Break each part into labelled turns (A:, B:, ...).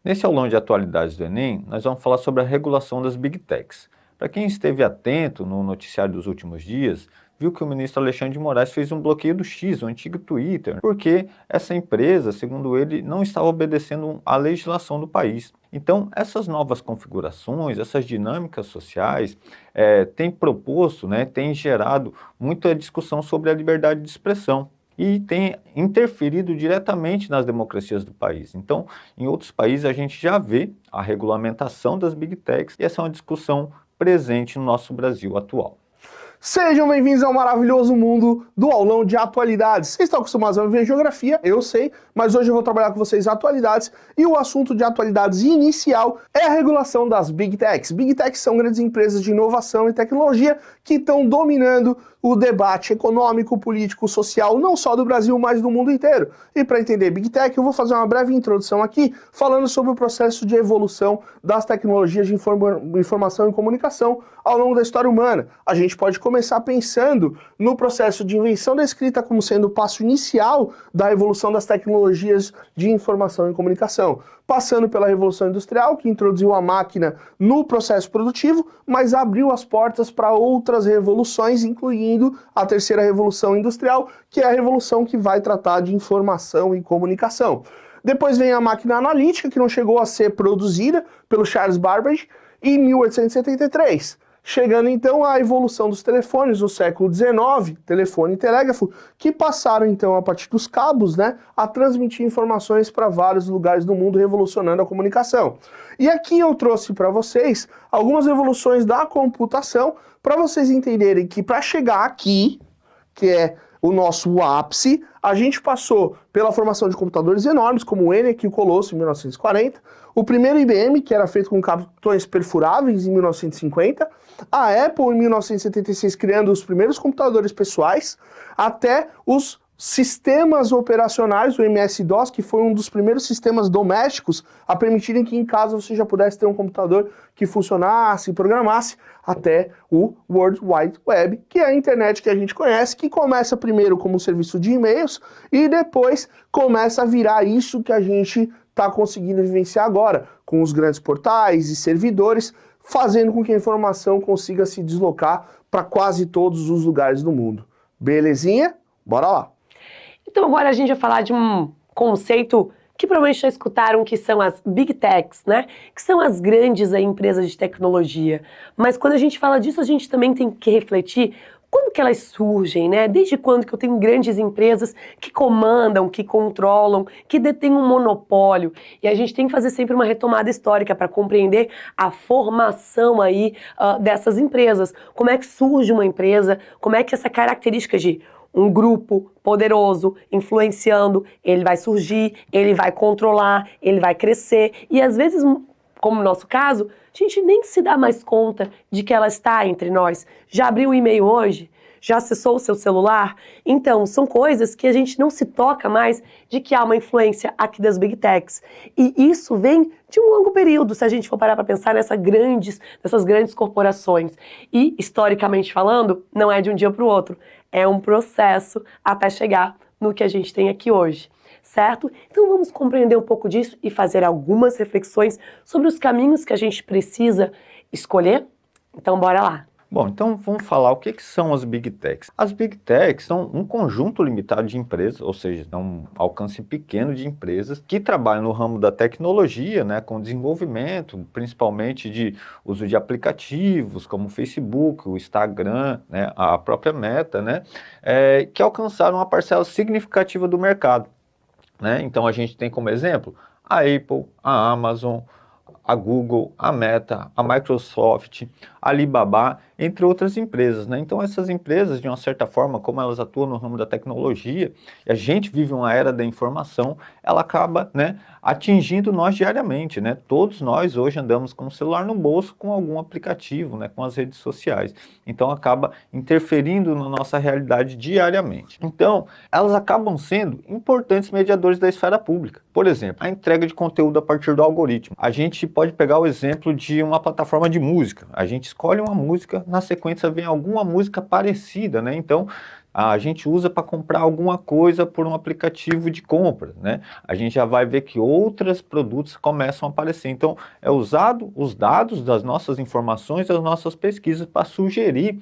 A: Nesse aulão de atualidades do Enem, nós vamos falar sobre a regulação das Big Techs. Para quem esteve atento no noticiário dos últimos dias, viu que o ministro Alexandre de Moraes fez um bloqueio do X, o antigo Twitter, porque essa empresa, segundo ele, não estava obedecendo à legislação do país. Então, essas novas configurações, essas dinâmicas sociais, têm proposto, têm gerado muita discussão sobre a liberdade de expressão e tem interferido diretamente nas democracias do país. Então, em outros países a gente já vê a regulamentação das Big Techs e essa é uma discussão presente no nosso Brasil atual.
B: Sejam bem-vindos ao maravilhoso mundo do aulão de atualidades. Vocês estão acostumados a ver geografia, eu sei, mas hoje eu vou trabalhar com vocês atualidades e o assunto de atualidades inicial é a regulação das Big Techs. Big Techs são grandes empresas de inovação e tecnologia que estão dominando o debate econômico, político, social, não só do Brasil, mas do mundo inteiro. E para entender Big Tech, eu vou fazer uma breve introdução aqui, falando sobre o processo de evolução das tecnologias de informação e comunicação ao longo da história humana. A gente pode começar pensando no processo de invenção da escrita como sendo o passo inicial da evolução das tecnologias de informação e comunicação, passando pela Revolução Industrial, que introduziu a máquina no processo produtivo, mas abriu as portas para outras revoluções, incluindo a terceira Revolução Industrial, que é a revolução que vai tratar de informação e comunicação. Depois vem a máquina analítica, que não chegou a ser produzida pelo Charles Babbage, em 1873. Chegando então à evolução dos telefones no século XIX, telefone e telégrafo, que passaram então a partir dos cabos, a transmitir informações para vários lugares do mundo, revolucionando a comunicação. E aqui eu trouxe para vocês algumas evoluções da computação, para vocês entenderem que para chegar aqui, que é o nosso ápice, a gente passou pela formação de computadores enormes, como o ENIAC e o Colosso em 1940, o primeiro IBM, que era feito com cartões perfuráveis em 1950, a Apple em 1976 criando os primeiros computadores pessoais, até os sistemas operacionais, o MS-DOS, que foi um dos primeiros sistemas domésticos a permitirem que em casa você já pudesse ter um computador que funcionasse e programasse, até o World Wide Web, que é a internet que a gente conhece, que começa primeiro como um serviço de e-mails e depois começa a virar isso que a gente está conseguindo vivenciar agora, com os grandes portais e servidores, fazendo com que a informação consiga se deslocar para quase todos os lugares do mundo. Belezinha? Bora lá!
C: Então agora a gente vai falar de um conceito que provavelmente já escutaram, que são as Big Techs, Que são as grandes empresas de tecnologia. Mas quando a gente fala disso, a gente também tem que refletir quando que elas surgem, Desde quando que eu tenho grandes empresas que comandam, que controlam, que detêm um monopólio. E a gente tem que fazer sempre uma retomada histórica para compreender a formação aí dessas empresas. Como é que surge uma empresa, como é que essa característica de um grupo poderoso, influenciando, ele vai surgir, ele vai controlar, ele vai crescer. E às vezes, como no nosso caso, a gente nem se dá mais conta de que ela está entre nós. Já abriu o e-mail hoje? Já acessou o seu celular? Então, são coisas que a gente não se toca mais de que há uma influência aqui das Big Techs. E isso vem de um longo período, se a gente for parar para pensar nessas grandes corporações. E, historicamente falando, não é de um dia para o outro. É um processo até chegar no que a gente tem aqui hoje, certo? Então vamos compreender um pouco disso e fazer algumas reflexões sobre os caminhos que a gente precisa escolher. Então bora lá!
A: Bom, então vamos falar o que são as Big Techs. As Big Techs são um conjunto limitado de empresas, ou seja, um alcance pequeno de empresas que trabalham no ramo da tecnologia, com desenvolvimento, principalmente de uso de aplicativos como o Facebook, o Instagram, a própria Meta, que alcançaram uma parcela significativa do mercado. Então a gente tem como exemplo a Apple, a Amazon, a Google, a Meta, a Microsoft, a Alibaba, entre outras empresas. Então essas empresas, de uma certa forma, como elas atuam no ramo da tecnologia, e a gente vive uma era da informação, ela acaba atingindo nós diariamente. Todos nós hoje andamos com o celular no bolso, com algum aplicativo, com as redes sociais. Então acaba interferindo na nossa realidade diariamente. Então elas acabam sendo importantes mediadores da esfera pública. Por exemplo, a entrega de conteúdo a partir do algoritmo. A gente pode pegar o exemplo de uma plataforma de música. A gente escolhe uma música, na sequência vem alguma música parecida, Então A gente usa para comprar alguma coisa por um aplicativo de compra, né? A gente já vai ver que outros produtos começam a aparecer. Então, é usado os dados das nossas informações, das nossas pesquisas para sugerir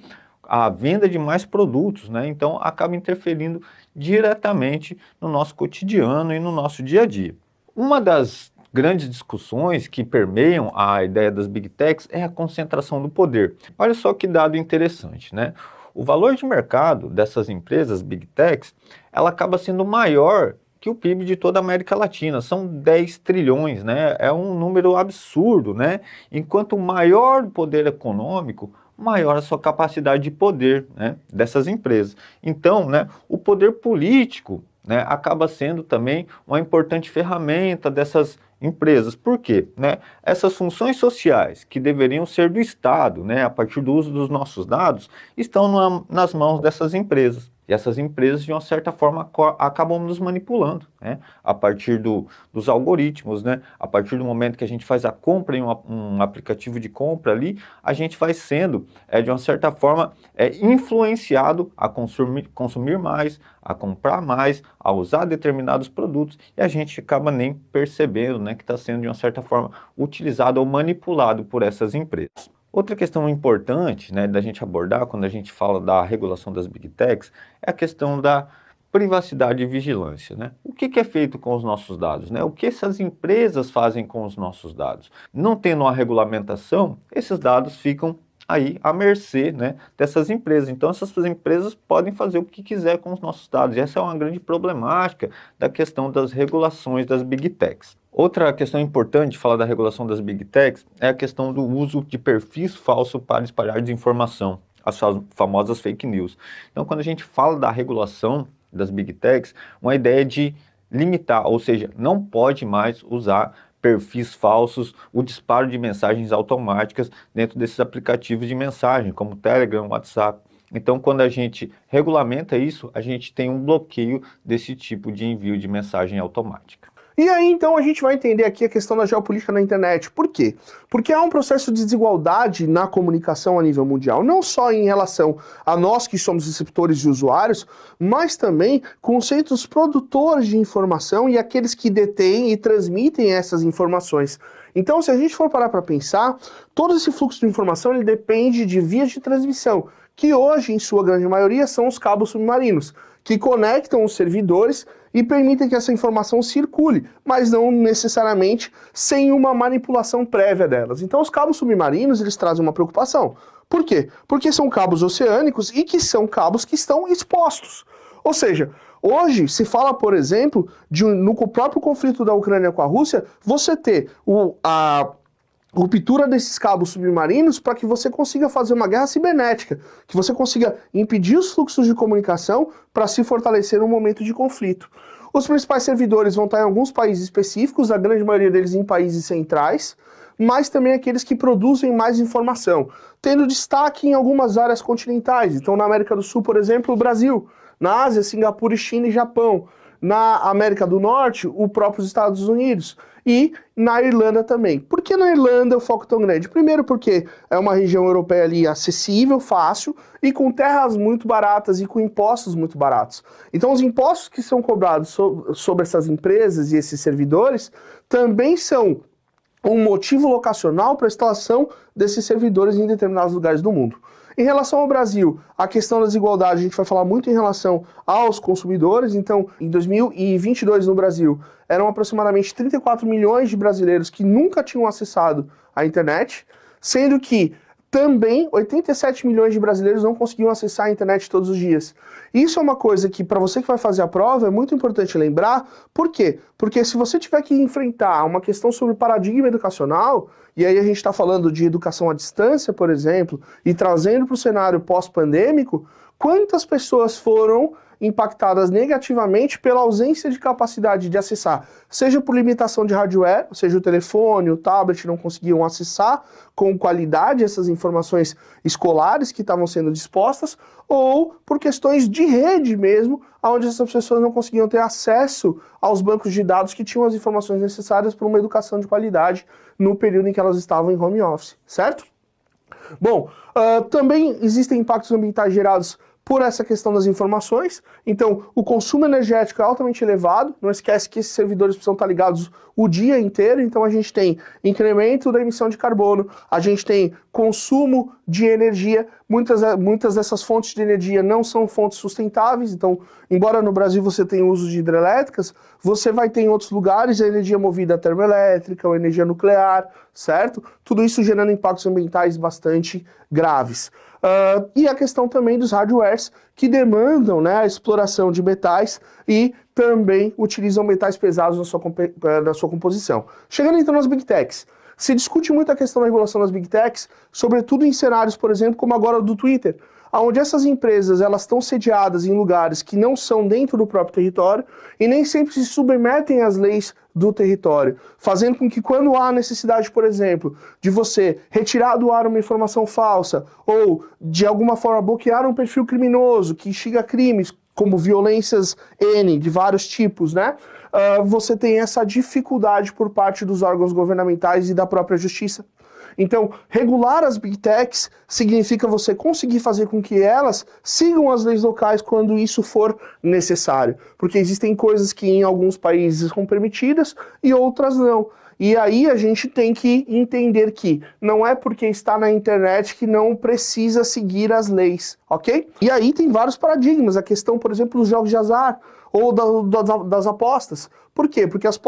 A: a venda de mais produtos, né? Então, acaba interferindo diretamente no nosso cotidiano e no nosso dia a dia. Uma das grandes discussões que permeiam a ideia das Big Techs é a concentração do poder. Olha só que dado interessante, né? O valor de mercado dessas empresas Big Techs, ela acaba sendo maior que o PIB de toda a América Latina, são 10 trilhões, né? É um número absurdo, né? Enquanto maior o poder econômico, maior a sua capacidade de poder, né, dessas empresas. Então, né, o poder político, né, acaba sendo também uma importante ferramenta dessas empresas. Por quê? Né? Essas funções sociais que deveriam ser do Estado, né, a partir do uso dos nossos dados, estão nas mãos dessas empresas. E essas empresas, de uma certa forma, acabam nos manipulando, né? A partir dos algoritmos, né? A partir do momento que a gente faz a compra em um aplicativo de compra ali, a gente vai sendo, de uma certa forma, influenciado a consumir mais, a comprar mais, a usar determinados produtos, e a gente acaba nem percebendo, né, que está sendo, de uma certa forma, utilizado ou manipulado por essas empresas. Outra questão importante, né, da gente abordar quando a gente fala da regulação das Big Techs é a questão da privacidade e vigilância, né? O que é feito com os nossos dados, né? O que essas empresas fazem com os nossos dados? Não tendo uma regulamentação, esses dados ficam aí à mercê, né, dessas empresas. Então essas empresas podem fazer o que quiser com os nossos dados. E essa é uma grande problemática da questão das regulações das Big Techs. Outra questão importante de falar da regulação das Big Techs é a questão do uso de perfis falsos para espalhar desinformação, as famosas fake news. Então, quando a gente fala da regulação das Big Techs, uma ideia de limitar, ou seja, não pode mais usar perfis falsos, o disparo de mensagens automáticas dentro desses aplicativos de mensagem, como Telegram, WhatsApp. Então, quando a gente regulamenta isso, a gente tem um bloqueio desse tipo de envio de mensagem automática.
B: E aí, então, a gente vai entender aqui a questão da geopolítica na internet. Por quê? Porque há um processo de desigualdade na comunicação a nível mundial, não só em relação a nós que somos receptores e usuários, mas também com os produtores de informação e aqueles que detêm e transmitem essas informações. Então, se a gente for parar para pensar, todo esse fluxo de informação ele depende de vias de transmissão, que hoje, em sua grande maioria, são os cabos submarinos, que conectam os servidores e permitem que essa informação circule, mas não necessariamente sem uma manipulação prévia delas. Então os cabos submarinos, eles trazem uma preocupação. Por quê? Porque são cabos oceânicos e que são cabos que estão expostos. Ou seja, hoje se fala, por exemplo, no próprio conflito da Ucrânia com a Rússia, você ter a ruptura desses cabos submarinos para que você consiga fazer uma guerra cibernética, que você consiga impedir os fluxos de comunicação para se fortalecer no momento de conflito. Os principais servidores vão estar em alguns países específicos, a grande maioria deles em países centrais, mas também aqueles que produzem mais informação, tendo destaque em algumas áreas continentais. Então, na América do Sul, por exemplo, o Brasil, na Ásia, Singapura, China e Japão, na América do Norte, os próprios Estados Unidos, e na Irlanda também. Por que na Irlanda o foco tão grande? Primeiro porque é uma região europeia ali acessível, fácil, e com terras muito baratas e com impostos muito baratos. Então os impostos que são cobrados sobre essas empresas e esses servidores também são um motivo locacional para a instalação desses servidores em determinados lugares do mundo. Em relação ao Brasil, a questão da desigualdade, a gente vai falar muito em relação aos consumidores. Então, em 2022 no Brasil, eram aproximadamente 34 milhões de brasileiros que nunca tinham acessado a internet, sendo que também 87 milhões de brasileiros não conseguiam acessar a internet todos os dias. Isso é uma coisa que, para você que vai fazer a prova, é muito importante lembrar. Por quê? Porque se você tiver que enfrentar uma questão sobre paradigma educacional, e aí a gente está falando de educação à distância, por exemplo, e trazendo para o cenário pós-pandêmico, quantas pessoas foram impactadas negativamente pela ausência de capacidade de acessar, seja por limitação de hardware, seja o telefone, o tablet não conseguiam acessar com qualidade essas informações escolares que estavam sendo dispostas, ou por questões de rede mesmo, onde essas pessoas não conseguiam ter acesso aos bancos de dados que tinham as informações necessárias para uma educação de qualidade no período em que elas estavam em home office, certo? Bom, também existem impactos ambientais gerados por essa questão das informações. Então, o consumo energético é altamente elevado. Não esquece que esses servidores precisam estar ligados o dia inteiro. Então, a gente tem incremento da emissão de carbono, a gente tem consumo de energia. Muitas dessas fontes de energia não são fontes sustentáveis. Então, embora no Brasil você tenha uso de hidrelétricas, você vai ter em outros lugares a energia movida a termoelétrica ou energia nuclear, certo? Tudo isso gerando impactos ambientais bastante graves. E a questão também dos hardwares que demandam, né, a exploração de metais e também utilizam metais pesados na sua composição. Chegando então nas Big Techs, se discute muito a questão da regulação das Big Techs, sobretudo em cenários, por exemplo, como agora o do Twitter, onde essas empresas elas estão sediadas em lugares que não são dentro do próprio território e nem sempre se submetem às leis do território, fazendo com que quando há necessidade, por exemplo, de você retirar do ar uma informação falsa ou de alguma forma bloquear um perfil criminoso que instiga crimes como violências N de vários tipos, né? Você tem essa dificuldade por parte dos órgãos governamentais e da própria justiça. Então, regular as Big Techs significa você conseguir fazer com que elas sigam as leis locais quando isso for necessário. Porque existem coisas que em alguns países são permitidas e outras não. E aí a gente tem que entender que não é porque está na internet que não precisa seguir as leis, ok? E aí tem vários paradigmas, a questão, por exemplo, dos jogos de azar ou das apostas. Por quê? Porque as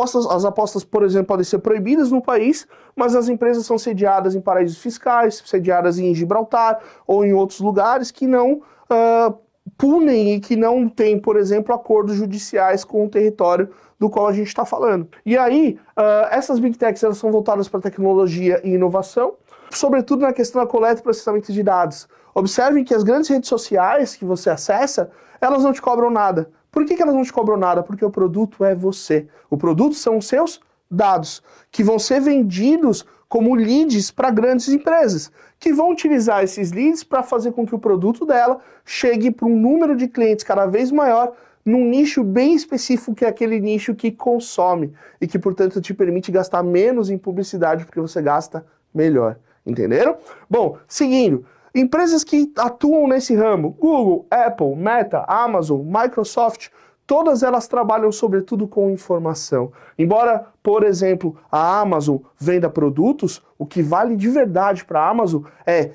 B: apostas, por exemplo, podem ser proibidas no país, mas as empresas são sediadas em paraísos fiscais, sediadas em Gibraltar ou em outros lugares que não punem e que não têm, por exemplo, acordos judiciais com o território do qual a gente está falando. E aí, essas Big Techs elas são voltadas para tecnologia e inovação, sobretudo na questão da coleta e processamento de dados. Observem que as grandes redes sociais que você acessa, elas não te cobram nada. Por que elas não te cobram nada? Porque o produto é você. O produto são os seus dados, que vão ser vendidos como leads para grandes empresas, que vão utilizar esses leads para fazer com que o produto dela chegue para um número de clientes cada vez maior, num nicho bem específico, que é aquele nicho que consome e que, portanto, te permite gastar menos em publicidade porque você gasta melhor. Entenderam? Bom, seguindo. Empresas que atuam nesse ramo, Google, Apple, Meta, Amazon, Microsoft, todas elas trabalham sobretudo com informação. Embora, por exemplo, a Amazon venda produtos, o que vale de verdade para a Amazon é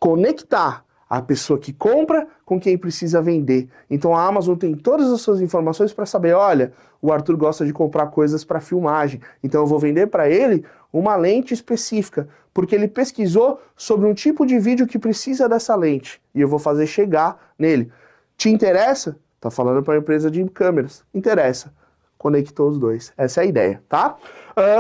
B: conectar a pessoa que compra com quem precisa vender. Então a Amazon tem todas as suas informações para saber, olha, o Arthur gosta de comprar coisas para filmagem, então eu vou vender para ele uma lente específica, porque ele pesquisou sobre um tipo de vídeo que precisa dessa lente, e eu vou fazer chegar nele. Te interessa? Tá falando para a empresa de câmeras. Interessa. Conectou os dois. Essa é a ideia, tá?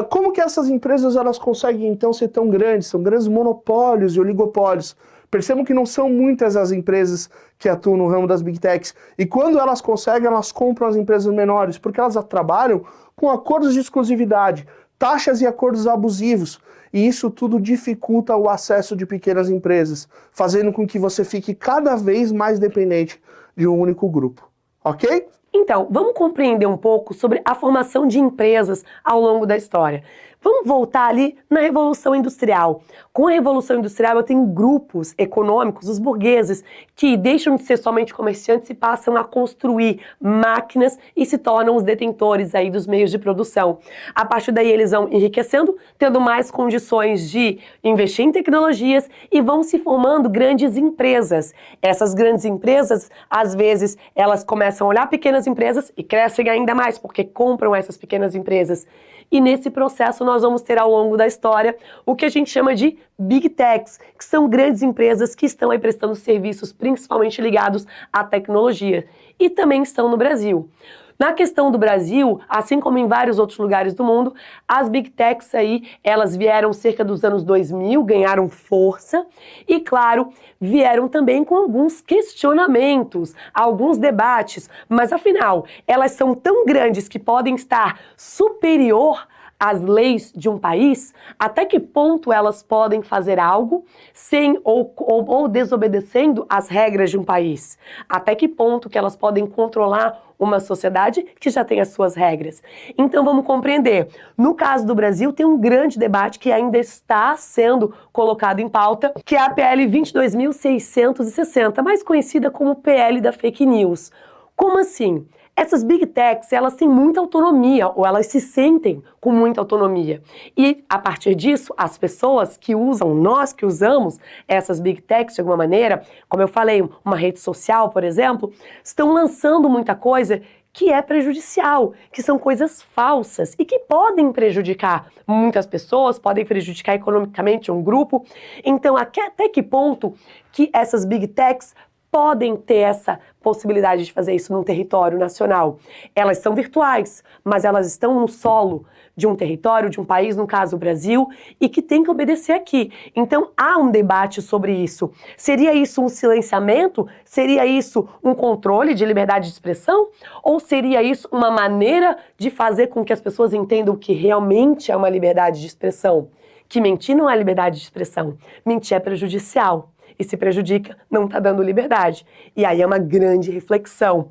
B: Como que essas empresas elas conseguem então ser tão grandes? São grandes monopólios e oligopólios. Percebam que não são muitas as empresas que atuam no ramo das Big Techs. E quando elas conseguem, elas compram as empresas menores, porque elas trabalham com acordos de exclusividade, taxas e acordos abusivos. E isso tudo dificulta o acesso de pequenas empresas, fazendo com que você fique cada vez mais dependente de um único grupo. Ok?
C: Então, vamos compreender um pouco sobre a formação de empresas ao longo da história. Vamos voltar ali na Revolução Industrial. Com a Revolução Industrial, eu tenho grupos econômicos, os burgueses, que deixam de ser somente comerciantes e passam a construir máquinas e se tornam os detentores aí dos meios de produção. A partir daí, eles vão enriquecendo, tendo mais condições de investir em tecnologias e vão se formando grandes empresas. Essas grandes empresas, às vezes, elas começam a olhar pequenas empresas e crescem ainda mais, porque compram essas pequenas empresas. E nesse processo nós vamos ter ao longo da história o que a gente chama de Big Techs, que são grandes empresas que estão aí prestando serviços principalmente ligados à tecnologia e também estão no Brasil. Na questão do Brasil, assim como em vários outros lugares do mundo, as Big Techs aí, elas vieram cerca dos anos 2000, ganharam força e, claro, vieram também com alguns questionamentos, alguns debates, mas afinal, elas são tão grandes que podem estar superior as leis de um país, até que ponto elas podem fazer algo sem ou desobedecendo as regras de um país? Até que ponto que elas podem controlar uma sociedade que já tem as suas regras? Então vamos compreender. No caso do Brasil, tem um grande debate que ainda está sendo colocado em pauta, que é a PL 22.660, mais conhecida como PL da Fake News. Como assim? Essas Big Techs, elas têm muita autonomia, ou elas se sentem com muita autonomia. E, a partir disso, as pessoas que usam, nós que usamos essas Big Techs de alguma maneira, como eu falei, uma rede social, por exemplo, estão lançando muita coisa que é prejudicial, que são coisas falsas e que podem prejudicar muitas pessoas, podem prejudicar economicamente um grupo. Então, até que ponto que essas Big Techs podem ter essa possibilidade de fazer isso num território nacional? Elas são virtuais, mas elas estão no solo de um território, de um país, no caso o Brasil, e que tem que obedecer aqui. Então há um debate sobre isso. Seria isso um silenciamento? Seria isso um controle de liberdade de expressão? Ou seria isso uma maneira de fazer com que as pessoas entendam o que realmente é uma liberdade de expressão? Que mentir não é liberdade de expressão. Mentir é prejudicial. E se prejudica, não está dando liberdade. E aí é uma grande reflexão.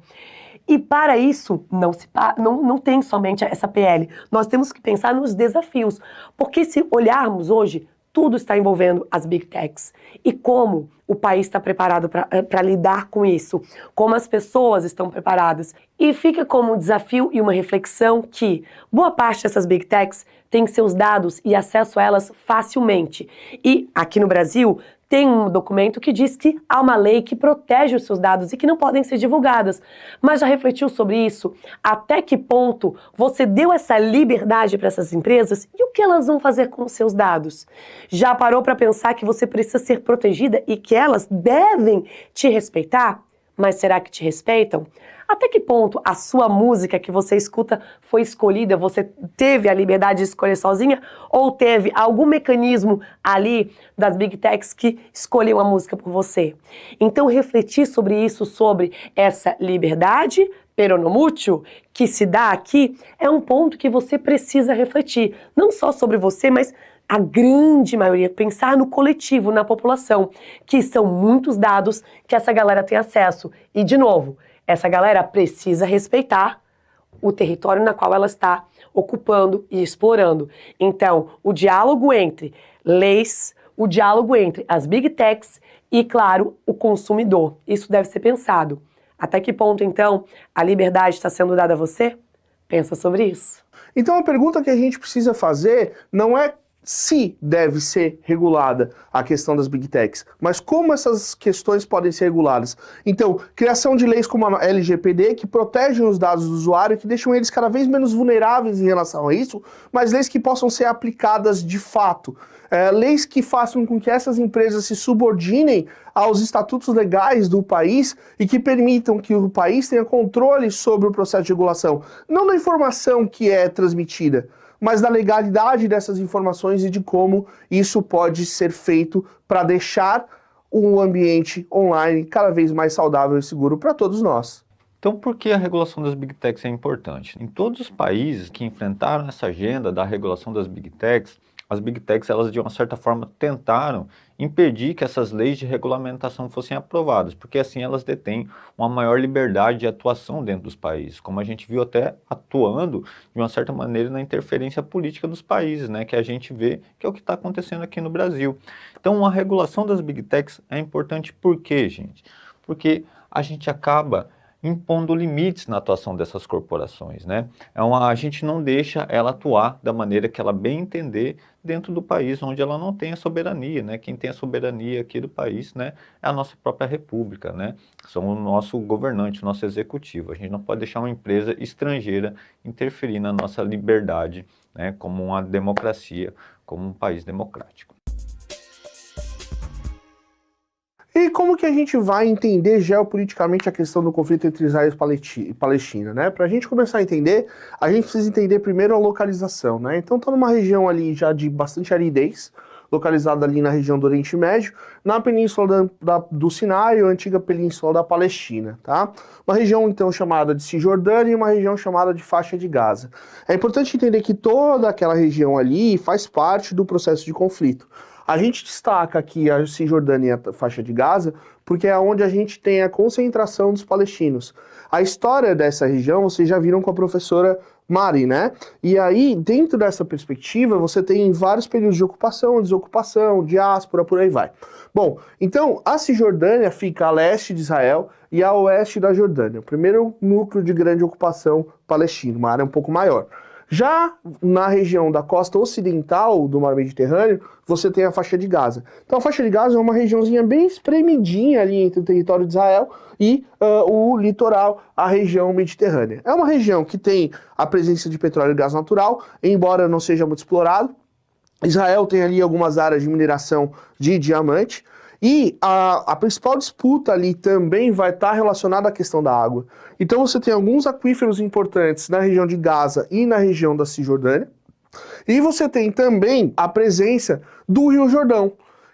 C: E para isso, não tem somente essa PL. Nós temos que pensar nos desafios. Porque se olharmos hoje, tudo está envolvendo as Big Techs. E como o país está preparado para lidar com isso? Como as pessoas estão preparadas? E fica como um desafio e uma reflexão que boa parte dessas Big Techs tem seus dados e acesso a elas facilmente. E aqui no Brasil, tem um documento que diz que há uma lei que protege os seus dados e que não podem ser divulgadas. Mas já refletiu sobre isso? Até que ponto você deu essa liberdade para essas empresas e o que elas vão fazer com os seus dados? Já parou para pensar que você precisa ser protegida e que elas devem te respeitar? Mas será que te respeitam? Até que ponto a sua música que você escuta foi escolhida, você teve a liberdade de escolher sozinha ou teve algum mecanismo ali das Big Techs que escolheu a música por você? Então refletir sobre isso, sobre essa liberdade peronomútil que se dá aqui, é um ponto que você precisa refletir, não só sobre você, mas a grande maioria, pensar no coletivo, na população, que são muitos dados que essa galera tem acesso. E, de novo, essa galera precisa respeitar o território na qual ela está ocupando e explorando. Então, o diálogo entre leis, o diálogo entre as Big Techs e, claro, o consumidor. Isso deve ser pensado. Até que ponto, então, a liberdade está sendo dada a você? Pensa sobre isso.
B: Então, a pergunta que a gente precisa fazer não é se deve ser regulada a questão das Big Techs, mas como essas questões podem ser reguladas. Então, criação de leis como a LGPD, que protegem os dados do usuário, que deixam eles cada vez menos vulneráveis em relação a isso, mas leis que possam ser aplicadas de fato. Leis que façam com que essas empresas se subordinem aos estatutos legais do país e que permitam que o país tenha controle sobre o processo de regulação, não da informação que é transmitida, mas da legalidade dessas informações e de como isso pode ser feito para deixar o ambiente online cada vez mais saudável e seguro para todos nós.
A: Então, por que a regulação das Big Techs é importante? Em todos os países que enfrentaram essa agenda da regulação das Big Techs, as Big Techs, elas de uma certa forma tentaram impedir que essas leis de regulamentação fossem aprovadas, porque assim elas detêm uma maior liberdade de atuação dentro dos países, como a gente viu até atuando de uma certa maneira na interferência política dos países, né, que a gente vê que é o que está acontecendo aqui no Brasil. Então, a regulação das Big Techs é importante por quê, gente? Porque a gente acaba impondo limites na atuação dessas corporações, né? A gente não deixa ela atuar da maneira que ela bem entender dentro do país onde ela não tem a soberania, né? Quem tem a soberania aqui do país, né, é a nossa própria república, né? São o nosso governante, o nosso executivo. A gente não pode deixar uma empresa estrangeira interferir na nossa liberdade, né, como uma democracia, como um país democrático.
B: E como que a gente vai entender geopoliticamente a questão do conflito entre Israel e Palestina, né? Para a gente começar a entender, a gente precisa entender primeiro a localização, né? Então tá numa região ali já de bastante aridez, localizada ali na região do Oriente Médio, na península do Sinai, a antiga península da Palestina, tá? Uma região então chamada de Cisjordânia e uma região chamada de Faixa de Gaza. É importante entender que toda aquela região ali faz parte do processo de conflito. A gente destaca aqui a Cisjordânia e a Faixa de Gaza porque é onde a gente tem a concentração dos palestinos. A história dessa região vocês já viram com a professora Mari, né? E aí, dentro dessa perspectiva, você tem vários períodos de ocupação, desocupação, diáspora, por aí vai. Bom, então, a Cisjordânia fica a leste de Israel e a oeste da Jordânia. O primeiro núcleo de grande ocupação palestino, uma área um pouco maior. Já na região da costa ocidental do Mar Mediterrâneo, você tem a faixa de Gaza. Então a faixa de Gaza é uma regiãozinha bem espremidinha ali entre o território de Israel e o litoral, a região mediterrânea. É uma região que tem a presença de petróleo e gás natural, embora não seja muito explorado. Israel tem ali algumas áreas de mineração de diamante. E a principal disputa ali também vai estar relacionada à questão da água. Então você tem alguns aquíferos importantes na região de Gaza e na região da Cisjordânia. E você tem também a presença do Rio Jordão,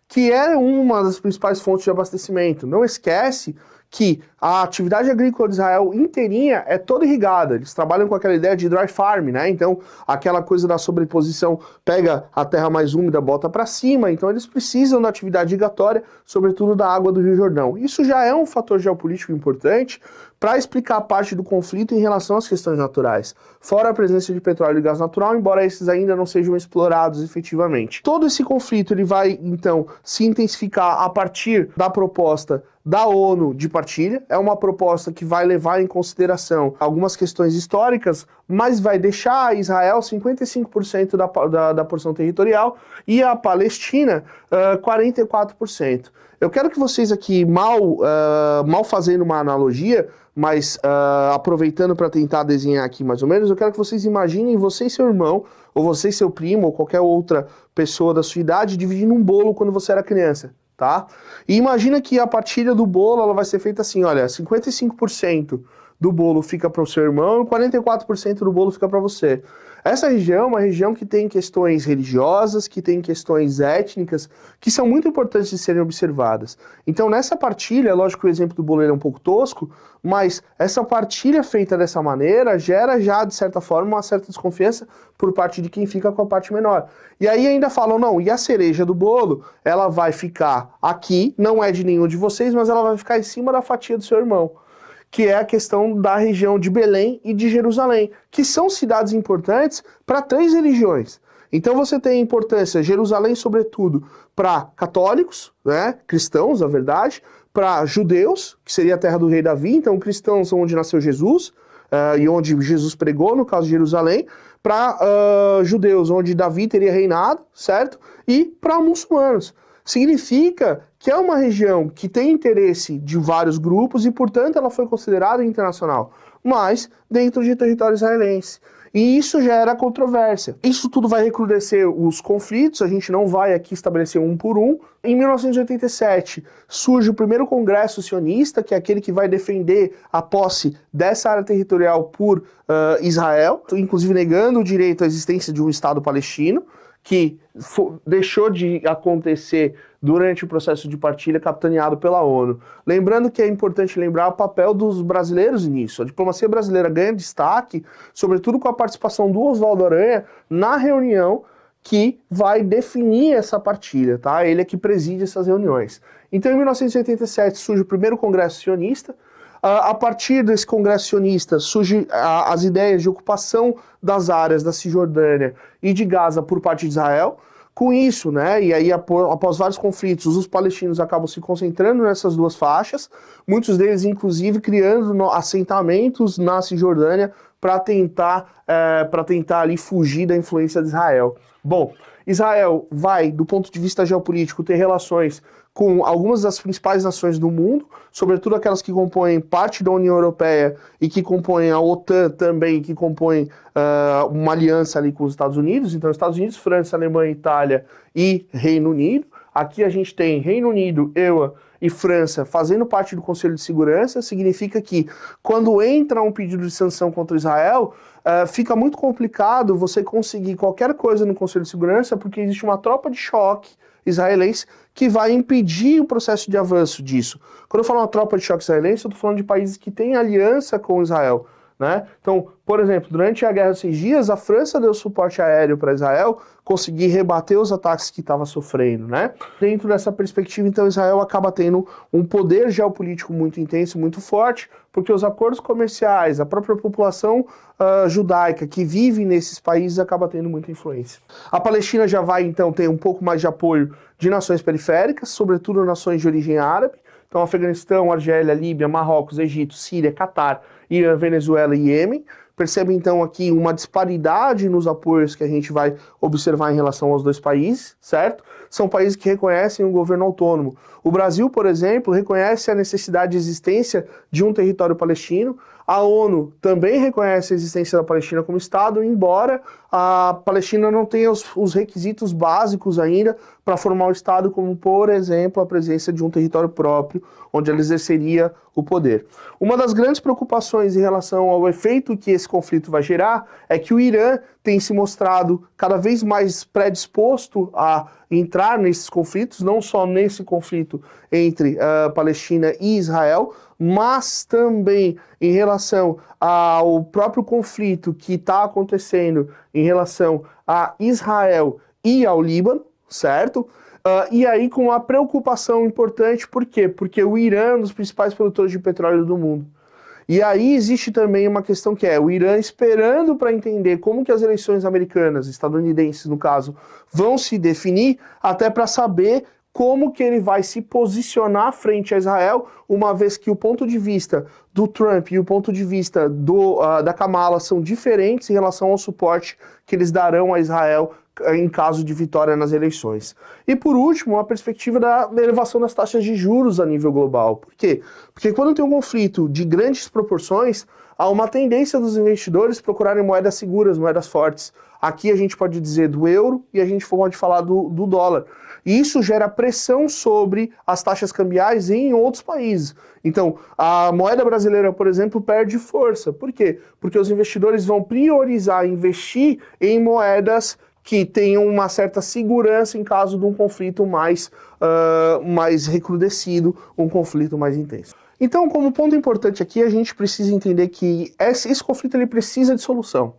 B: que é uma das principais fontes de abastecimento. Não esquece que a atividade agrícola de Israel inteirinha é toda irrigada. Eles trabalham com aquela ideia de dry farm, né? Então, aquela coisa da sobreposição, pega a terra mais úmida, bota para cima. Então, eles precisam da atividade irrigatória, sobretudo da água do Rio Jordão. Isso já é um fator geopolítico importante para explicar parte do conflito em relação às questões naturais. Fora a presença de petróleo e gás natural, embora esses ainda não sejam explorados efetivamente. Todo esse conflito ele vai, então, se intensificar a partir da proposta da ONU de partilha. É uma proposta que vai levar em consideração algumas questões históricas, mas vai deixar a Israel 55% da porção territorial e a Palestina 44%. Eu quero que vocês aqui, mal fazendo uma analogia, mas aproveitando para tentar desenhar aqui mais ou menos, eu quero que vocês imaginem você e seu irmão, ou você e seu primo, ou qualquer outra pessoa da sua idade, dividindo um bolo quando você era criança. Tá? E imagina que a partilha do bolo ela vai ser feita assim, olha, 55% do bolo fica para o seu irmão e 44% do bolo fica para você. Essa região é uma região que tem questões religiosas, que tem questões étnicas, que são muito importantes de serem observadas. Então nessa partilha, lógico que o exemplo do bolo é um pouco tosco, mas essa partilha feita dessa maneira gera já, de certa forma, uma certa desconfiança por parte de quem fica com a parte menor. E aí ainda falam, não, e a cereja do bolo, ela vai ficar aqui, não é de nenhum de vocês, mas ela vai ficar em cima da fatia do seu irmão, que é a questão da região de Belém e de Jerusalém, que são cidades importantes para 3 religiões. Então você tem a importância, Jerusalém, sobretudo, para católicos, né, cristãos, na verdade, para judeus, que seria a terra do rei Davi, então cristãos são onde nasceu Jesus, e onde Jesus pregou, no caso de Jerusalém, para judeus, onde Davi teria reinado, certo? E para muçulmanos. Significa que é uma região que tem interesse de vários grupos e, portanto, ela foi considerada internacional, mas dentro de território israelense. E isso gera controvérsia. Isso tudo vai recrudescer os conflitos, a gente não vai aqui estabelecer um por um. Em 1987, surge o primeiro congresso sionista, que é aquele que vai defender a posse dessa área territorial por Israel, inclusive negando o direito à existência de um Estado palestino, que deixou de acontecer durante o processo de partilha capitaneado pela ONU. Lembrando que é importante lembrar o papel dos brasileiros nisso. A diplomacia brasileira ganha destaque, sobretudo com a participação do Oswaldo Aranha na reunião que vai definir essa partilha, tá? Ele é que preside essas reuniões. Então, em 1987, surge o primeiro Congresso Sionista. A partir desse Congresso Sionista surgem as ideias de ocupação das áreas da Cisjordânia e de Gaza por parte de Israel. Com isso, né, e aí após vários conflitos, os palestinos acabam se concentrando nessas duas faixas, muitos deles inclusive criando assentamentos na Cisjordânia para tentar ali fugir da influência de Israel. Bom, Israel vai, do ponto de vista geopolítico, ter relações com algumas das principais nações do mundo, sobretudo aquelas que compõem parte da União Europeia e que compõem a OTAN também, que compõem uma aliança ali com os Estados Unidos. Então, Estados Unidos, França, Alemanha, Itália e Reino Unido. Aqui a gente tem Reino Unido, EUA e França fazendo parte do Conselho de Segurança. Significa que quando entra um pedido de sanção contra Israel, fica muito complicado você conseguir qualquer coisa no Conselho de Segurança, porque existe uma tropa de choque israelense que vai impedir o processo de avanço disso. Quando eu falo uma tropa de choque israelense, eu estou falando de países que têm aliança com Israel, né? Então, por exemplo, durante a Guerra dos 6 Dias, a França deu suporte aéreo para Israel conseguir rebater os ataques que estava sofrendo, né? Dentro dessa perspectiva, então, Israel acaba tendo um poder geopolítico muito intenso, muito forte, porque os acordos comerciais, a própria população judaica que vive nesses países acaba tendo muita influência. A Palestina já vai, então, ter um pouco mais de apoio de nações periféricas, sobretudo nações de origem árabe, então Afeganistão, Argélia, Líbia, Marrocos, Egito, Síria, Catar, Irã, Venezuela e Iêmen. Percebe então aqui uma disparidade nos apoios que a gente vai observar em relação aos dois países, certo? São países que reconhecem um governo autônomo. O Brasil, por exemplo, reconhece a necessidade de existência de um território palestino. A ONU também reconhece a existência da Palestina como Estado, embora a Palestina não tenha os requisitos básicos ainda para formar o Estado, como, por exemplo, a presença de um território próprio, onde ela exerceria o poder. Uma das grandes preocupações em relação ao efeito que esse conflito vai gerar é que o Irã tem se mostrado cada vez mais predisposto a entrar nesses conflitos, não só nesse conflito entre Palestina e Israel, mas também em relação ao próprio conflito que está acontecendo em relação a Israel e ao Líbano, certo? E aí com uma preocupação importante, por quê? Porque o Irã é um dos principais produtores de petróleo do mundo. E aí existe também uma questão que é o Irã esperando para entender como que as eleições americanas, estadunidenses no caso, vão se definir, até para saber como que ele vai se posicionar frente a Israel, uma vez que o ponto de vista do Trump e o ponto de vista da Kamala são diferentes em relação ao suporte que eles darão a Israel em caso de vitória nas eleições. E por último, a perspectiva da elevação das taxas de juros a nível global. Por quê? Porque quando tem um conflito de grandes proporções, há uma tendência dos investidores procurarem moedas seguras, moedas fortes. Aqui a gente pode dizer do euro e a gente pode falar do dólar. E isso gera pressão sobre as taxas cambiais em outros países. Então, a moeda brasileira, por exemplo, perde força. Por quê? Porque os investidores vão priorizar investir em moedas que tenham uma certa segurança em caso de um conflito mais recrudescido, um conflito mais intenso. Então, como ponto importante aqui, a gente precisa entender que esse conflito ele precisa de solução.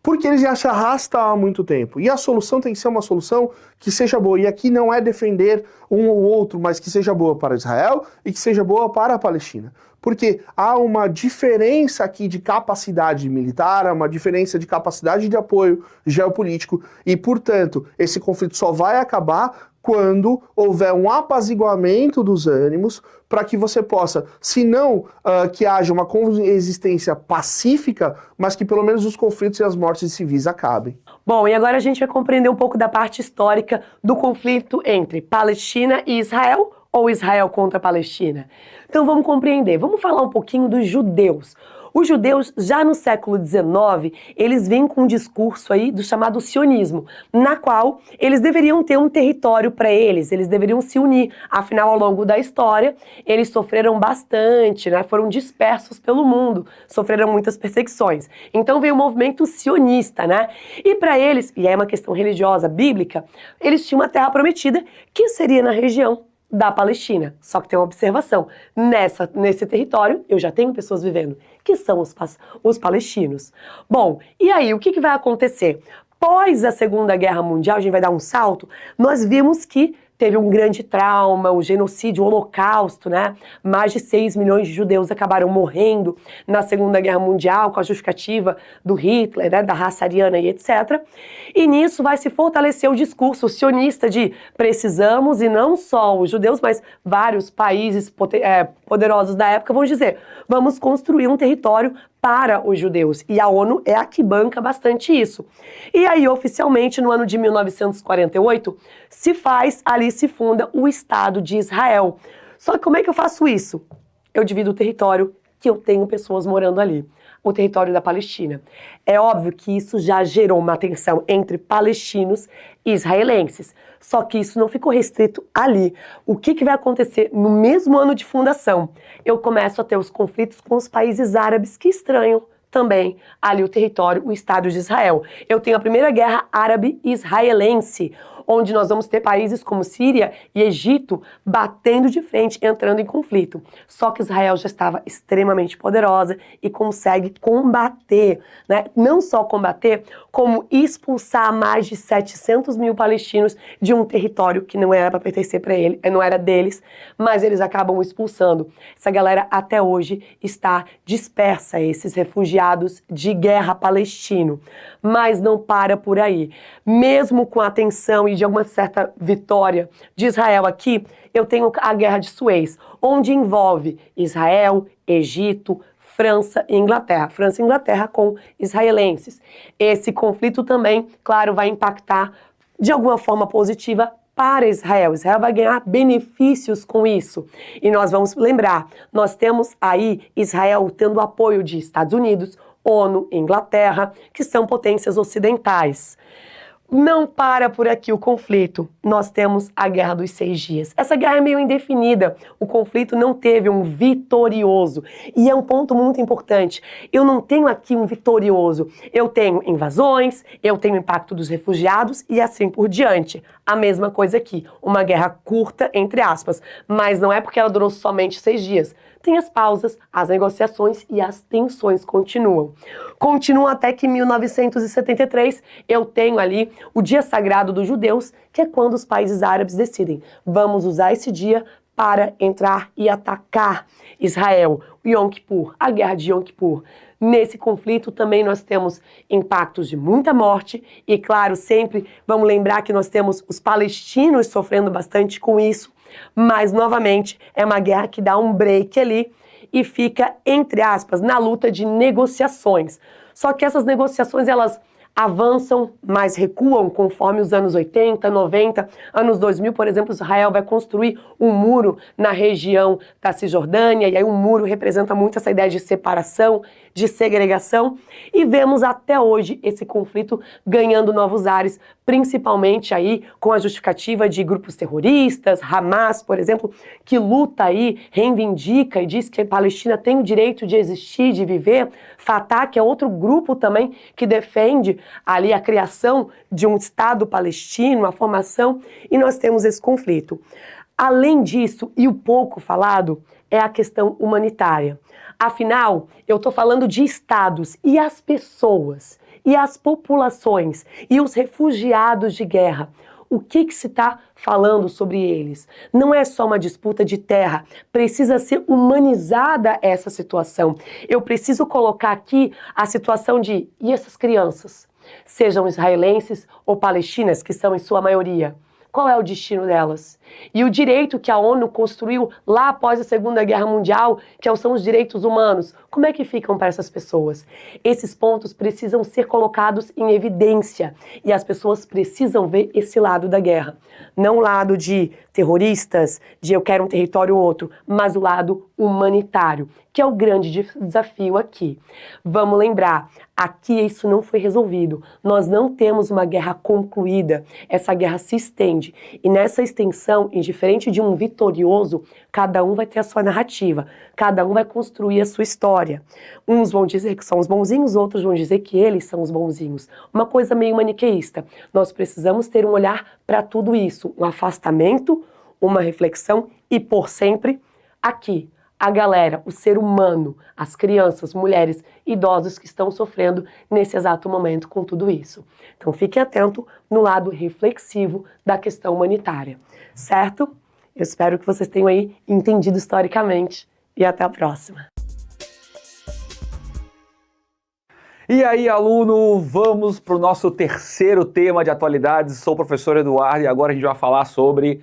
B: Porque ele já se arrasta há muito tempo. E a solução tem que ser uma solução que seja boa. E aqui não é defender um ou outro, mas que seja boa para Israel e que seja boa para a Palestina. Porque há uma diferença aqui de capacidade militar, há uma diferença de capacidade de apoio geopolítico. E, portanto, esse conflito só vai acabar quando houver um apaziguamento dos ânimos, para que você possa, se não que haja uma coexistência pacífica, mas que pelo menos os conflitos e as mortes civis acabem.
C: Bom, e agora a gente vai compreender um pouco da parte histórica do conflito entre Palestina e Israel, ou Israel contra a Palestina. Então vamos compreender, vamos falar um pouquinho dos judeus. Os judeus, já no século XIX, eles vêm com um discurso aí do chamado sionismo, na qual eles deveriam ter um território para eles deveriam se unir. Afinal, ao longo da história, eles sofreram bastante, né? Foram dispersos pelo mundo, sofreram muitas perseguições. Então veio o movimento sionista, né? E para eles, e é uma questão religiosa, bíblica, eles tinham uma terra prometida que seria na região da Palestina. Só que tem uma observação, nesse território eu já tenho pessoas vivendo, que são os palestinos. Bom, e aí o que vai acontecer? Após a Segunda Guerra Mundial, a gente vai dar um salto, nós vimos que teve um grande trauma, o genocídio, o holocausto, né? Mais de 6 milhões de judeus acabaram morrendo na Segunda Guerra Mundial com a justificativa do Hitler, né? Da raça ariana e etc. E nisso vai se fortalecer o discurso sionista de precisamos, e não só os judeus, mas vários países poderosos da época vão dizer, vamos construir um território para os judeus. E a ONU é a que banca bastante isso. E aí, oficialmente, no ano de 1948, se funda o Estado de Israel. Só que como é que eu faço isso? Eu divido o território que eu tenho pessoas morando ali. O território da Palestina. É óbvio que isso já gerou uma tensão entre palestinos e israelenses. Só que isso não ficou restrito ali. O que vai acontecer no mesmo ano de fundação? Eu começo a ter os conflitos com os países árabes que estranham também ali o território, o Estado de Israel. Eu tenho a primeira guerra árabe-israelense, onde nós vamos ter países como Síria e Egito batendo de frente, entrando em conflito. Só que Israel já estava extremamente poderosa e consegue combater, né? Não só combater, como expulsar mais de 700 mil palestinos de um território que não era para pertencer para ele, não era deles, mas eles acabam expulsando. Essa galera até hoje está dispersa, esses refugiados de guerra palestino, mas não para por aí. Mesmo com a tensão e de alguma certa vitória de Israel aqui, eu tenho a Guerra de Suez, onde envolve Israel, Egito, França e Inglaterra. França e Inglaterra com israelenses. Esse conflito também, claro, vai impactar de alguma forma positiva para Israel. Israel vai ganhar benefícios com isso. E nós vamos lembrar, nós temos aí Israel tendo apoio de Estados Unidos, ONU, Inglaterra, que são potências ocidentais. Não para por aqui o conflito. Nós temos a Guerra dos 6 Dias. Essa guerra é meio indefinida. O conflito não teve um vitorioso. E é um ponto muito importante. Eu não tenho aqui um vitorioso. Eu tenho invasões, eu tenho impacto dos refugiados e assim por diante. A mesma coisa aqui. Uma guerra curta, entre aspas. Mas não é porque ela durou somente 6 dias. Tem as pausas, as negociações e as tensões continuam. Continuam até que em 1973 eu tenho ali o dia sagrado dos judeus, que é quando os países árabes decidem, vamos usar esse dia para entrar e atacar Israel. O Yom Kippur, a guerra de Yom Kippur. Nesse conflito também nós temos impactos de muita morte e, claro, sempre vamos lembrar que nós temos os palestinos sofrendo bastante com isso, mas, novamente, é uma guerra que dá um break ali e fica, entre aspas, na luta de negociações. Só que essas negociações, elas avançam, mas recuam conforme os anos 80, 90, anos 2000, por exemplo, Israel vai construir um muro na região da Cisjordânia, e aí um muro representa muito essa ideia de separação, de segregação, e vemos até hoje esse conflito ganhando novos ares, principalmente aí com a justificativa de grupos terroristas, Hamas, por exemplo, que luta aí, reivindica e diz que a Palestina tem o direito de existir, de viver, Fatah, que é outro grupo também que defende ali a criação de um Estado palestino, a formação, e nós temos esse conflito. Além disso, e o pouco falado, é a questão humanitária. Afinal, eu estou falando de estados e as pessoas, e as populações, e os refugiados de guerra. O que se está falando sobre eles? Não é só uma disputa de terra, precisa ser humanizada essa situação. Eu preciso colocar aqui a situação de, e essas crianças? Sejam israelenses ou palestinas, que são em sua maioria. Qual é o destino delas? E o direito que a ONU construiu lá após a Segunda Guerra Mundial, que são os direitos humanos, como é que ficam para essas pessoas? Esses pontos precisam ser colocados em evidência e as pessoas precisam ver esse lado da guerra. Não o lado de terroristas, de eu quero um território ou outro, mas o lado humanitário, que é o grande desafio aqui. Vamos lembrar, aqui isso não foi resolvido. Nós não temos uma guerra concluída. Essa guerra se estende. E nessa extensão, indiferente de um vitorioso, cada um vai ter a sua narrativa. Cada um vai construir a sua história. Uns vão dizer que são os bonzinhos, outros vão dizer que eles são os bonzinhos. Uma coisa meio maniqueísta. Nós precisamos ter um olhar para tudo isso. Um afastamento, uma reflexão e, por sempre, aqui. A galera, o ser humano, as crianças, mulheres, idosos que estão sofrendo nesse exato momento com tudo isso. Então fique atento no lado reflexivo da questão humanitária, certo? Eu espero que vocês tenham aí entendido historicamente e até a próxima.
D: E aí, aluno, vamos para o nosso terceiro tema de atualidades. Sou o professor Eduardo e agora a gente vai falar sobre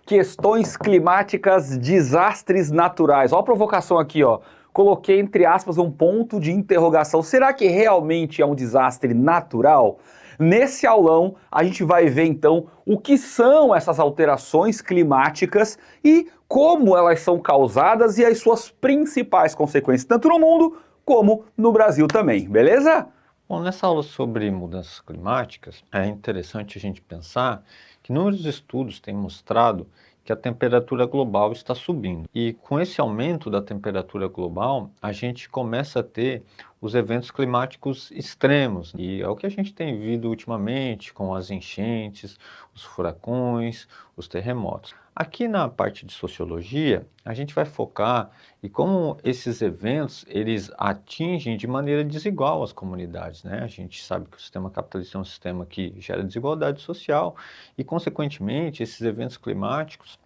D: questões climáticas, desastres naturais. Olha a provocação aqui, ó. Coloquei entre aspas um ponto de interrogação. Será que realmente é um desastre natural? Nesse aulão, a gente vai ver então o que são essas alterações climáticas e como elas são causadas e as suas principais consequências, tanto no mundo como no Brasil também, beleza?
A: Bom, nessa aula sobre mudanças climáticas, é interessante a gente pensar que inúmeros estudos têm mostrado que a temperatura global está subindo. E com esse aumento da temperatura global, a gente começa a ter os eventos climáticos extremos. E é o que a gente tem visto ultimamente com as enchentes, os furacões, os terremotos. Aqui na parte de sociologia, a gente vai focar em como esses eventos eles atingem de maneira desigual as comunidades, né? A gente sabe que o sistema capitalista é um sistema que gera desigualdade social e, consequentemente, esses eventos climáticos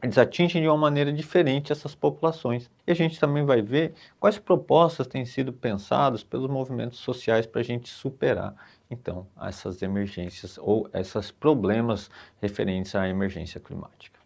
A: eles atingem de uma maneira diferente essas populações. E a gente também vai ver quais propostas têm sido pensadas pelos movimentos sociais para a gente superar, então, essas emergências ou esses problemas referentes à emergência climática.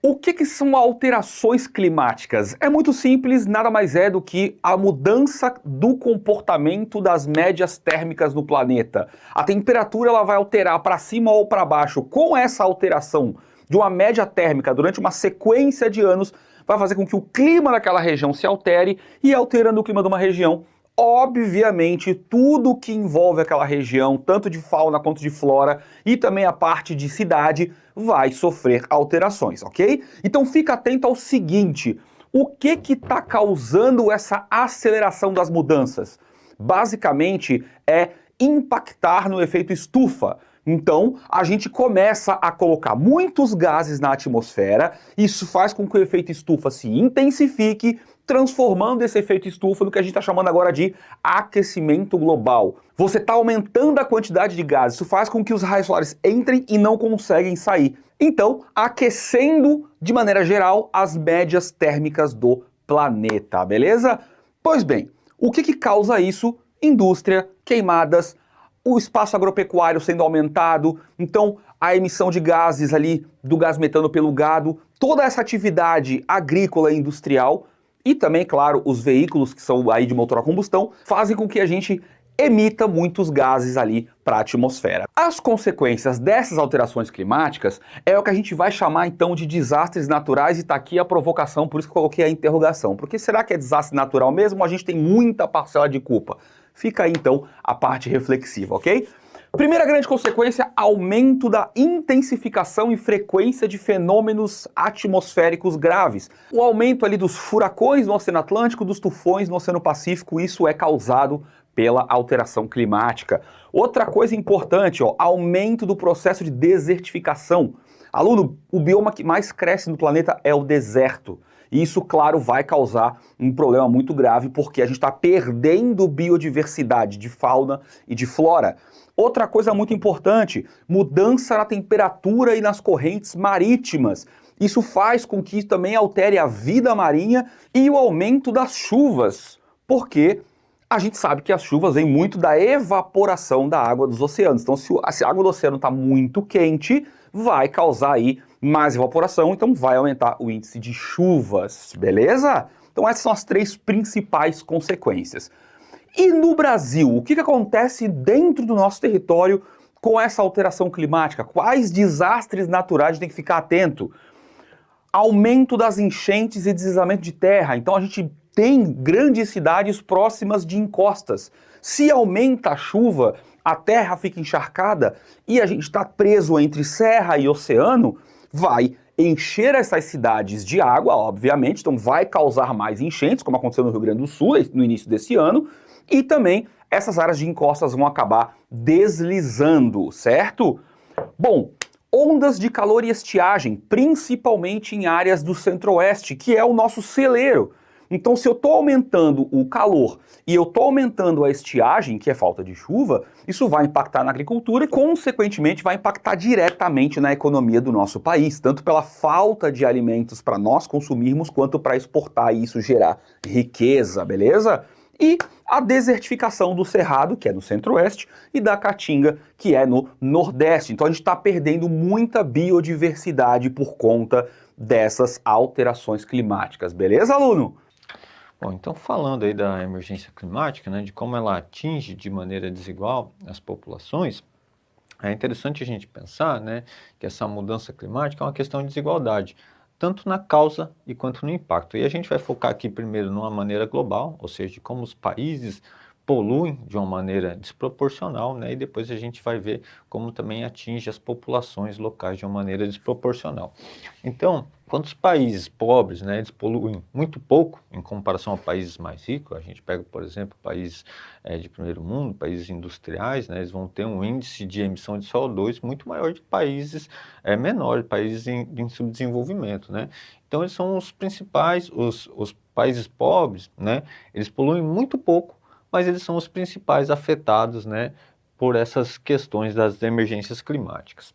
D: O que são alterações climáticas? É muito simples, nada mais é do que a mudança do comportamento das médias térmicas no planeta. A temperatura ela vai alterar para cima ou para baixo. Com essa alteração de uma média térmica durante uma sequência de anos, vai fazer com que o clima daquela região se altere e alterando o clima de uma região, obviamente, tudo que envolve aquela região, tanto de fauna quanto de flora e também a parte de cidade, vai sofrer alterações, ok? Então fica atento ao seguinte, o que está causando essa aceleração das mudanças? Basicamente é impactar no efeito estufa. Então, a gente começa a colocar muitos gases na atmosfera, isso faz com que o efeito estufa se intensifique, transformando esse efeito estufa no que a gente está chamando agora de aquecimento global. Você está aumentando a quantidade de gases, isso faz com que os raios solares entrem e não conseguem sair. Então, aquecendo, de maneira geral, as médias térmicas do planeta, beleza? Pois bem, o que causa isso? Indústria, queimadas, o espaço agropecuário sendo aumentado, então a emissão de gases ali, do gás metano pelo gado, toda essa atividade agrícola e industrial, e também, claro, os veículos que são aí de motor a combustão, fazem com que a gente emita muitos gases ali para a atmosfera. As consequências dessas alterações climáticas é o que a gente vai chamar então de desastres naturais, e está aqui a provocação, por isso que eu coloquei a interrogação. Porque será que é desastre natural mesmo ou a gente tem muita parcela de culpa? Fica aí então a parte reflexiva, ok? Primeira grande consequência, aumento da intensificação e frequência de fenômenos atmosféricos graves. O aumento ali dos furacões no Oceano Atlântico, dos tufões no Oceano Pacífico, isso é causado pela alteração climática. Outra coisa importante, aumento do processo de desertificação. Aluno, o bioma que mais cresce no planeta é o deserto. E isso, claro, vai causar um problema muito grave, porque a gente está perdendo biodiversidade de fauna e de flora. Outra coisa muito importante, mudança na temperatura e nas correntes marítimas. Isso faz com que também altere a vida marinha e o aumento das chuvas, porque a gente sabe que as chuvas vêm muito da evaporação da água dos oceanos. Então, se a água do oceano está muito quente, vai causar aí mais evaporação, então vai aumentar o índice de chuvas, beleza? Então essas são as três principais consequências. E no Brasil, o que acontece dentro do nosso território com essa alteração climática? Quais desastres naturais a gente tem que ficar atento? Aumento das enchentes e deslizamento de terra. Então a gente tem grandes cidades próximas de encostas. Se aumenta a chuva, a terra fica encharcada e a gente está preso entre serra e oceano, vai encher essas cidades de água, obviamente, então vai causar mais enchentes, como aconteceu no Rio Grande do Sul no início desse ano, e também essas áreas de encostas vão acabar deslizando, certo? Bom, ondas de calor e estiagem, principalmente em áreas do centro-oeste, que é o nosso celeiro. Então, se eu estou aumentando o calor e eu estou aumentando a estiagem, que é falta de chuva, isso vai impactar na agricultura e, consequentemente, vai impactar diretamente na economia do nosso país, tanto pela falta de alimentos para nós consumirmos, quanto para exportar e isso gerar riqueza, beleza? E a desertificação do Cerrado, que é no centro-oeste, e da Caatinga, que é no nordeste. Então, a gente está perdendo muita biodiversidade por conta dessas alterações climáticas, beleza, aluno?
A: Bom, então falando aí da emergência climática, né, de como ela atinge de maneira desigual as populações, é interessante a gente pensar, né, que essa mudança climática é uma questão de desigualdade, tanto na causa e quanto no impacto. E a gente vai focar aqui primeiro numa maneira global, ou seja, de como os países poluem de uma maneira desproporcional, né? E depois a gente vai ver como também atinge as populações locais de uma maneira desproporcional. Então, quando os países pobres, né, eles poluem muito pouco em comparação a países mais ricos, a gente pega, por exemplo, países de primeiro mundo, países industriais, né, eles vão ter um índice de emissão de CO2 muito maior de países menores, países em subdesenvolvimento, né? Então, eles são os principais, os países pobres, né, eles poluem muito pouco, mas eles são os principais afetados, né, por essas questões das emergências climáticas.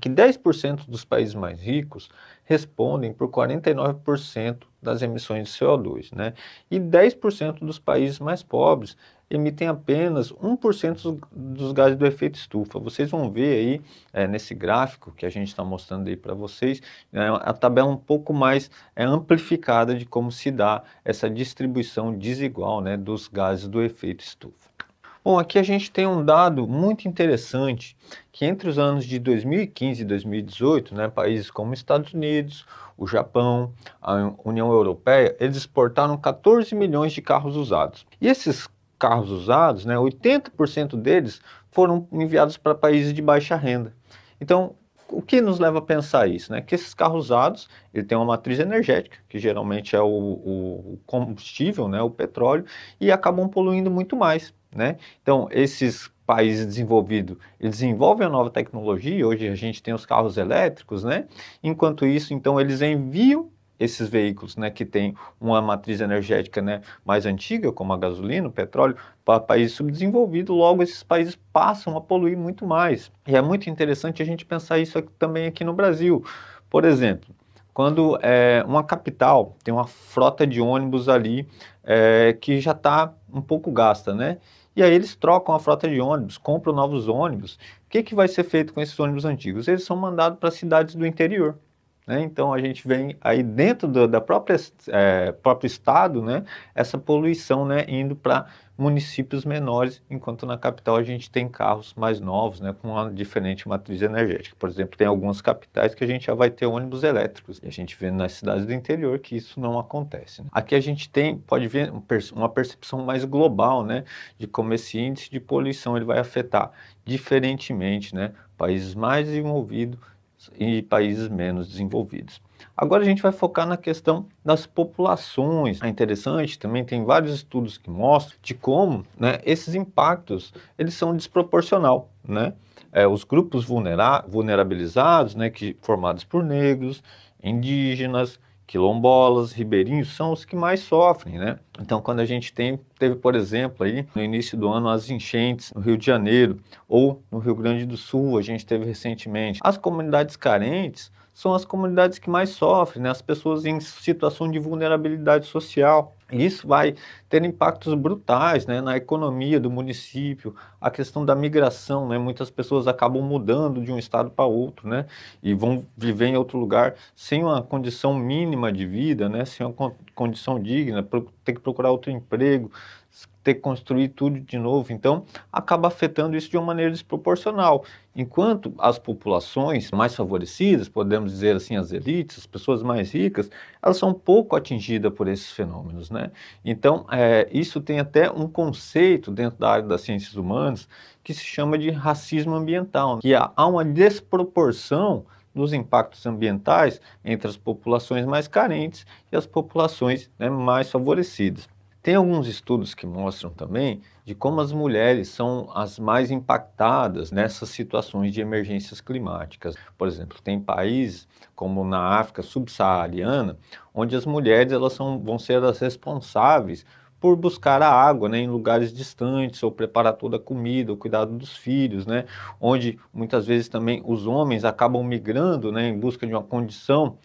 A: Que 10% dos países mais ricos respondem por 49% das emissões de CO2, né? E 10% dos países mais pobres emitem apenas 1% dos gases do efeito estufa. Vocês vão ver aí nesse gráfico que a gente está mostrando aí para vocês, a tabela um pouco mais amplificada de como se dá essa distribuição desigual, né, dos gases do efeito estufa. Bom, aqui a gente tem um dado muito interessante, que entre os anos de 2015 e 2018, né, países como Estados Unidos, o Japão, a União Europeia, eles exportaram 14 milhões de carros usados. E esses carros usados, né, 80% deles foram enviados para países de baixa renda. Então, o que nos leva a pensar isso, né? Que esses carros usados, ele tem uma matriz energética, que geralmente é o combustível, né, o petróleo, e acabam poluindo muito mais, né? Então, esses países desenvolvidos, eles desenvolvem a nova tecnologia, hoje a gente tem os carros elétricos, né? Enquanto isso, então, eles enviam esses veículos, né, que têm uma matriz energética, né, mais antiga, como a gasolina, o petróleo, para países subdesenvolvidos, logo esses países passam a poluir muito mais. E é muito interessante a gente pensar isso também aqui no Brasil. Por exemplo, quando uma capital tem uma frota de ônibus ali que já está um pouco gasta, né? E aí eles trocam a frota de ônibus, compram novos ônibus. O que vai ser feito com esses ônibus antigos? Eles são mandados para cidades do interior. Né? Então a gente vem aí dentro da próprio estado, né, essa poluição, né, indo para municípios menores, enquanto na capital a gente tem carros mais novos, né, com uma diferente matriz energética. Por exemplo, tem algumas capitais que a gente já vai ter ônibus elétricos, e a gente vê nas cidades do interior que isso não acontece. Né? Aqui a gente pode ver uma percepção mais global, né, de como esse índice de poluição ele vai afetar diferentemente, né, países mais desenvolvidos e países menos desenvolvidos. Agora a gente vai focar na questão das populações. É interessante, também tem vários estudos que mostram de como, né, esses impactos eles são desproporcional, né? Os grupos vulnerabilizados, né, formados por negros, indígenas, quilombolas, ribeirinhos, são os que mais sofrem, né? Então, quando a gente teve, por exemplo, aí, no início do ano, as enchentes no Rio de Janeiro ou no Rio Grande do Sul, a gente teve recentemente. As comunidades carentes são as comunidades que mais sofrem, né? As pessoas em situação de vulnerabilidade social. E isso vai ter impactos brutais, né, na economia do município, a questão da migração, né? Muitas pessoas acabam mudando de um estado para outro, né? E vão viver em outro lugar sem uma condição mínima de vida, né? Sem uma condição digna, ter que procurar outro emprego, ter que construir tudo de novo. Então, acaba afetando isso de uma maneira desproporcional. Enquanto as populações mais favorecidas, podemos dizer assim, as elites, as pessoas mais ricas, elas são pouco atingidas por esses fenômenos, né? Então, isso tem até um conceito dentro da área das ciências humanas que se chama de racismo ambiental, que há uma desproporção dos impactos ambientais entre as populações mais carentes e as populações, né, mais favorecidas. Tem alguns estudos que mostram também de como as mulheres são as mais impactadas nessas situações de emergências climáticas. Por exemplo, tem países como na África subsaariana, onde as mulheres vão ser as responsáveis por buscar a água, né, em lugares distantes, ou preparar toda a comida, ou cuidado dos filhos, né, onde muitas vezes também os homens acabam migrando, né, em busca de uma condição,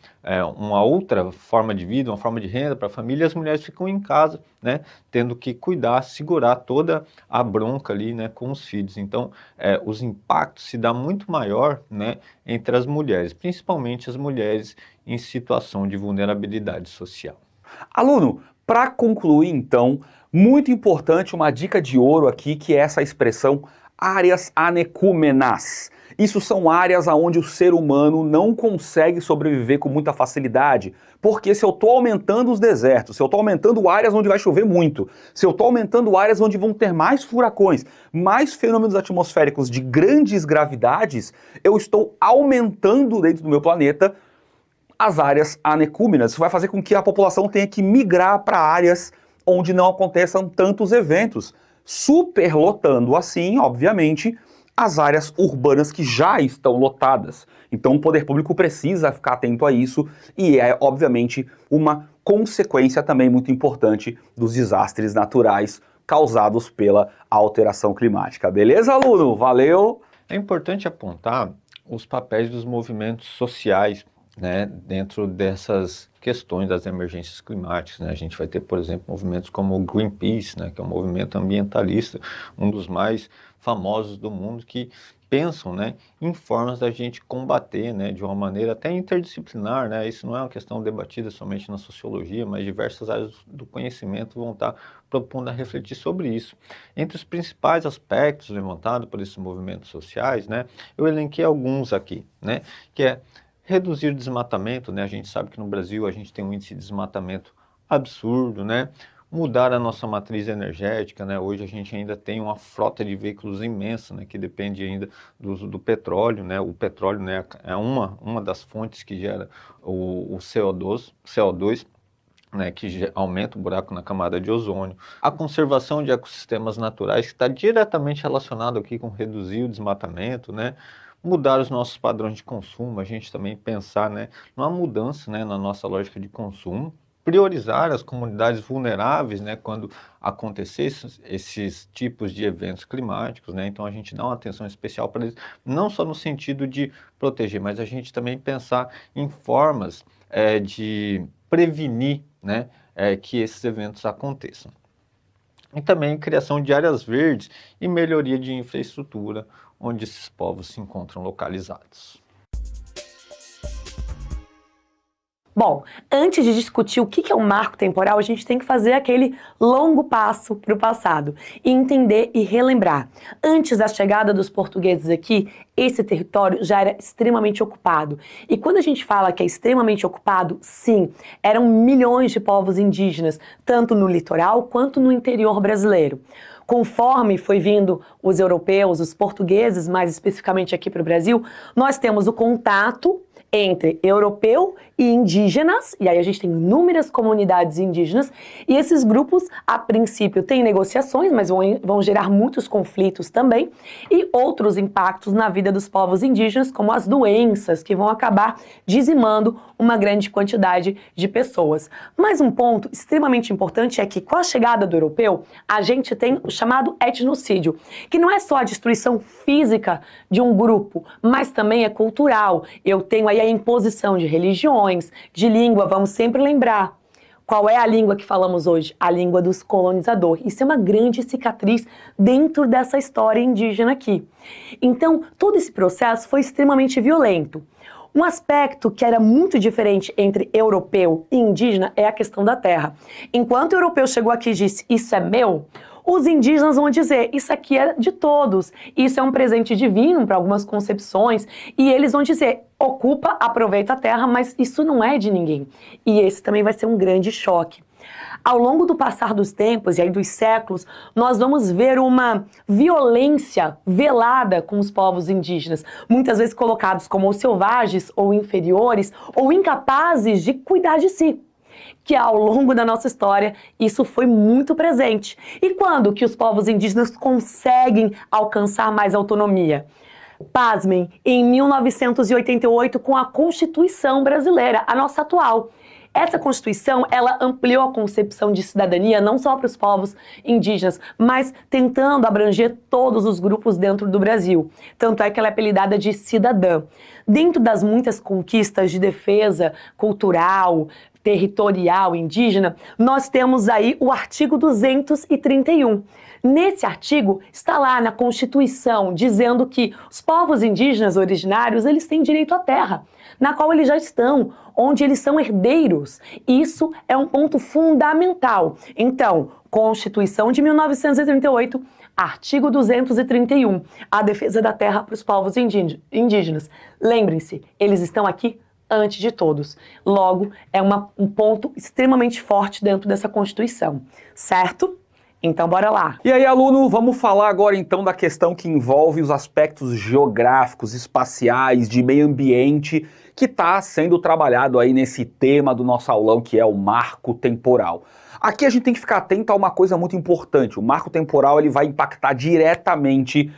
A: uma outra forma de vida, uma forma de renda para a família, e as mulheres ficam em casa, né, tendo que cuidar, segurar toda a bronca ali, né, com os filhos. Então, os impactos se dá muito maior, né, entre as mulheres, principalmente as mulheres em situação de vulnerabilidade social.
D: Aluno, para concluir então, muito importante uma dica de ouro aqui, que é essa expressão áreas anecúmenas. Isso são áreas onde o ser humano não consegue sobreviver com muita facilidade, porque se eu estou aumentando os desertos, se eu estou aumentando áreas onde vai chover muito, se eu estou aumentando áreas onde vão ter mais furacões, mais fenômenos atmosféricos de grandes gravidades, eu estou aumentando dentro do meu planeta as áreas anecúmenas. Isso vai fazer com que a população tenha que migrar para áreas onde não aconteçam tantos eventos, superlotando assim, obviamente, as áreas urbanas que já estão lotadas. Então o poder público precisa ficar atento a isso e é, obviamente, uma consequência também muito importante dos desastres naturais causados pela alteração climática. Beleza, aluno? Valeu!
A: É importante apontar os papéis dos movimentos sociais, né, dentro dessas questões das emergências climáticas, né? A gente vai ter, por exemplo, movimentos como o Greenpeace, né, que é um movimento ambientalista, um dos mais famosos do mundo, que pensam, né, em formas da gente combater, né, de uma maneira até interdisciplinar, né? Isso não é uma questão debatida somente na sociologia, mas diversas áreas do conhecimento vão estar propondo a refletir sobre isso. Entre os principais aspectos levantados por esses movimentos sociais, né, eu elenquei alguns aqui, né, que é reduzir o desmatamento, né? A gente sabe que no Brasil a gente tem um índice de desmatamento absurdo, né? Mudar a nossa matriz energética, né? Hoje a gente ainda tem uma frota de veículos imensa, né? Que depende ainda do uso do petróleo, né? O petróleo, né, é uma das fontes que gera o CO2, né, que aumenta o buraco na camada de ozônio. A conservação de ecossistemas naturais, que está diretamente relacionado aqui com reduzir o desmatamento, né? Mudar os nossos padrões de consumo, a gente também pensar, né, numa mudança, né, na nossa lógica de consumo, priorizar as comunidades vulneráveis, né, quando acontecer esses tipos de eventos climáticos, né, então a gente dá uma atenção especial para eles, não só no sentido de proteger, mas a gente também pensar em formas de prevenir, né, que esses eventos aconteçam. E também criação de áreas verdes e melhoria de infraestrutura, onde esses povos se encontram localizados.
C: Bom, antes de discutir o que é um marco temporal, a gente tem que fazer aquele longo passo para o passado e entender e relembrar. Antes da chegada dos portugueses aqui, esse território já era extremamente ocupado. E quando a gente fala que é extremamente ocupado, sim, eram milhões de povos indígenas, tanto no litoral quanto no interior brasileiro. Conforme foi vindo os europeus, os portugueses, mais especificamente aqui para o Brasil, nós temos o contato entre europeu e indígenas, e aí a gente tem inúmeras comunidades indígenas, e esses grupos, a princípio, têm negociações, mas vão gerar muitos conflitos também, e outros impactos na vida dos povos indígenas, como as doenças, que vão acabar dizimando uma grande quantidade de pessoas. Mas um ponto extremamente importante é que, com a chegada do europeu, a gente tem o chamado etnocídio, que não é só a destruição física de um grupo, mas também é cultural. Eu tenho aí a imposição de religiões, de língua, vamos sempre lembrar. Qual é a língua que falamos hoje? A língua dos colonizadores. Isso é uma grande cicatriz dentro dessa história indígena aqui. Então, todo esse processo foi extremamente violento. Um aspecto que era muito diferente entre europeu e indígena é a questão da terra. Enquanto o europeu chegou aqui e disse, isso é meu, os indígenas vão dizer, isso aqui é de todos, isso é um presente divino para algumas concepções, e eles vão dizer, ocupa, aproveita a terra, mas isso não é de ninguém. E esse também vai ser um grande choque. Ao longo do passar dos tempos e aí dos séculos, nós vamos ver uma violência velada com os povos indígenas, muitas vezes colocados como selvagens ou inferiores ou incapazes de cuidar de si. Que ao longo da nossa história isso foi muito presente. E quando que os povos indígenas conseguem alcançar mais autonomia? Pasmem, em 1988 com a Constituição Brasileira, a nossa atual. Essa Constituição, ela ampliou a concepção de cidadania não só para os povos indígenas, mas tentando abranger todos os grupos dentro do Brasil. Tanto é que ela é apelidada de cidadã. Dentro das muitas conquistas de defesa cultural, territorial, indígena, nós temos aí o artigo 231. Nesse artigo está lá na Constituição dizendo que os povos indígenas originários, eles têm direito à terra, na qual eles já estão, onde eles são herdeiros. Isso é um ponto fundamental. Então, Constituição de 1938, Artigo 231, a defesa da terra para os povos indígenas. Lembrem-se, eles estão aqui antes de todos. Logo, é um ponto extremamente forte dentro dessa Constituição, certo? Então, bora lá.
D: E aí, aluno, vamos falar agora então da questão que envolve os aspectos geográficos, espaciais, de meio ambiente, que está sendo trabalhado aí nesse tema do nosso aulão, que é o marco temporal. Aqui a gente tem que ficar atento a uma coisa muito importante. O marco temporal ele vai impactar diretamente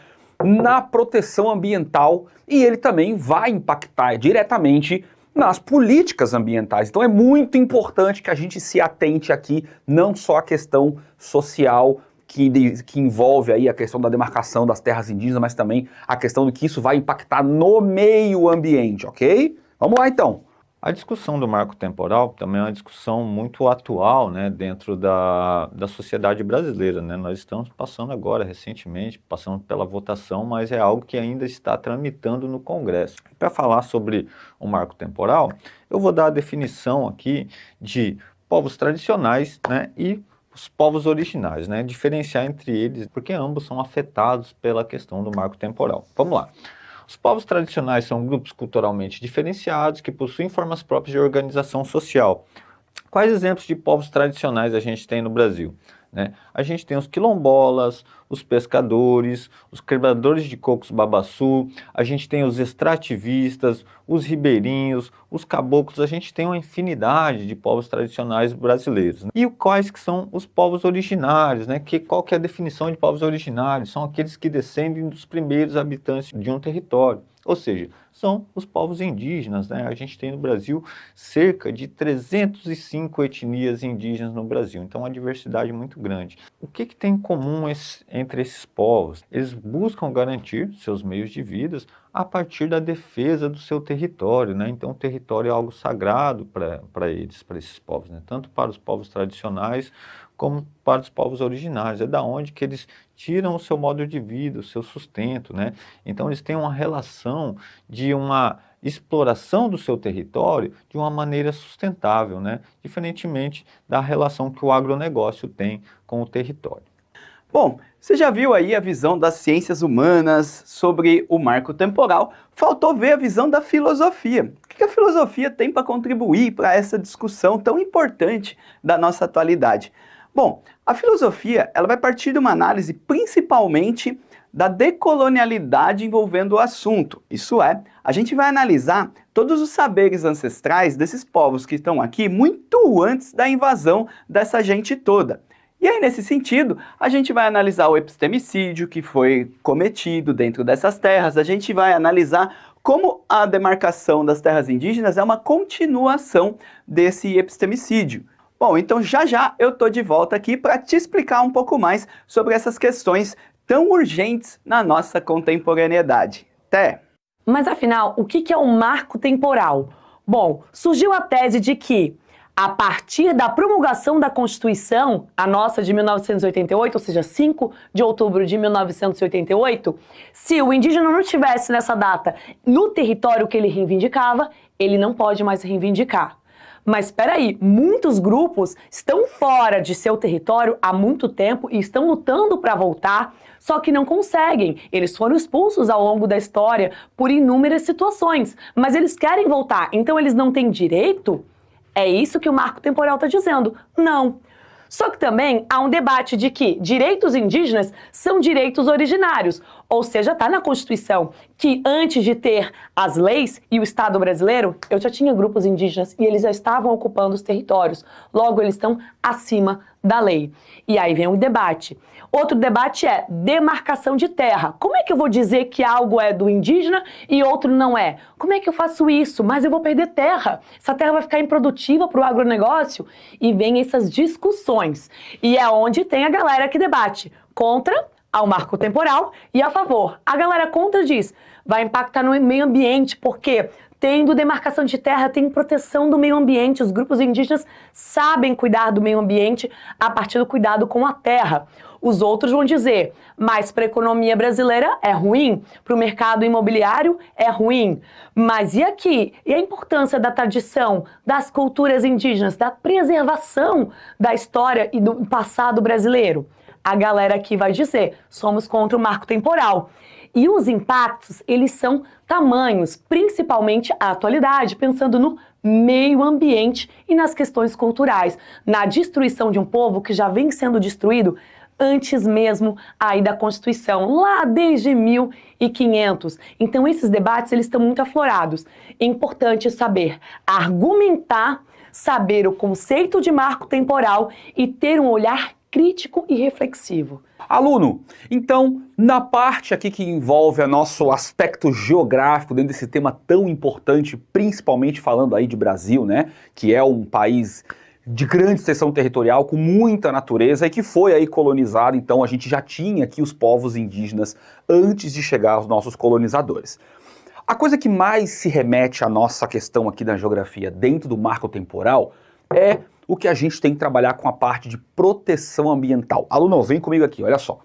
D: na proteção ambiental e ele também vai impactar diretamente nas políticas ambientais. Então é muito importante que a gente se atente aqui, não só a questão social que envolve aí a questão da demarcação das terras indígenas, mas também a questão do que isso vai impactar no meio ambiente, ok? Vamos lá então.
A: A discussão do marco temporal também é uma discussão muito atual, né, dentro da sociedade brasileira, né? Nós estamos passando agora, recentemente, passando pela votação, mas é algo que ainda está tramitando no Congresso. Para falar sobre o marco temporal, eu vou dar a definição aqui de povos tradicionais, né, e os povos originários, né, diferenciar entre eles, porque ambos são afetados pela questão do marco temporal. Vamos lá. Os povos tradicionais são grupos culturalmente diferenciados que possuem formas próprias de organização social. Quais exemplos de povos tradicionais a gente tem no Brasil? Né? A gente tem os quilombolas, os pescadores, os quebradores de cocos babaçu, a gente tem os extrativistas, os ribeirinhos, os caboclos, a gente tem uma infinidade de povos tradicionais brasileiros. Né? E quais que são os povos originários? Né? Qual que é a definição de povos originários? São aqueles que descendem dos primeiros habitantes de um território. Ou seja, são os povos indígenas, né? A gente tem no Brasil cerca de 305 etnias indígenas no Brasil, então uma diversidade muito grande. O que tem em comum entre esses povos? Eles buscam garantir seus meios de vida a partir da defesa do seu território, né? Então o território é algo sagrado para esses povos, né? Tanto para os povos tradicionais como para os povos originários. É da onde que eles tiram o seu modo de vida, o seu sustento, né? Então eles têm uma relação de uma exploração do seu território de uma maneira sustentável, né? Diferentemente da relação que o agronegócio tem com o território.
E: Bom, você já viu aí a visão das ciências humanas sobre o marco temporal, faltou ver a visão da filosofia. O que a filosofia tem para contribuir para essa discussão tão importante da nossa atualidade? Bom, a filosofia ela vai partir de uma análise principalmente da decolonialidade envolvendo o assunto. Isso é, a gente vai analisar todos os saberes ancestrais desses povos que estão aqui muito antes da invasão dessa gente toda. E aí, nesse sentido, a gente vai analisar o epistemicídio que foi cometido dentro dessas terras, a gente vai analisar como a demarcação das terras indígenas é uma continuação desse epistemicídio. Bom, então já eu tô de volta aqui para te explicar um pouco mais sobre essas questões tão urgentes na nossa contemporaneidade. Até!
C: Mas afinal, o que é um marco temporal? Bom, surgiu a tese de que, a partir da promulgação da Constituição, a nossa de 1988, ou seja, 5 de outubro de 1988, se o indígena não estivesse nessa data no território que ele reivindicava, ele não pode mais reivindicar. Mas espera aí, muitos grupos estão fora de seu território há muito tempo e estão lutando para voltar, só que não conseguem. Eles foram expulsos ao longo da história por inúmeras situações, mas eles querem voltar, então eles não têm direito? É isso que o marco temporal está dizendo? Não. Só que também há um debate de que direitos indígenas são direitos originários, ou seja, está na Constituição que antes de ter as leis e o Estado brasileiro, eu já tinha grupos indígenas e eles já estavam ocupando os territórios, logo eles estão acima da lei. E aí vem um debate. Outro debate é demarcação de terra. Como é que eu vou dizer que algo é do indígena e outro não é? Como é que eu faço isso? Mas eu vou perder terra. Essa terra vai ficar improdutiva para o agronegócio? E vem essas discussões. E é onde tem a galera que debate contra ao marco temporal e a favor. A galera contra diz, vai impactar no meio ambiente, porque tendo demarcação de terra, tem proteção do meio ambiente. Os grupos indígenas sabem cuidar do meio ambiente a partir do cuidado com a terra. Os outros vão dizer, mas para a economia brasileira é ruim, para o mercado imobiliário é ruim. Mas e aqui? E a importância da tradição, das culturas indígenas, da preservação da história e do passado brasileiro? a galera aqui vai dizer, somos contra o marco temporal. E os impactos, eles são tamanhos, principalmente a atualidade, pensando no meio ambiente e nas questões culturais, na destruição de um povo que já vem sendo destruído antes mesmo aí da Constituição, lá desde 1500. Então esses debates eles estão muito aflorados. É importante saber argumentar, saber o conceito de marco temporal e ter um olhar crítico e reflexivo.
D: Aluno, então, na parte aqui que envolve o nosso aspecto geográfico dentro desse tema tão importante, principalmente falando aí de Brasil, né, que é um país de grande extensão territorial, com muita natureza e que foi aí colonizado, então a gente já tinha aqui os povos indígenas antes de chegar os nossos colonizadores. A coisa que mais se remete à nossa questão aqui da geografia dentro do marco temporal é o que a gente tem que trabalhar com a parte de proteção ambiental. Aluno, vem comigo aqui, olha só.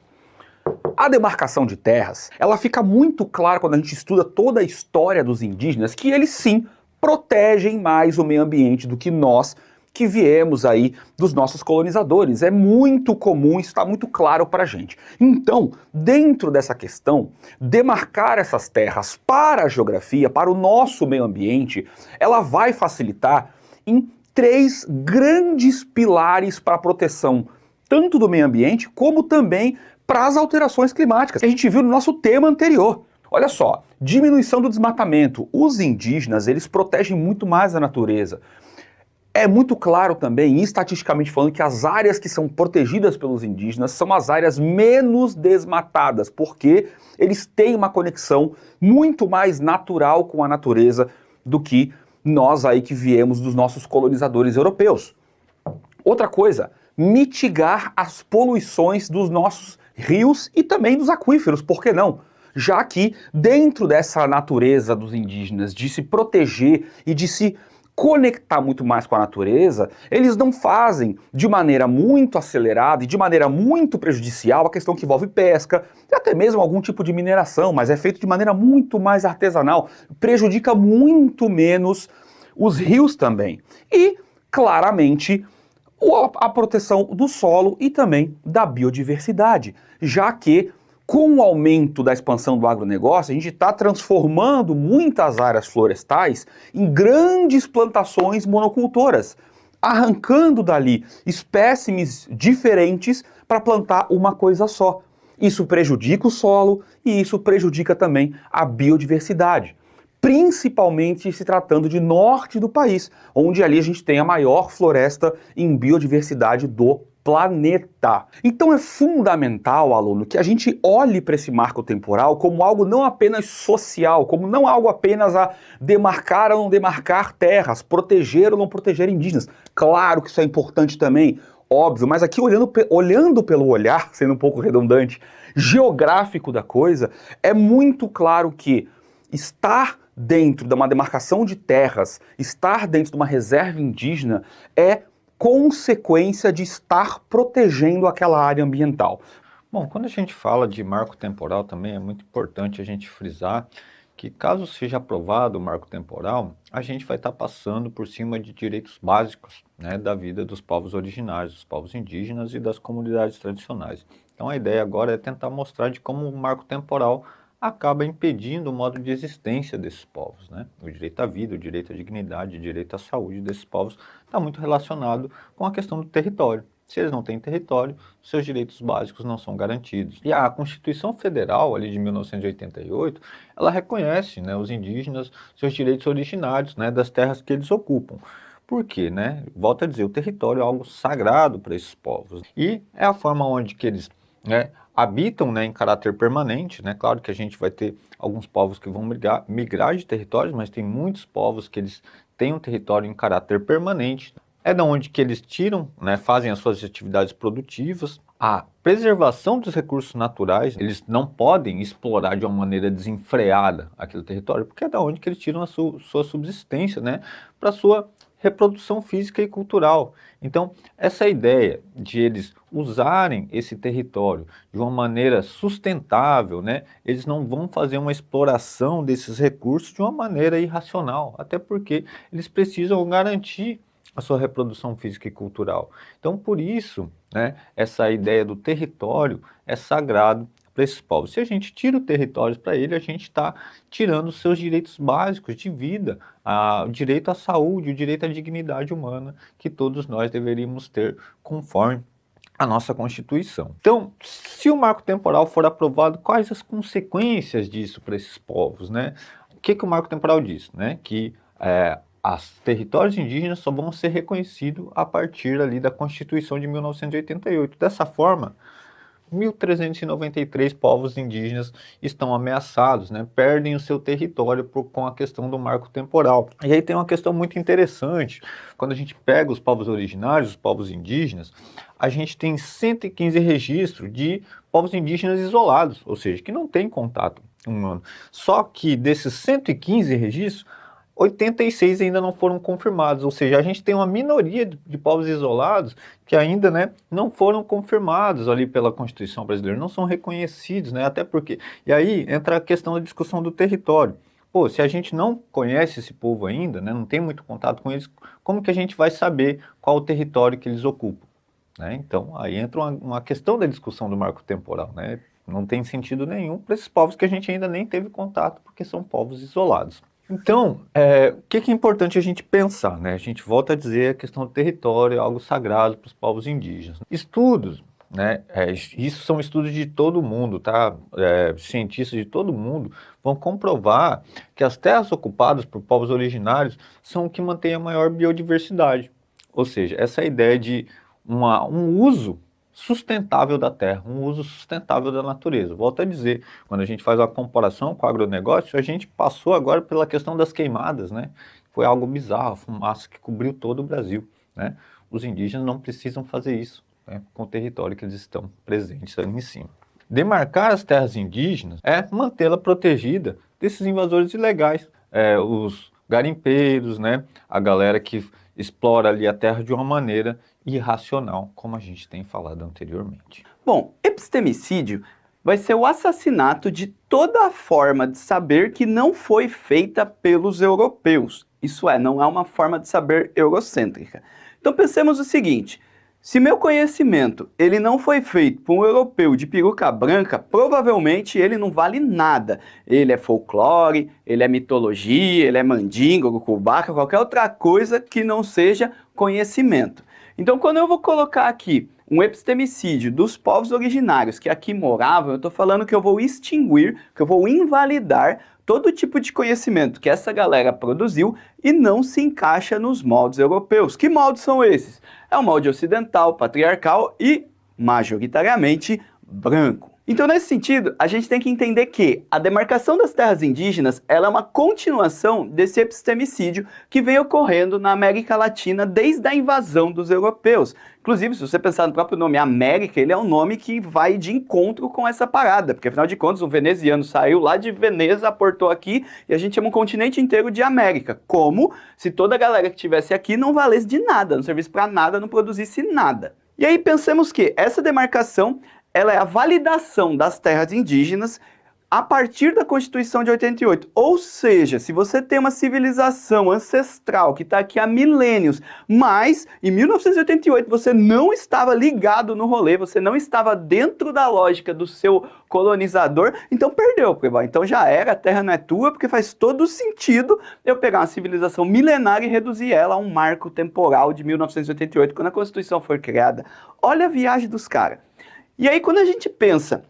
D: A demarcação de terras, ela fica muito clara quando a gente estuda toda a história dos indígenas, que eles sim protegem mais o meio ambiente do que nós que viemos aí dos nossos colonizadores. É muito comum, isso está muito claro para a gente. Então, dentro dessa questão, demarcar essas terras para a geografia, para o nosso meio ambiente, ela vai facilitar em 3 grandes pilares para a proteção tanto do meio ambiente como também para as alterações climáticas que a gente viu no nosso tema anterior. Olha só, diminuição do desmatamento. Os indígenas, eles protegem muito mais a natureza. É muito claro também, estatisticamente falando, que as áreas que são protegidas pelos indígenas são as áreas menos desmatadas, porque eles têm uma conexão muito mais natural com a natureza do que nós aí que viemos dos nossos colonizadores europeus. Outra coisa, mitigar as poluições dos nossos rios e também dos aquíferos, por que não? Já que dentro dessa natureza dos indígenas de se proteger e de se conectar muito mais com a natureza, eles não fazem de maneira muito acelerada e de maneira muito prejudicial a questão que envolve pesca e até mesmo algum tipo de mineração, mas é feito de maneira muito mais artesanal, prejudica muito menos os rios também. E, claramente, a proteção do solo e também da biodiversidade, já que com o aumento da expansão do agronegócio, a gente está transformando muitas áreas florestais em grandes plantações monocultoras, arrancando dali espécimes diferentes para plantar uma coisa só. Isso prejudica o solo e isso prejudica também a biodiversidade, principalmente se tratando de norte do país, onde ali a gente tem a maior floresta em biodiversidade do planeta. Então é fundamental, aluno, que a gente olhe para esse marco temporal como algo não apenas social, como não algo apenas a demarcar ou não demarcar terras, proteger ou não proteger indígenas. Claro que isso é importante também, óbvio, mas aqui olhando pelo olhar, sendo um pouco redundante, geográfico da coisa, é muito claro que estar dentro de uma demarcação de terras, estar dentro de uma reserva indígena é consequência de estar protegendo aquela área ambiental.
A: Bom, quando a gente fala de marco temporal também é muito importante a gente frisar que caso seja aprovado o marco temporal, a gente vai estar passando por cima de direitos básicos, né, da vida dos povos originários, dos povos indígenas e das comunidades tradicionais. Então a ideia agora é tentar mostrar de como o marco temporal acaba impedindo o modo de existência desses povos, né? O direito à vida, o direito à dignidade, o direito à saúde desses povos está muito relacionado com a questão do território. Se eles não têm território, seus direitos básicos não são garantidos. E a Constituição Federal, ali de 1988, ela reconhece, né, os indígenas, seus direitos originários, né, das terras que eles ocupam. Por quê, né? Volto a dizer, o território é algo sagrado para esses povos. E é a forma onde que eles, né, habitam, né, em caráter permanente, né? Claro que a gente vai ter alguns povos que vão migrar de territórios, mas tem muitos povos que eles têm um território em caráter permanente. É da onde que eles tiram, né, fazem as suas atividades produtivas. A preservação dos recursos naturais, eles não podem explorar de uma maneira desenfreada aquele território, porque é da onde que eles tiram a sua subsistência, né, para sua reprodução física e cultural. Então, essa ideia de eles usarem esse território de uma maneira sustentável, né, eles não vão fazer uma exploração desses recursos de uma maneira irracional, até porque eles precisam garantir a sua reprodução física e cultural. Então, por isso né, essa ideia do território é sagrado para esses povos. Se a gente tira o território para ele, a gente está tirando os seus direitos básicos de vida, o direito à saúde, o direito à dignidade humana que todos nós deveríamos ter conforme a nossa Constituição. Então, se o marco temporal for aprovado, quais as consequências disso para esses povos, né? O que o marco temporal diz, né? Que os territórios indígenas só vão ser reconhecidos a partir ali da Constituição de 1988. Dessa forma, 1.393 povos indígenas estão ameaçados, né? Perdem o seu território com a questão do marco temporal. E aí tem uma questão muito interessante, quando a gente pega os povos originários, os povos indígenas, a gente tem 115 registros de povos indígenas isolados, ou seja, que não têm contato humano. Só que desses 115 registros, 86 ainda não foram confirmados, ou seja, a gente tem uma minoria de povos isolados que ainda, né, não foram confirmados ali pela Constituição brasileira, não são reconhecidos, né, até porque... E aí entra a questão da discussão do território. Pô, se a gente não conhece esse povo ainda, né, não tem muito contato com eles, como que a gente vai saber qual o território que eles ocupam? Né? Então, aí entra uma questão da discussão do marco temporal, né? Não tem sentido nenhum para esses povos que a gente ainda nem teve contato, porque são povos isolados. Então, o que é importante a gente pensar, né? A gente volta a dizer a questão do território é algo sagrado para os povos indígenas. Estudos, né? Isso são estudos de todo mundo, tá? Cientistas de todo mundo vão comprovar que as terras ocupadas por povos originários são o que mantém a maior biodiversidade. Ou seja, essa ideia de um uso sustentável da terra, um uso sustentável da natureza. Volto a dizer, quando a gente faz uma comparação com o agronegócio, a gente passou agora pela questão das queimadas, né? Foi algo bizarro, a fumaça que cobriu todo o Brasil, né? Os indígenas não precisam fazer isso, né, com o território que eles estão presentes ali em cima. Demarcar as terras indígenas é mantê-la protegida desses invasores ilegais, os garimpeiros, né? A galera que explora ali a terra de uma maneira irracional, como a gente tem falado anteriormente.
E: Bom, epistemicídio vai ser o assassinato de toda a forma de saber que não foi feita pelos europeus. Isso não é uma forma de saber eurocêntrica. Então pensemos o seguinte: se meu conhecimento ele não foi feito por um europeu de peruca branca, provavelmente ele não vale nada. Ele é folclore, ele é mitologia, ele é mandinga, urucubaca, qualquer outra coisa que não seja conhecimento. Então, quando eu vou colocar aqui um epistemicídio dos povos originários que aqui moravam, eu estou falando que eu vou extinguir, que eu vou invalidar todo tipo de conhecimento que essa galera produziu e não se encaixa nos moldes europeus. Que moldes são esses? É o molde ocidental, patriarcal e, majoritariamente, branco. Então, nesse sentido, a gente tem que entender que a demarcação das terras indígenas ela é uma continuação desse epistemicídio que vem ocorrendo na América Latina desde a invasão dos europeus. Inclusive, se você pensar no próprio nome América, ele é um nome que vai de encontro com essa parada, porque afinal de contas um veneziano saiu lá de Veneza, aportou aqui e a gente chama um continente inteiro de América. Como se toda a galera que estivesse aqui não valesse de nada, não servisse para nada, não produzisse nada. E aí pensemos que essa demarcação ela é a validação das terras indígenas a partir da Constituição de 88. Ou seja, se você tem uma civilização ancestral que está aqui há milênios, mas em 1988 você não estava ligado no rolê, você não estava dentro da lógica do seu colonizador, então perdeu, então já era, a terra não é tua, porque faz todo sentido eu pegar uma civilização milenária e reduzir ela a um marco temporal de 1988, quando a Constituição foi criada. Olha a viagem dos caras. E aí, quando a gente pensa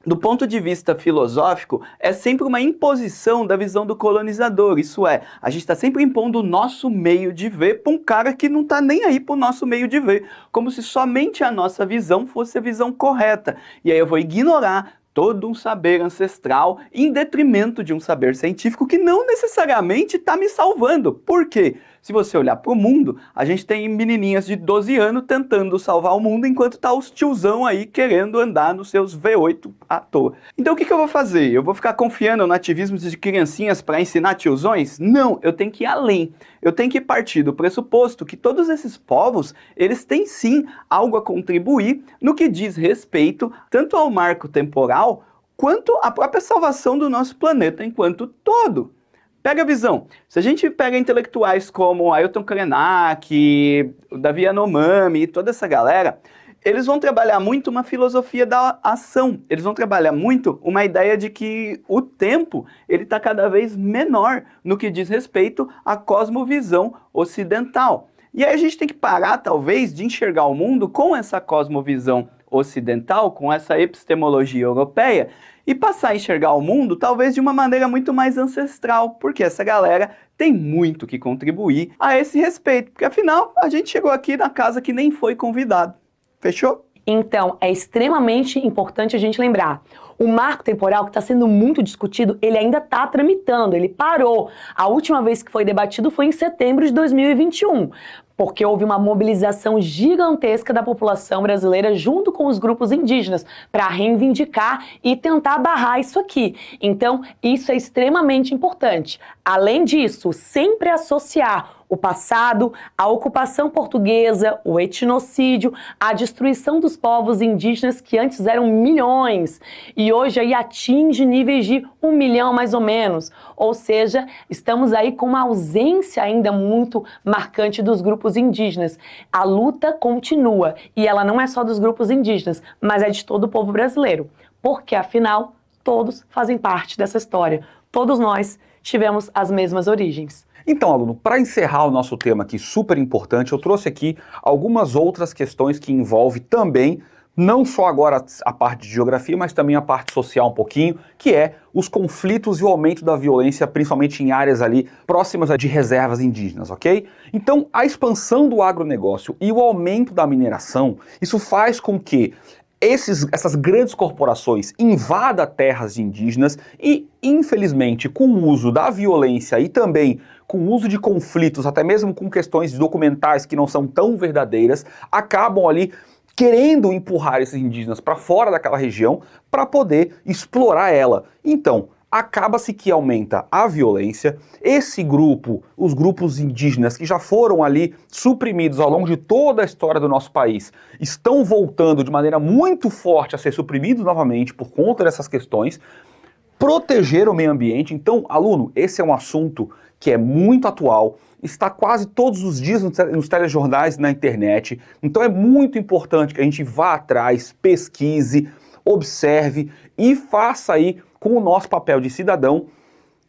E: do ponto de vista filosófico, é sempre uma imposição da visão do colonizador. Isso é, a gente está sempre impondo o nosso meio de ver para um cara que não está nem aí para o nosso meio de ver, como se somente a nossa visão fosse a visão correta. E aí eu vou ignorar todo um saber ancestral em detrimento de um saber científico que não necessariamente está me salvando. Por quê? Se você olhar para o mundo, a gente tem menininhas de 12 anos tentando salvar o mundo, enquanto tá os tiozão aí querendo andar nos seus V8 à toa. Então o que eu vou fazer? Eu vou ficar confiando no ativismo de criancinhas para ensinar tiozões? Não, eu tenho que ir além. Eu tenho que partir do pressuposto que todos esses povos, eles têm sim algo a contribuir no que diz respeito tanto ao marco temporal, quanto à própria salvação do nosso planeta enquanto todo. Pega a visão. Se a gente pega intelectuais como Ailton Krenak, o Davi Yanomami e toda essa galera, eles vão trabalhar muito uma filosofia da ação. Eles vão trabalhar muito uma ideia de que o tempo ele está cada vez menor no que diz respeito à cosmovisão ocidental. E aí a gente tem que parar, talvez, de enxergar o mundo com essa cosmovisão ocidental, com essa epistemologia europeia, e passar a enxergar o mundo, talvez, de uma maneira muito mais ancestral, porque essa galera tem muito que contribuir a esse respeito, porque afinal, a gente chegou aqui na casa que nem foi convidado. Fechou?
C: Então, é extremamente importante a gente lembrar. O marco temporal que está sendo muito discutido, ele ainda está tramitando, ele parou. A última vez que foi debatido foi em setembro de 2021, porque houve uma mobilização gigantesca da população brasileira junto com os grupos indígenas para reivindicar e tentar barrar isso aqui. Então, isso é extremamente importante. Além disso, sempre associar o passado, a ocupação portuguesa, o etnocídio, a destruição dos povos indígenas que antes eram milhões e hoje aí atinge níveis de 1 milhão mais ou menos. Ou seja, estamos aí com uma ausência ainda muito marcante dos grupos indígenas. A luta continua e ela não é só dos grupos indígenas, mas é de todo o povo brasileiro, porque afinal todos fazem parte dessa história. Todos nós tivemos as mesmas origens.
D: Então, aluno, para encerrar o nosso tema aqui super importante, eu trouxe aqui algumas outras questões que envolvem também, não só agora a parte de geografia, mas também a parte social um pouquinho, que é os conflitos e o aumento da violência, principalmente em áreas ali próximas de reservas indígenas, ok? Então, a expansão do agronegócio e o aumento da mineração, isso faz com que essas grandes corporações invadam terras indígenas e, infelizmente, com o uso da violência e também com o uso de conflitos, até mesmo com questões documentais que não são tão verdadeiras, acabam ali querendo empurrar esses indígenas para fora daquela região para poder explorar ela. Então, acaba-se que aumenta a violência. Esse grupo, os grupos indígenas que já foram ali suprimidos ao longo de toda a história do nosso país, estão voltando de maneira muito forte a ser suprimidos novamente por conta dessas questões. Proteger o meio ambiente. Então, aluno, esse é um assunto que é muito atual, está quase todos os dias nos telejornais e na internet. Então é muito importante que a gente vá atrás, pesquise, observe e faça aí com o nosso papel de cidadão,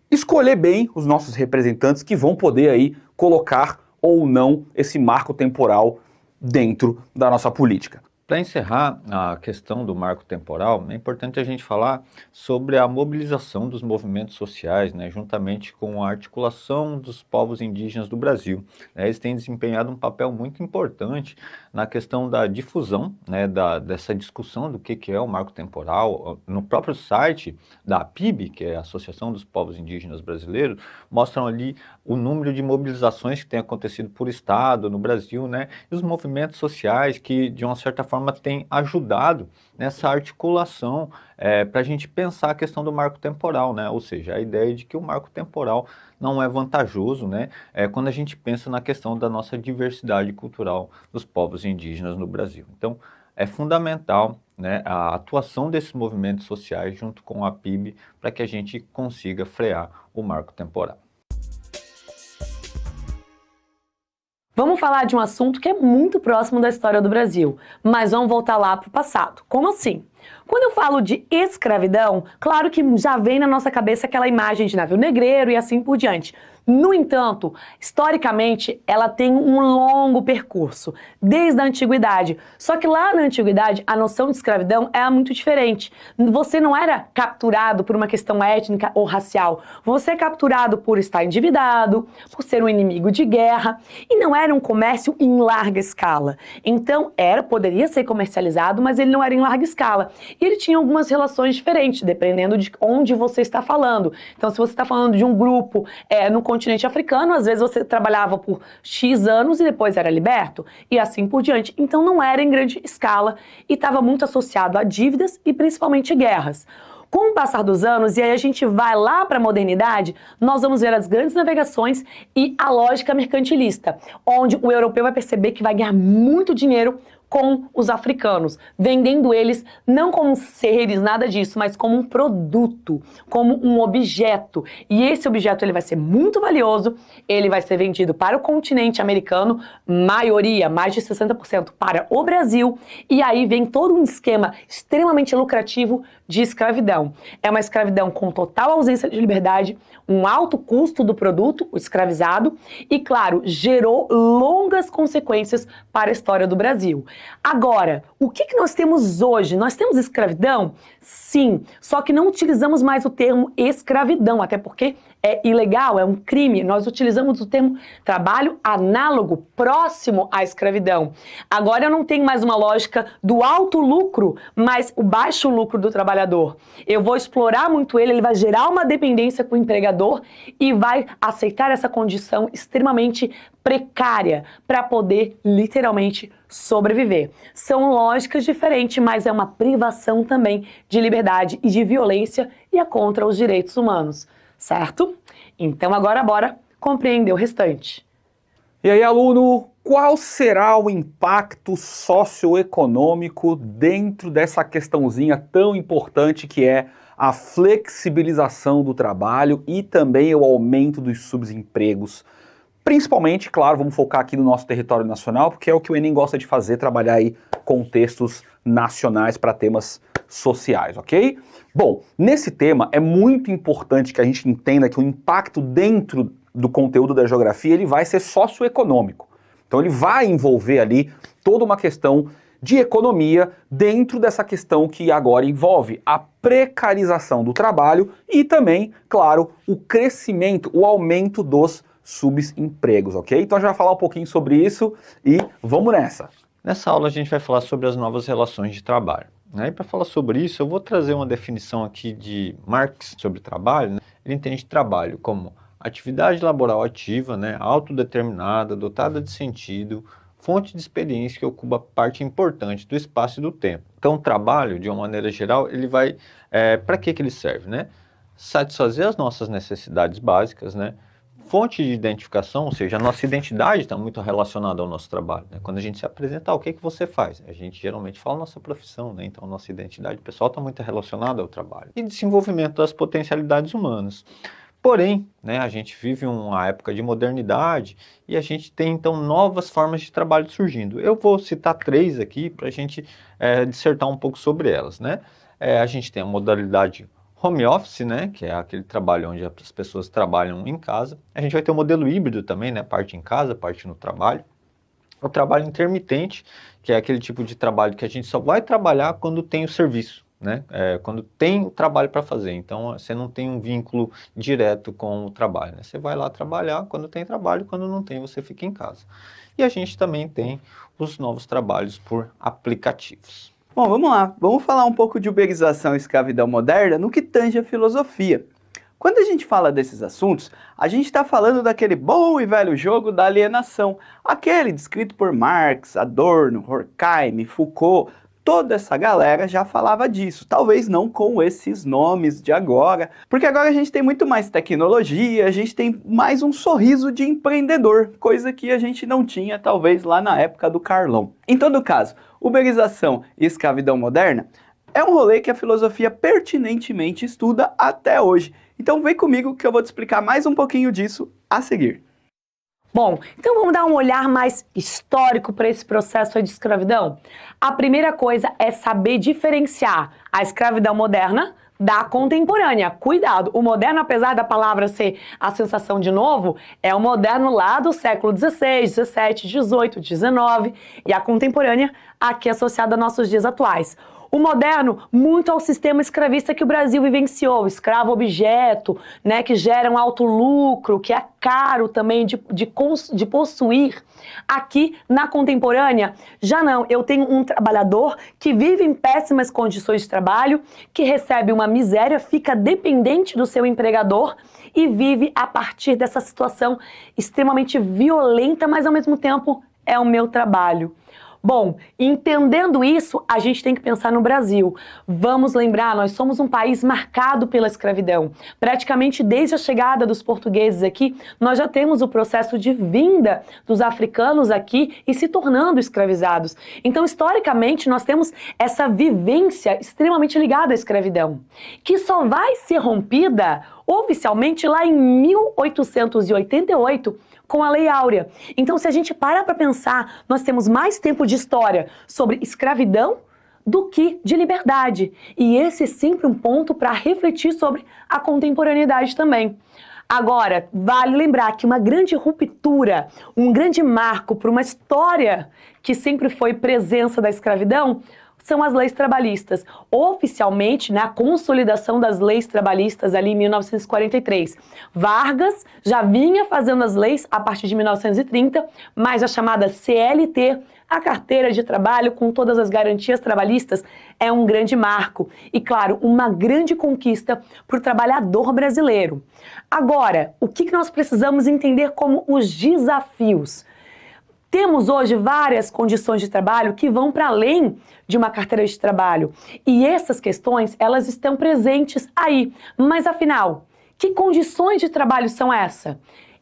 D: escolher bem os nossos representantes que vão poder aí colocar ou não esse marco temporal dentro da nossa política.
A: Para encerrar a questão do marco temporal, é importante a gente falar sobre a mobilização dos movimentos sociais, né, juntamente com a articulação dos povos indígenas do Brasil. Eles têm desempenhado um papel muito importante na questão da difusão, né, dessa discussão do que é o marco temporal. No próprio site da APIB, que é a Associação dos Povos Indígenas Brasileiros, mostram ali o número de mobilizações que tem acontecido por estado no Brasil, né, e os movimentos sociais que, de uma certa forma, têm ajudado nessa articulação para a gente pensar a questão do marco temporal, né, ou seja, a ideia de que o marco temporal não é vantajoso, né, quando a gente pensa na questão da nossa diversidade cultural dos povos indígenas no Brasil. Então, é fundamental, né, a atuação desses movimentos sociais junto com a PIB para que a gente consiga frear o marco temporal.
C: Vamos falar de um assunto que é muito próximo da história do Brasil, mas vamos voltar lá para o passado. Como assim? Quando eu falo de escravidão, claro que já vem na nossa cabeça aquela imagem de navio negreiro e assim por diante. No entanto, historicamente, ela tem um longo percurso, desde a antiguidade. Só que lá na antiguidade, a noção de escravidão era muito diferente. Você não era capturado por uma questão étnica ou racial. Você é capturado por estar endividado, por ser um inimigo de guerra, e não era um comércio em larga escala. Então, poderia ser comercializado, mas ele não era em larga escala. E ele tinha algumas relações diferentes, dependendo de onde você está falando. Então, se você está falando de um grupo no continente africano, às vezes você trabalhava por X anos e depois era liberto, e assim por diante. Então não era em grande escala e estava muito associado a dívidas e principalmente guerras. Com o passar dos anos, e aí a gente vai lá para a modernidade, nós vamos ver as grandes navegações e a lógica mercantilista, onde o europeu vai perceber que vai ganhar muito dinheiro com os africanos, vendendo eles não como seres, nada disso, mas como um produto, como um objeto. E esse objeto ele vai ser muito valioso, ele vai ser vendido para o continente americano, maioria, mais de 60% para o Brasil, e aí vem todo um esquema extremamente lucrativo de escravidão. É uma escravidão com total ausência de liberdade, um alto custo do produto, o escravizado, e claro, gerou longas consequências para a história do Brasil. Agora, o que nós temos hoje? Nós temos escravidão? Sim, só que não utilizamos mais o termo escravidão, até porque é ilegal, é um crime. Nós utilizamos o termo trabalho análogo, próximo à escravidão. Agora eu não tenho mais uma lógica do alto lucro, mas o baixo lucro do trabalhador. Eu vou explorar muito ele vai gerar uma dependência com o empregador e vai aceitar essa condição extremamente precária para poder literalmente sobreviver. São lógicas diferentes, mas é uma privação também de liberdade e de violência e é contra os direitos humanos. Certo? Então agora bora compreender o restante.
D: E aí, aluno, qual será o impacto socioeconômico dentro dessa questãozinha tão importante que é a flexibilização do trabalho e também o aumento dos subempregos? Principalmente, claro, vamos focar aqui no nosso território nacional, porque é o que o Enem gosta de fazer, trabalhar aí contextos nacionais para temas sociais, ok? Bom, nesse tema é muito importante que a gente entenda que o impacto dentro do conteúdo da geografia ele vai ser socioeconômico. Então ele vai envolver ali toda uma questão de economia dentro dessa questão que agora envolve a precarização do trabalho e também, claro, o crescimento, o aumento dos subempregos, ok? Então a gente vai falar um pouquinho sobre isso e vamos nessa.
A: Nessa aula a gente vai falar sobre as novas relações de trabalho. E para falar sobre isso, eu vou trazer uma definição aqui de Marx sobre trabalho. Né? Ele entende trabalho como atividade laboral ativa, autodeterminada, dotada de sentido, fonte de experiência que ocupa parte importante do espaço e do tempo. Então, o trabalho, de uma maneira geral, ele vai... para que ele serve? Né? Satisfazer as nossas necessidades básicas, né? Fonte de identificação, ou seja, a nossa identidade está muito relacionada ao nosso trabalho. Né? Quando a gente se apresenta, o que você faz? A gente geralmente fala a nossa profissão, né? Então a nossa identidade pessoal está muito relacionada ao trabalho. E desenvolvimento das potencialidades humanas. Porém, né, a gente vive uma época de modernidade e a gente tem então novas formas de trabalho surgindo. Eu vou citar 3 aqui para a gente dissertar um pouco sobre elas. Né? A gente tem a modalidade home office, né, que é aquele trabalho onde as pessoas trabalham em casa. A gente vai ter o modelo híbrido também, né, parte em casa, parte no trabalho. O trabalho intermitente, que é aquele tipo de trabalho que a gente só vai trabalhar quando tem o serviço, né, quando tem o trabalho para fazer. Então, você não tem um vínculo direto com o trabalho, né? Você vai lá trabalhar quando tem trabalho, quando não tem, você fica em casa. E a gente também tem os novos trabalhos por aplicativos.
E: Bom, vamos lá. Vamos falar um pouco de uberização e escravidão moderna no que tange a filosofia. Quando a gente fala desses assuntos, a gente está falando daquele bom e velho jogo da alienação, aquele descrito por Marx, Adorno, Horkheim, Foucault. Toda essa galera já falava disso, talvez não com esses nomes de agora, porque agora a gente tem muito mais tecnologia, a gente tem mais um sorriso de empreendedor, coisa que a gente não tinha talvez lá na época do Carlão. Em todo caso, uberização e escravidão moderna é um rolê que a filosofia pertinentemente estuda até hoje. Então vem comigo que eu vou te explicar mais um pouquinho disso a seguir.
C: Bom, então vamos dar um olhar mais histórico para esse processo de escravidão? A primeira coisa é saber diferenciar a escravidão moderna da contemporânea. Cuidado, o moderno, apesar da palavra ser a sensação de novo, é o moderno lá do século XVI, XVII, XVIII, XIX e a contemporânea aqui associada aos nossos dias atuais. O moderno, muito ao sistema escravista que o Brasil vivenciou, escravo-objeto, né, que gera um alto lucro, que é caro também de possuir. Aqui, na contemporânea, já não. Eu tenho um trabalhador que vive em péssimas condições de trabalho, que recebe uma miséria, fica dependente do seu empregador e vive a partir dessa situação extremamente violenta, mas ao mesmo tempo é o meu trabalho. Bom, entendendo isso, a gente tem que pensar no Brasil. Vamos lembrar, nós somos um país marcado pela escravidão. Praticamente desde a chegada dos portugueses aqui, nós já temos o processo de vinda dos africanos aqui e se tornando escravizados. Então, historicamente, nós temos essa vivência extremamente ligada à escravidão, que só vai ser rompida oficialmente lá em 1888, com a Lei Áurea. Então, se a gente para pensar, nós temos mais tempo de história sobre escravidão do que de liberdade. E esse é sempre um ponto para refletir sobre a contemporaneidade também. Agora, vale lembrar que uma grande ruptura, um grande marco para uma história que sempre foi presença da escravidão, são as leis trabalhistas. Oficialmente, na consolidação das leis trabalhistas ali em 1943. Vargas já vinha fazendo as leis a partir de 1930, mas a chamada CLT, a carteira de trabalho com todas as garantias trabalhistas, é um grande marco. E, claro, uma grande conquista para o trabalhador brasileiro. Agora, o que nós precisamos entender como os desafios? Temos hoje várias condições de trabalho que vão para além de uma carteira de trabalho. E essas questões, elas estão presentes aí. Mas, afinal, que condições de trabalho são essas?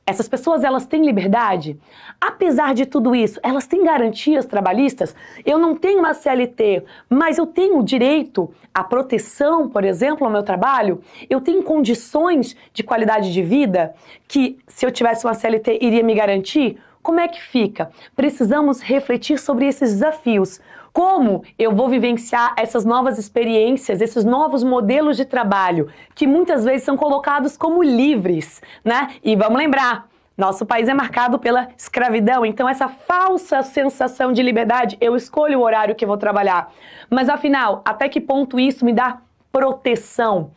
C: Essas pessoas, elas têm liberdade? Apesar de tudo isso, elas têm garantias trabalhistas? Eu não tenho uma CLT, mas eu tenho direito à proteção, por exemplo, ao meu trabalho? Eu tenho condições de qualidade de vida que, se eu tivesse uma CLT, iria me garantir? Como é que fica? Precisamos refletir sobre esses desafios. Como eu vou vivenciar essas novas experiências, esses novos modelos de trabalho, que muitas vezes são colocados como livres, né? E vamos lembrar, nosso país é marcado pela escravidão, então essa falsa sensação de liberdade, eu escolho o horário que eu vou trabalhar. Mas afinal, até que ponto isso me dá proteção?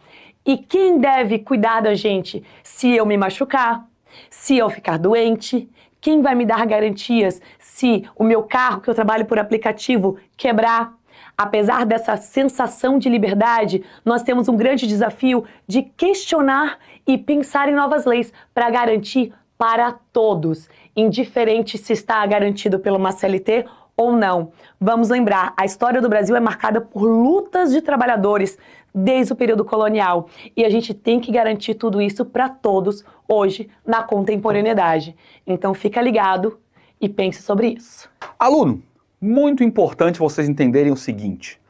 C: E quem deve cuidar da gente? Se eu me machucar, se eu ficar doente, quem vai me dar garantias se o meu carro, que eu trabalho por aplicativo, quebrar? Apesar dessa sensação de liberdade, nós temos um grande desafio de questionar e pensar em novas leis para garantir para todos, indiferente se está garantido pela uma CLT ou não. Vamos lembrar, a história do Brasil é marcada por lutas de trabalhadores desde o período colonial. E a gente tem que garantir tudo isso para todos hoje, na contemporaneidade. Então fica ligado e pense sobre isso.
D: Aluno, muito importante vocês entenderem o seguinte: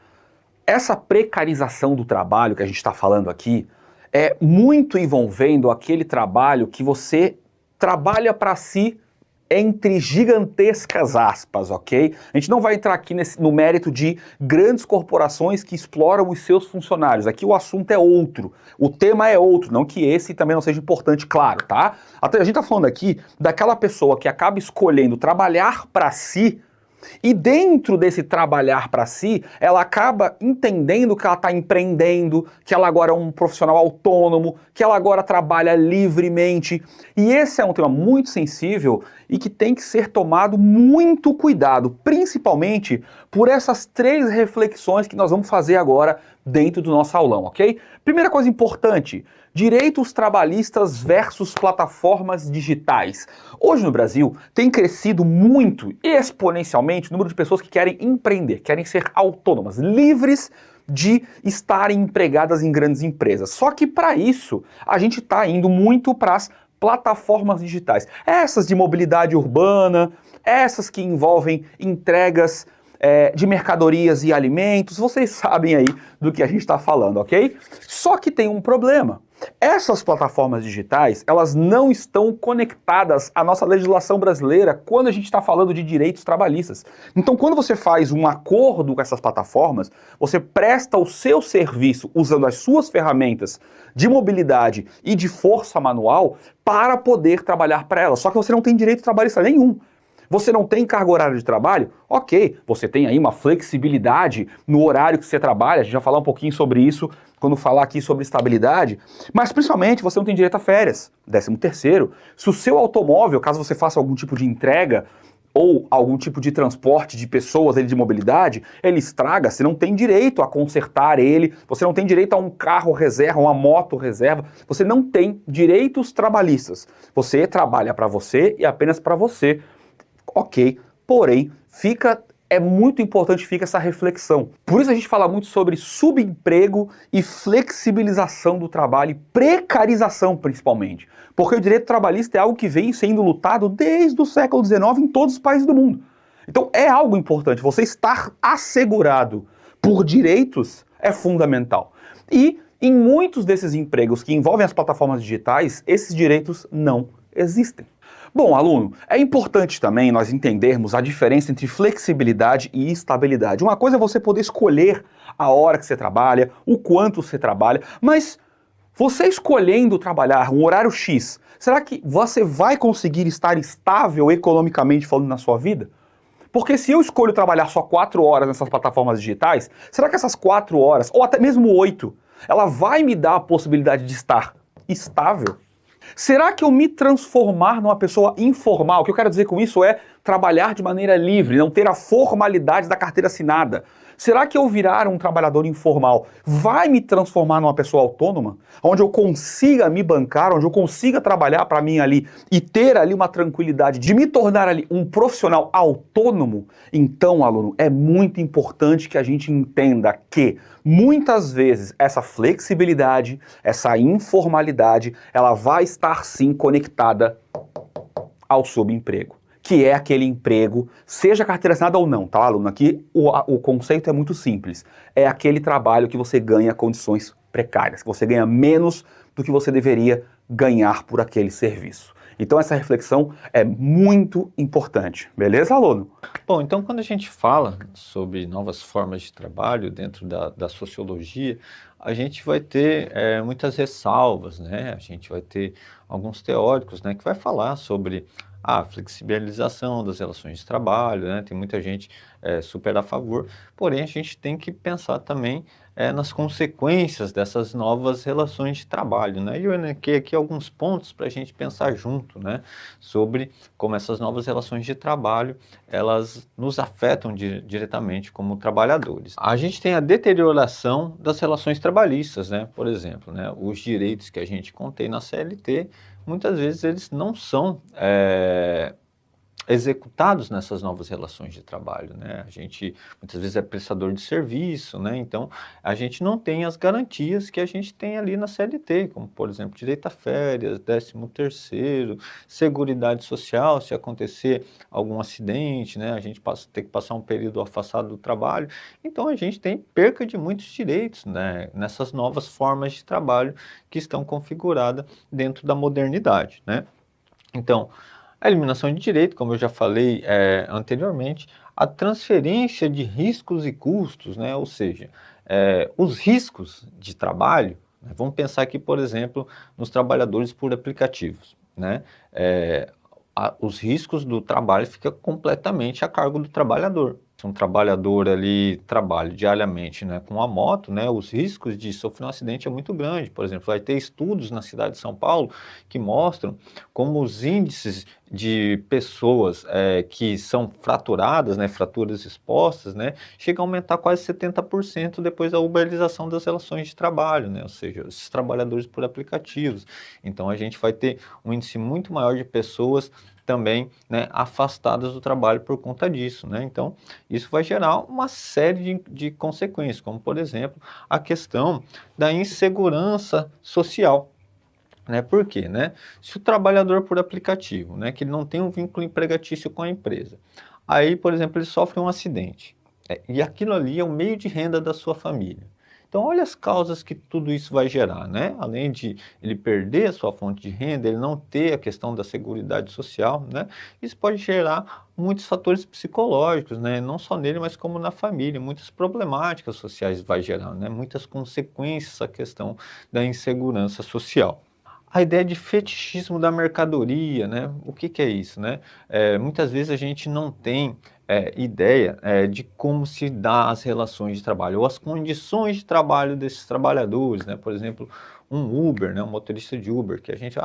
D: essa precarização do trabalho que a gente está falando aqui é muito envolvendo aquele trabalho que você trabalha para si entre gigantescas aspas, ok? A gente não vai entrar aqui no mérito de grandes corporações que exploram os seus funcionários. Aqui o assunto é outro, o tema é outro, não que esse também não seja importante, claro, tá? A gente tá falando aqui daquela pessoa que acaba escolhendo trabalhar para si, e dentro desse trabalhar para si, ela acaba entendendo que ela está empreendendo, que ela agora é um profissional autônomo, que ela agora trabalha livremente. E esse é um tema muito sensível e que tem que ser tomado muito cuidado, principalmente por essas 3 reflexões que nós vamos fazer agora dentro do nosso aulão, ok? Primeira coisa importante: direitos trabalhistas versus plataformas digitais. Hoje no Brasil tem crescido muito, exponencialmente, o número de pessoas que querem empreender, querem ser autônomas, livres de estarem empregadas em grandes empresas. Só que para isso a gente está indo muito para as plataformas digitais. Essas de mobilidade urbana, essas que envolvem entregas de mercadorias e alimentos, vocês sabem aí do que a gente está falando, ok? Só que tem um problema. Essas plataformas digitais, elas não estão conectadas à nossa legislação brasileira quando a gente está falando de direitos trabalhistas. Então, quando você faz um acordo com essas plataformas, você presta o seu serviço usando as suas ferramentas de mobilidade e de força manual para poder trabalhar para elas. Só que você não tem direito trabalhista nenhum. Você não tem carga horária de trabalho? Ok, você tem aí uma flexibilidade no horário que você trabalha, a gente vai falar um pouquinho sobre isso quando falar aqui sobre estabilidade, mas principalmente você não tem direito a férias, 13º. Se o seu automóvel, caso você faça algum tipo de entrega ou algum tipo de transporte de pessoas de mobilidade, ele estraga, você não tem direito a consertar ele, você não tem direito a um carro reserva, uma moto reserva, você não tem direitos trabalhistas. Você trabalha para você e apenas para você. Ok, porém, fica é muito importante que fique essa reflexão. Por isso a gente fala muito sobre subemprego e flexibilização do trabalho e precarização, principalmente. Porque o direito trabalhista é algo que vem sendo lutado desde o século XIX em todos os países do mundo. Então é algo importante, você estar assegurado por direitos é fundamental. E em muitos desses empregos que envolvem as plataformas digitais, esses direitos não existem. Bom, aluno, é importante também nós entendermos a diferença entre flexibilidade e estabilidade. Uma coisa é você poder escolher a hora que você trabalha, o quanto você trabalha, mas você escolhendo trabalhar um horário X, será que você vai conseguir estar estável economicamente falando na sua vida? Porque se eu escolho trabalhar só 4 horas nessas plataformas digitais, será que essas 4 horas, ou até mesmo 8, ela vai me dar a possibilidade de estar estável? Será que eu me transformar numa pessoa informal, o que eu quero dizer com isso é trabalhar de maneira livre, não ter a formalidade da carteira assinada? Será que eu virar um trabalhador informal vai me transformar numa pessoa autônoma? Onde eu consiga me bancar, onde eu consiga trabalhar para mim ali e ter ali uma tranquilidade de me tornar ali um profissional autônomo? Então, aluno, é muito importante que a gente entenda que muitas vezes essa flexibilidade, essa informalidade, ela vai estar sim conectada ao subemprego, que é aquele emprego, seja carteira assinada ou não, tá, aluno? Aqui o conceito é muito simples. É aquele trabalho que você ganha condições precárias, que você ganha menos do que você deveria ganhar por aquele serviço. Então essa reflexão é muito importante, beleza, aluno?
A: Bom, então quando a gente fala sobre novas formas de trabalho dentro da sociologia, a gente vai ter muitas ressalvas, né? A gente vai ter alguns teóricos, né, que vai falar sobre a flexibilização das relações de trabalho, né? Tem muita gente super a favor, porém a gente tem que pensar também nas consequências dessas novas relações de trabalho, né? E eu elenquei aqui alguns pontos para a gente pensar junto, né? Sobre como essas novas relações de trabalho, elas nos afetam diretamente como trabalhadores. A gente tem a deterioração das relações trabalhistas, né? Por exemplo, né? Os direitos que a gente contém na CLT, muitas vezes eles não são executados nessas novas relações de trabalho, né? A gente muitas vezes é prestador de serviço, né? Então a gente não tem as garantias que a gente tem ali na CLT, como por exemplo direito a férias, 13º, seguridade social, se acontecer algum acidente, né? A gente tem que passar um período afastado do trabalho. Então a gente tem perca de muitos direitos, né? Nessas novas formas de trabalho que estão configuradas dentro da modernidade, né? Então a eliminação de direito, como eu já falei anteriormente, a transferência de riscos e custos, né? Ou seja, os riscos de trabalho, né? Vamos pensar aqui, por exemplo, nos trabalhadores por aplicativos, né? Os riscos do trabalho ficam completamente a cargo do trabalhador. Se um trabalhador ali trabalha diariamente, né, com a moto, né, os riscos de sofrer um acidente é muito grande. Por exemplo, vai ter estudos na cidade de São Paulo que mostram como os índices de pessoas que são fraturadas, né, fraturas expostas, né, chega a aumentar quase 70% depois da uberização das relações de trabalho, né, ou seja, esses trabalhadores por aplicativos. Então a gente vai ter um índice muito maior de pessoas também, né, afastadas do trabalho por conta disso, né? Então, isso vai gerar uma série de consequências, como, por exemplo, a questão da insegurança social, né? Por quê, né? Se o trabalhador por aplicativo, né, que ele não tem um vínculo empregatício com a empresa, aí, por exemplo, ele sofre um acidente, e aquilo ali é o meio de renda da sua família. Então, olha as causas que tudo isso vai gerar, né? Além de ele perder a sua fonte de renda, ele não ter a questão da seguridade social, né? Isso pode gerar muitos fatores psicológicos, né? Não só nele, mas como na família. Muitas problemáticas sociais vai gerar, né? Muitas consequências a questão da insegurança social. A ideia de fetichismo da mercadoria, né? O que é isso, né? Muitas vezes a gente não tem ideia de como se dá as relações de trabalho ou as condições de trabalho desses trabalhadores, né? Por exemplo, um Uber, né? Um motorista de Uber, que a gente,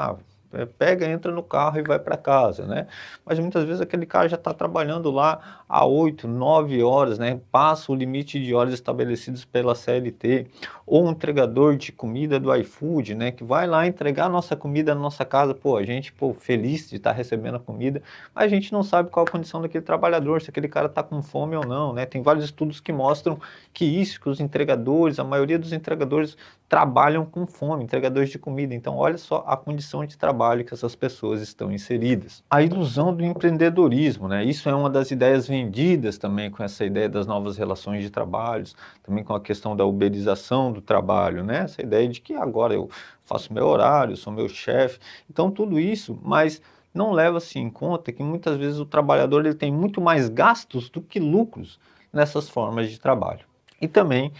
A: pega, entra no carro e vai para casa, né? Mas muitas vezes aquele cara já está trabalhando lá há 8, 9 horas, né? Passa o limite de horas estabelecidos pela CLT, ou um entregador de comida do iFood, né? Que vai lá entregar a nossa comida na nossa casa, pô, a gente, pô, feliz de estar recebendo a comida, mas a gente não sabe qual a condição daquele trabalhador, se aquele cara está com fome ou não, né? Tem vários estudos que mostram que os entregadores, a maioria dos entregadores trabalham com fome, entregadores de comida. Então, olha só a condição de trabalho que essas pessoas estão inseridas. A ilusão do empreendedorismo, né? Isso é uma das ideias vendidas também com essa ideia das novas relações de trabalhos, também com a questão da uberização do trabalho, né? Essa ideia de que agora eu faço meu horário, sou meu chefe. Então, tudo isso, mas não leva-se em conta que muitas vezes o trabalhador ele tem muito mais gastos do que lucros nessas formas de trabalho. E também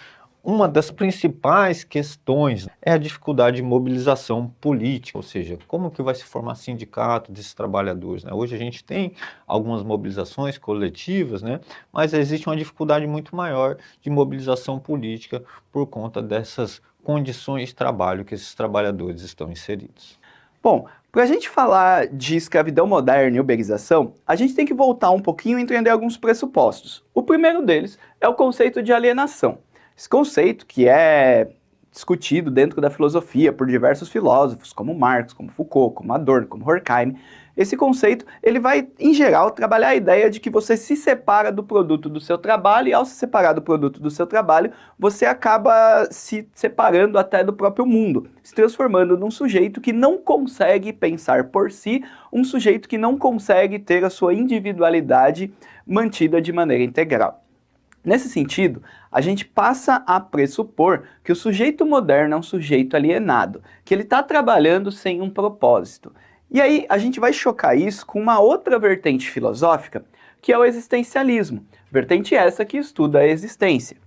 A: uma das principais questões é a dificuldade de mobilização política, ou seja, como que vai se formar sindicato desses trabalhadores, né? Hoje a gente tem algumas mobilizações coletivas, né? Mas existe uma dificuldade muito maior de mobilização política por conta dessas condições de trabalho que esses trabalhadores estão inseridos.
E: Bom, para a gente falar de escravidão moderna e uberização, a gente tem que voltar um pouquinho e entender alguns pressupostos. O primeiro deles é o conceito de alienação. Esse conceito que é discutido dentro da filosofia por diversos filósofos, como Marx, como Foucault, como Adorno, como Horkheim. Esse conceito, ele vai, em geral, trabalhar a ideia de que você se separa do produto do seu trabalho e ao se separar do produto do seu trabalho, você acaba se separando até do próprio mundo, se transformando num sujeito que não consegue pensar por si, um sujeito que não consegue ter a sua individualidade mantida de maneira integral. Nesse sentido, a gente passa a pressupor que o sujeito moderno é um sujeito alienado, que ele está trabalhando sem um propósito. E aí a gente vai chocar isso com uma outra vertente filosófica, que é o existencialismo, vertente essa que estuda a existência.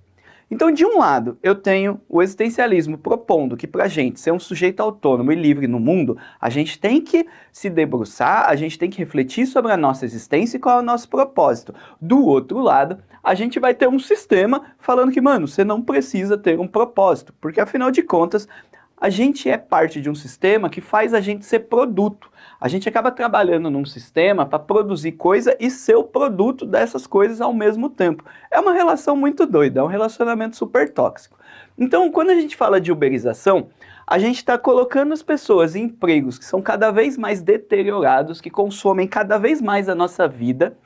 E: Então, de um lado, eu tenho o existencialismo propondo que para a gente ser um sujeito autônomo e livre no mundo, a gente tem que se debruçar, a gente tem que refletir sobre a nossa existência e qual é o nosso propósito. Do outro lado, a gente vai ter um sistema falando que, mano, você não precisa ter um propósito, porque afinal de contas, a gente é parte de um sistema que faz a gente ser produto. A gente acaba trabalhando num sistema para produzir coisa e ser o produto dessas coisas ao mesmo tempo. É uma relação muito doida, é um relacionamento super tóxico. Então, quando a gente fala de uberização, a gente está colocando as pessoas em empregos que são cada vez mais deteriorados, que consomem cada vez mais a nossa vida.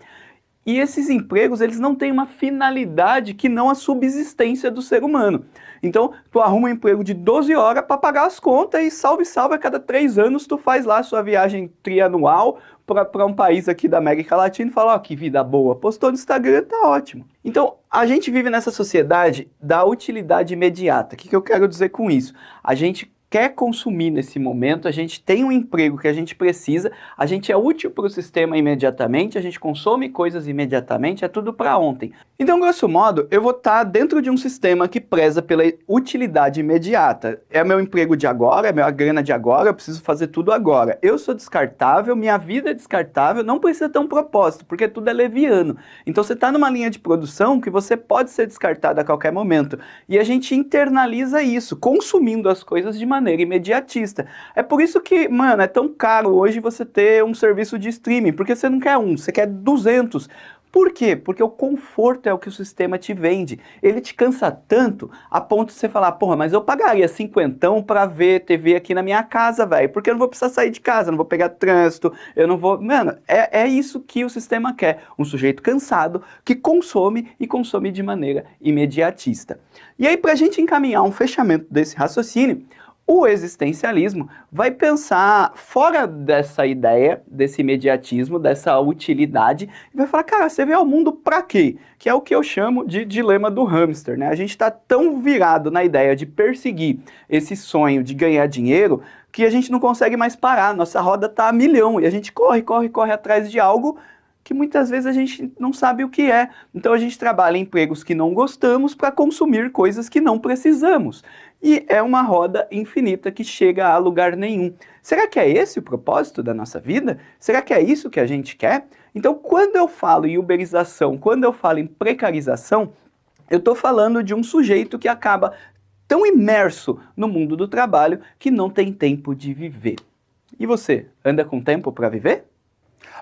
E: E esses empregos, eles não têm uma finalidade que não a subsistência do ser humano. Então, tu arruma um emprego de 12 horas para pagar as contas e salve, a cada 3 anos tu faz lá a sua viagem trianual para um país aqui da América Latina e fala, ó, que vida boa, postou no Instagram, tá ótimo. Então, a gente vive nessa sociedade da utilidade imediata. O que eu quero dizer com isso? A gente quer consumir nesse momento, a gente tem um emprego que a gente precisa, a gente é útil para o sistema imediatamente, a gente consome coisas imediatamente, é tudo para ontem. Então, grosso modo, eu vou estar dentro de um sistema que preza pela utilidade imediata. É meu emprego de agora, é minha grana de agora, eu preciso fazer tudo agora. Eu sou descartável, minha vida é descartável, não precisa ter um propósito, porque tudo é leviano. Então, você está numa linha de produção que você pode ser descartado a qualquer momento. E a gente internaliza isso, consumindo as coisas de maneira imediatista. É por isso que, mano, é tão caro hoje você ter um serviço de streaming, porque você não quer um, você quer 200. Por quê? Porque o conforto é o que o sistema te vende. Ele te cansa tanto a ponto de você falar, porra, mas eu pagaria 50 pra ver TV aqui na minha casa, velho, porque eu não vou precisar sair de casa, não vou pegar trânsito, eu não vou... Mano, é isso que o sistema quer. Um sujeito cansado que consome e consome de maneira imediatista. E aí, pra gente encaminhar um fechamento desse raciocínio, o existencialismo vai pensar fora dessa ideia, desse imediatismo, dessa utilidade, e vai falar, cara, você veio ao mundo pra quê? Que é o que eu chamo de dilema do hamster, né? A gente tá tão virado na ideia de perseguir esse sonho de ganhar dinheiro que a gente não consegue mais parar, nossa roda tá a milhão, e a gente corre atrás de algo que muitas vezes a gente não sabe o que é. Então a gente trabalha em empregos que não gostamos para consumir coisas que não precisamos. E é uma roda infinita que chega a lugar nenhum. Será que é esse o propósito da nossa vida? Será que é isso que a gente quer? Então, quando eu falo em uberização, quando eu falo em precarização, eu estou falando de um sujeito que acaba tão imerso no mundo do trabalho que não tem tempo de viver. E você, anda com tempo para viver?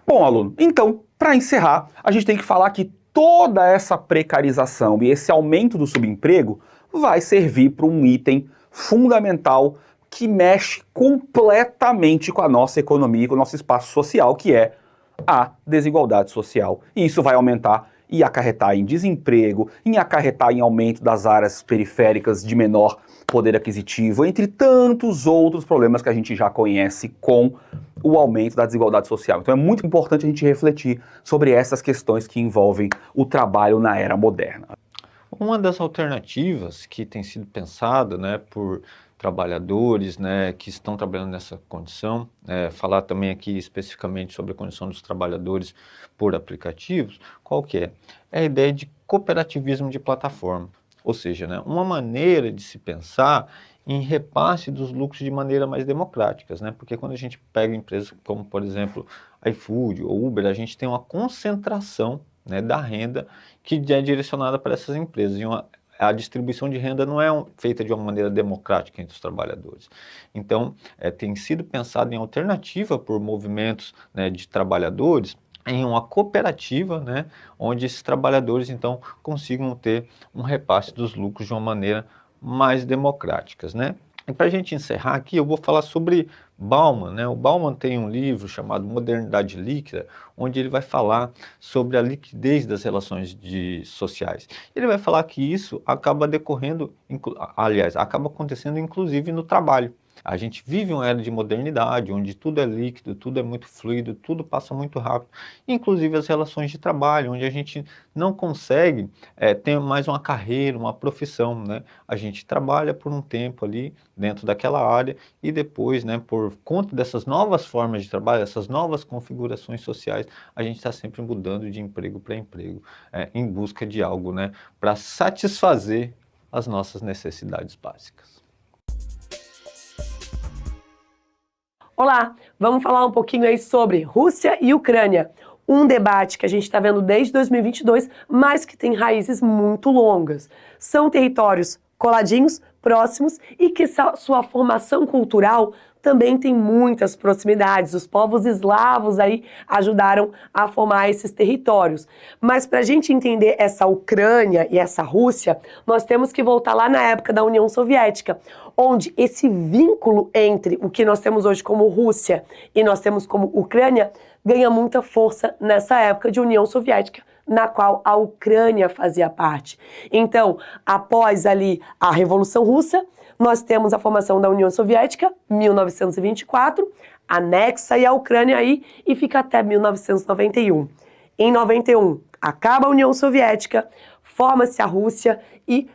D: Bom, aluno, então, para encerrar, a gente tem que falar que toda essa precarização e esse aumento do subemprego vai servir para um item fundamental que mexe completamente com a nossa economia, com o nosso espaço social, que é a desigualdade social. E isso vai aumentar e acarretar em desemprego, em acarretar em aumento das áreas periféricas de menor poder aquisitivo, entre tantos outros problemas que a gente já conhece com o aumento da desigualdade social. Então é muito importante a gente refletir sobre essas questões que envolvem o trabalho na era moderna.
A: Uma das alternativas que tem sido pensada, né, por trabalhadores, né, que estão trabalhando nessa condição, falar também aqui especificamente sobre a condição dos trabalhadores por aplicativos, qual que é? É a ideia de cooperativismo de plataforma, ou seja, né, uma maneira de se pensar em repasse dos lucros de maneira mais democráticas, né, porque quando a gente pega empresas como, por exemplo, iFood ou Uber, a gente tem uma concentração, né, da renda que é direcionada para essas empresas. A distribuição de renda não é feita de uma maneira democrática entre os trabalhadores. Então, tem sido pensado em alternativa por movimentos, né, de trabalhadores, em uma cooperativa, né, onde esses trabalhadores, então, consigam ter um repasse dos lucros de uma maneira mais democrática, né? E para a gente encerrar aqui, eu vou falar sobre Bauman, né? O Bauman tem um livro chamado Modernidade Líquida, onde ele vai falar sobre a liquidez das relações sociais. Ele vai falar que isso acaba decorrendo, aliás, acaba acontecendo inclusive no trabalho. A gente vive uma era de modernidade, onde tudo é líquido, tudo é muito fluido, tudo passa muito rápido, inclusive as relações de trabalho, onde a gente não consegue ter mais uma carreira, uma profissão, né? A gente trabalha por um tempo ali dentro daquela área e depois, né, por conta dessas novas formas de trabalho, essas novas configurações sociais, a gente está sempre mudando de emprego para emprego, em busca de algo, né, para satisfazer as nossas necessidades básicas.
C: Olá, vamos falar um pouquinho aí sobre Rússia e Ucrânia. Um debate que a gente está vendo desde 2022, mas que tem raízes muito longas. São territórios coladinhos, próximos e que sua formação cultural também tem muitas proximidades. Os povos eslavos aí ajudaram a formar esses territórios. Mas para a gente entender essa Ucrânia e essa Rússia, nós temos que voltar lá na época da União Soviética, onde esse vínculo entre o que nós temos hoje como Rússia e nós temos como Ucrânia ganha muita força nessa época de União Soviética, na qual a Ucrânia fazia parte. Então, após ali a Revolução Russa, nós temos a formação da União Soviética, 1924, anexa aí a Ucrânia aí e fica até 1991. Em 91, acaba a União Soviética, forma-se a Rússia e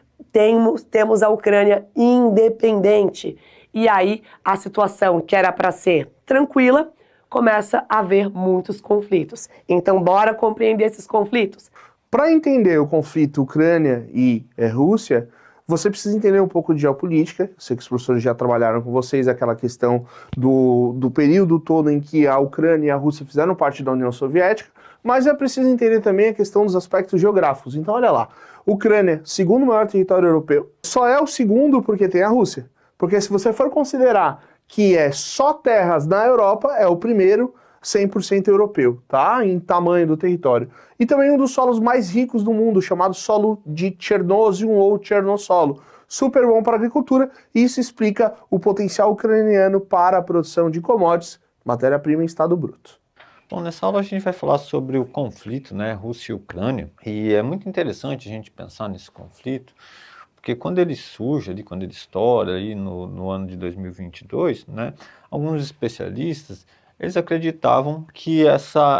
C: temos a Ucrânia independente. E aí a situação que era para ser tranquila, começa a haver muitos conflitos. Então, bora compreender esses conflitos.
B: Para entender o conflito Ucrânia e Rússia, você precisa entender um pouco de geopolítica. Eu sei que os professores já trabalharam com vocês aquela questão do período todo em que a Ucrânia e a Rússia fizeram parte da União Soviética, mas é preciso entender também a questão dos aspectos geográficos. Então, olha lá, Ucrânia, segundo maior território europeu, só é o segundo porque tem a Rússia. Porque se você for considerar que é só terras na Europa, é o primeiro 100% europeu, tá? Em tamanho do território. E também um dos solos mais ricos do mundo, chamado solo de Chernozem ou Chernossolo. Super bom para a agricultura, e isso explica o potencial ucraniano para a produção de commodities, matéria-prima em estado bruto.
A: Bom, nessa aula a gente vai falar sobre o conflito, né, Rússia e Ucrânia, e é muito interessante a gente pensar nesse conflito, porque quando ele surge ali, quando ele estoura ali no ano de 2022, né, alguns especialistas, eles acreditavam que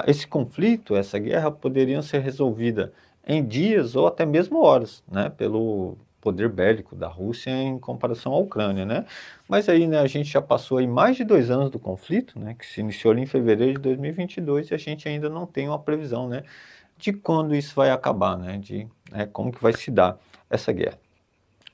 A: esse conflito, essa guerra, poderiam ser resolvida em dias ou até mesmo horas, né, pelo poder bélico da Rússia em comparação à Ucrânia, né? Mas aí, né, a gente já passou aí mais de 2 anos do conflito, né, que se iniciou ali em fevereiro de 2022 e a gente ainda não tem uma previsão, né, de quando isso vai acabar, né, como que vai se dar essa guerra.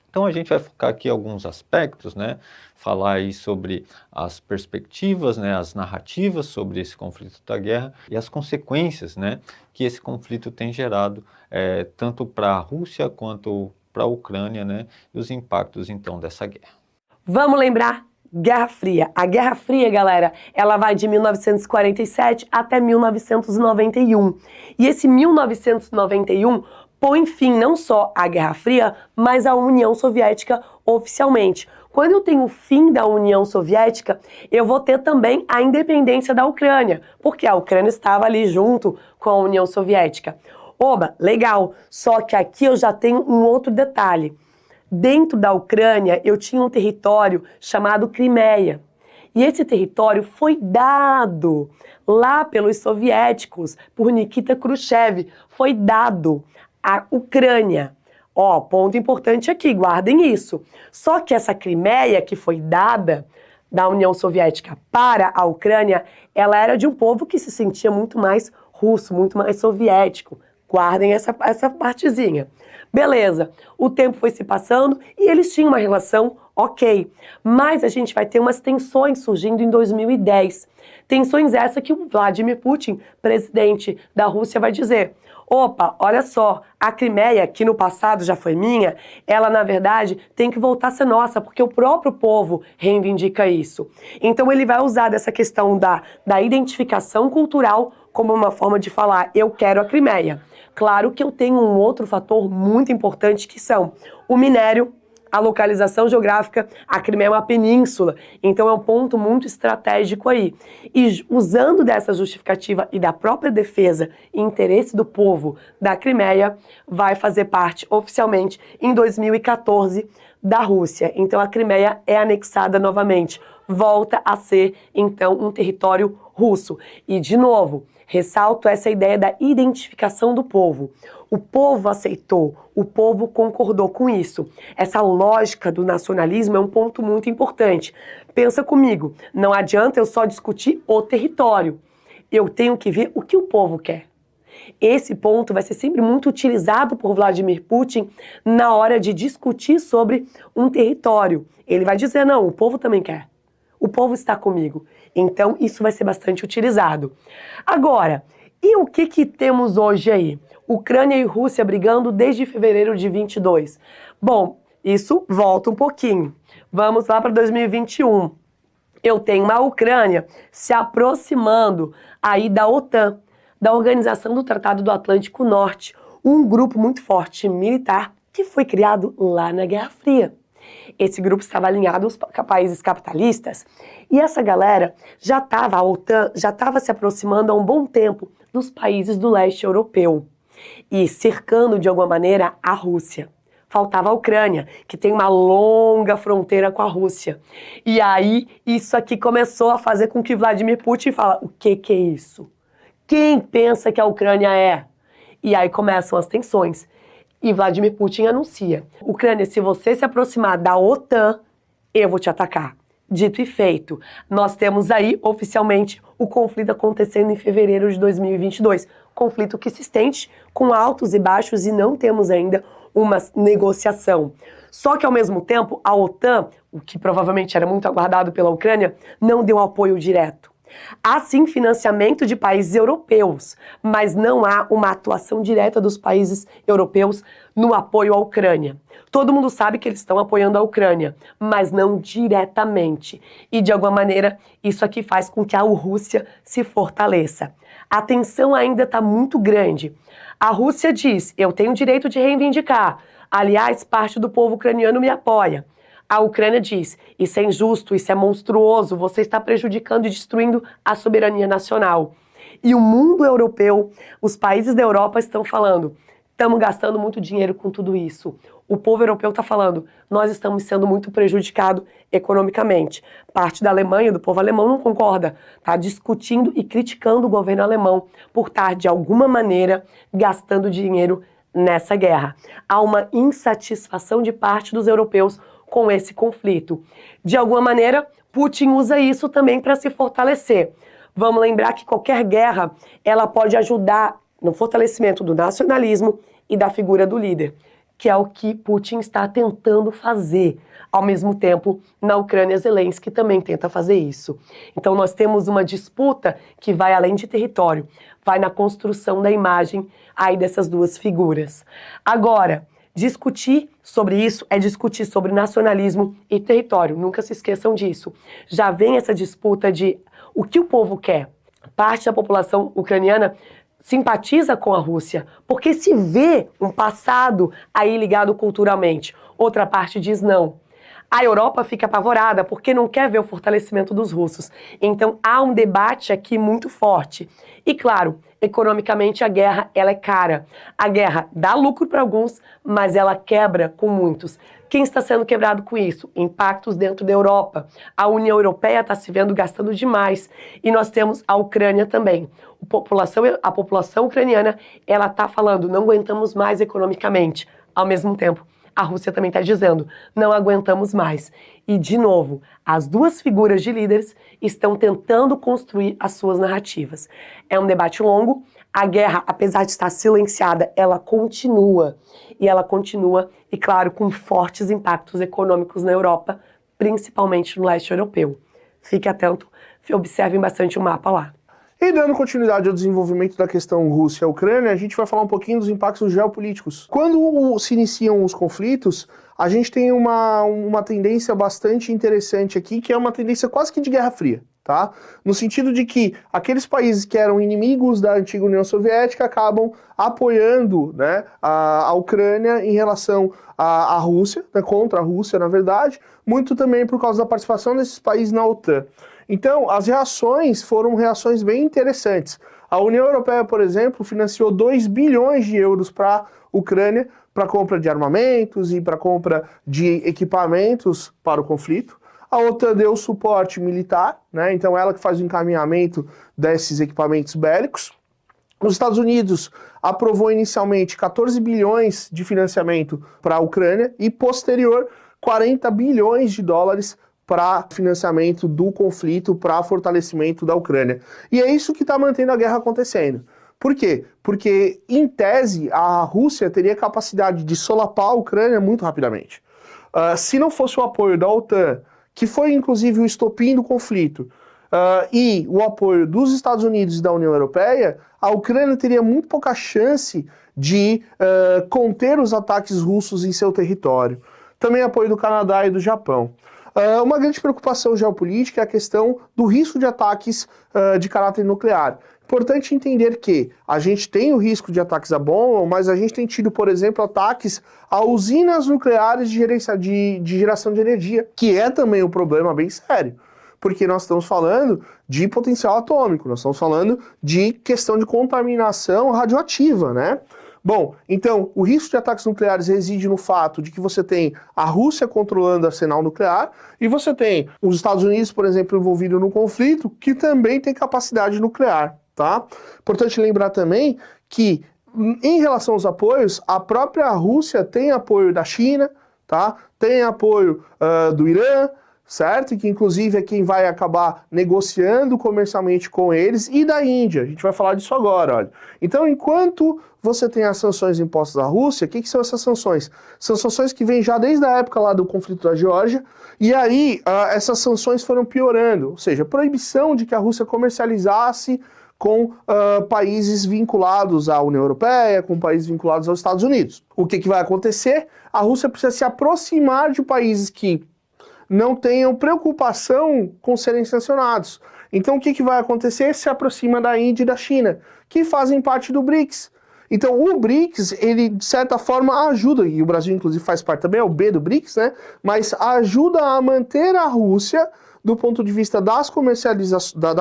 A: Então a gente vai focar aqui em alguns aspectos, né, falar aí sobre as perspectivas, né, as narrativas sobre esse conflito da guerra e as consequências, né, que esse conflito tem gerado tanto para a Rússia quanto para a Ucrânia, né, e os impactos então dessa guerra.
C: Vamos lembrar Guerra Fria. A Guerra Fria, galera, ela vai de 1947 até 1991. E esse 1991 põe fim não só à Guerra Fria, mas à União Soviética oficialmente. Quando eu tenho o fim da União Soviética, eu vou ter também a independência da Ucrânia, porque a Ucrânia estava ali junto com a União Soviética. Oba, legal, só que aqui eu já tenho um outro detalhe. Dentro da Ucrânia, eu tinha um território chamado Crimeia. E esse território foi dado lá pelos soviéticos, por Nikita Khrushchev, foi dado à Ucrânia. Ó, ponto importante aqui, guardem isso. Só que essa Crimeia que foi dada da União Soviética para a Ucrânia, ela era de um povo que se sentia muito mais russo, muito mais soviético. Guardem essa partezinha. Beleza, o tempo foi se passando e eles tinham uma relação ok. Mas a gente vai ter umas tensões surgindo em 2010. Tensões essas que o Vladimir Putin, presidente da Rússia, vai dizer: opa, olha só, a Crimeia, que no passado já foi minha, ela na verdade tem que voltar a ser nossa, porque o próprio povo reivindica isso. Então ele vai usar dessa questão da identificação cultural como uma forma de falar: eu quero a Crimeia. Claro que eu tenho um outro fator muito importante, que são o minério, a localização geográfica. A Crimeia é uma península, então é um ponto muito estratégico aí. E usando dessa justificativa e da própria defesa e interesse do povo da Crimeia, vai fazer parte oficialmente em 2014 da Rússia. Então a Crimeia é anexada novamente, volta a ser então um território russo. E de novo, ressalto essa ideia da identificação do povo. O povo aceitou, o povo concordou com isso. Essa lógica do nacionalismo é um ponto muito importante. Pensa comigo, não adianta eu só discutir o território. Eu tenho que ver o que o povo quer. Esse ponto vai ser sempre muito utilizado por Vladimir Putin na hora de discutir sobre um território. Ele vai dizer: não, o povo também quer. O povo está comigo. Então, isso vai ser bastante utilizado. Agora, e o que temos hoje aí? Ucrânia e Rússia brigando desde fevereiro de 22. Bom, isso volta um pouquinho. Vamos lá para 2021. Eu tenho uma Ucrânia se aproximando aí da OTAN, da Organização do Tratado do Atlântico Norte, um grupo muito forte militar que foi criado lá na Guerra Fria. Esse grupo estava alinhado aos países capitalistas e essa galera a OTAN já estava se aproximando há um bom tempo dos países do leste europeu e cercando de alguma maneira a Rússia. Faltava a Ucrânia, que tem uma longa fronteira com a Rússia. E aí isso aqui começou a fazer com que Vladimir Putin fala: o que é isso? Quem pensa que a Ucrânia é? E aí começam as tensões. E Vladimir Putin anuncia: Ucrânia, se você se aproximar da OTAN, eu vou te atacar. Dito e feito, nós temos aí oficialmente o conflito acontecendo em fevereiro de 2022. Conflito que se estende com altos e baixos e não temos ainda uma negociação. Só que ao mesmo tempo a OTAN, o que provavelmente era muito aguardado pela Ucrânia, não deu apoio direto. Há sim financiamento de países europeus, mas não há uma atuação direta dos países europeus no apoio à Ucrânia. Todo mundo sabe que eles estão apoiando a Ucrânia, mas não diretamente. E de alguma maneira isso aqui faz com que a Rússia se fortaleça. A tensão ainda está muito grande. A Rússia diz: eu tenho o direito de reivindicar. Aliás, parte do povo ucraniano me apoia. A Ucrânia diz: isso é injusto, isso é monstruoso, você está prejudicando e destruindo a soberania nacional. E o mundo europeu, os países da Europa estão falando: estamos gastando muito dinheiro com tudo isso. O povo europeu está falando: nós estamos sendo muito prejudicados economicamente. Parte da Alemanha, do povo alemão, não concorda. Está discutindo e criticando o governo alemão por estar, de alguma maneira, gastando dinheiro nessa guerra. Há uma insatisfação de parte dos europeus com esse conflito. De alguma maneira, Putin usa isso também para se fortalecer. Vamos lembrar que qualquer guerra, ela pode ajudar no fortalecimento do nacionalismo e da figura do líder, que é o que Putin está tentando fazer. Ao mesmo tempo, na Ucrânia, Zelensky também tenta fazer isso. Então nós temos uma disputa que vai além de território, vai na construção da imagem aí dessas duas figuras. Agora, Discutir sobre isso é discutir sobre nacionalismo e território. Nunca se esqueçam disso. Já vem essa disputa de o que o povo quer. Parte da população ucraniana simpatiza com a Rússia, porque se vê um passado aí ligado culturalmente. Outra parte diz não. A Europa fica apavorada porque não quer ver o fortalecimento dos russos. Então há um debate aqui muito forte. E claro, economicamente a guerra ela é cara. A guerra dá lucro para alguns, mas ela quebra com muitos. Quem está sendo quebrado com isso? Impactos dentro da Europa. A União Europeia está se vendo gastando demais. E nós temos a Ucrânia também. A população ucraniana ela está falando, não aguentamos mais economicamente. Ao mesmo tempo, a Rússia também está dizendo, não aguentamos mais. E, de novo, as duas figuras de líderes estão tentando construir as suas narrativas. É um debate longo, a guerra, apesar de estar silenciada, ela continua. E ela continua, e claro, com fortes impactos econômicos na Europa, principalmente no leste europeu. Fique atento, observem bastante o mapa lá.
B: E dando continuidade ao desenvolvimento da questão Rússia-Ucrânia, a gente vai falar um pouquinho dos impactos geopolíticos. Quando se iniciam os conflitos, a gente tem uma tendência bastante interessante aqui, que é uma tendência quase que de Guerra Fria, tá? No sentido de que aqueles países que eram inimigos da antiga União Soviética acabam apoiando, né, a Ucrânia em relação à Rússia, né, contra a Rússia, na verdade, muito também por causa da participação desses países na OTAN. Então, as reações foram reações bem interessantes. A União Europeia, por exemplo, financiou 2 bilhões de euros para a Ucrânia, para compra de armamentos e para compra de equipamentos para o conflito. A OTAN deu suporte militar, né? Então ela que faz o encaminhamento desses equipamentos bélicos. Os Estados Unidos aprovou inicialmente 14 bilhões de financiamento para a Ucrânia e, posterior, 40 bilhões de dólares para financiamento do conflito, para fortalecimento da Ucrânia. E é isso que está mantendo a guerra acontecendo. Por quê? Porque, em tese, a Rússia teria capacidade de solapar a Ucrânia muito rapidamente. Se não fosse o apoio da OTAN, que foi inclusive o estopim do conflito, e o apoio dos Estados Unidos e da União Europeia, a Ucrânia teria muito pouca chance de conter os ataques russos em seu território. Também apoio do Canadá e do Japão. Uma grande preocupação geopolítica é a questão do risco de ataques de caráter nuclear. Importante entender que a gente tem o risco de ataques à bomba, mas a gente tem tido, por exemplo, ataques a usinas nucleares de geração de energia, que é também um problema bem sério. Porque nós estamos falando de potencial atômico, nós estamos falando de questão de contaminação radioativa, né? Bom, então, o risco de ataques nucleares reside no fato de que você tem a Rússia controlando o arsenal nuclear e você tem os Estados Unidos, por exemplo, envolvido no conflito, que também tem capacidade nuclear, tá? Importante lembrar também que, em relação aos apoios, a própria Rússia tem apoio da China, tá? Tem apoio do Irã, certo? E que inclusive é quem vai acabar negociando comercialmente com eles, e da Índia. A gente vai falar disso agora, olha. Então, enquanto você tem as sanções impostas à Rússia, o que são essas sanções? São sanções que vêm já desde a época lá do conflito da Geórgia, e aí essas sanções foram piorando, ou seja, proibição de que a Rússia comercializasse com países vinculados à União Europeia, com países vinculados aos Estados Unidos. O que vai acontecer? A Rússia precisa se aproximar de países que não tenham preocupação com serem sancionados. Então o que vai acontecer? Se aproxima da Índia e da China, que fazem parte do BRICS. Então o BRICS, ele de certa forma ajuda, e o Brasil inclusive faz parte também, é o B do BRICS, né? Mas ajuda a manter a Rússia do ponto de vista da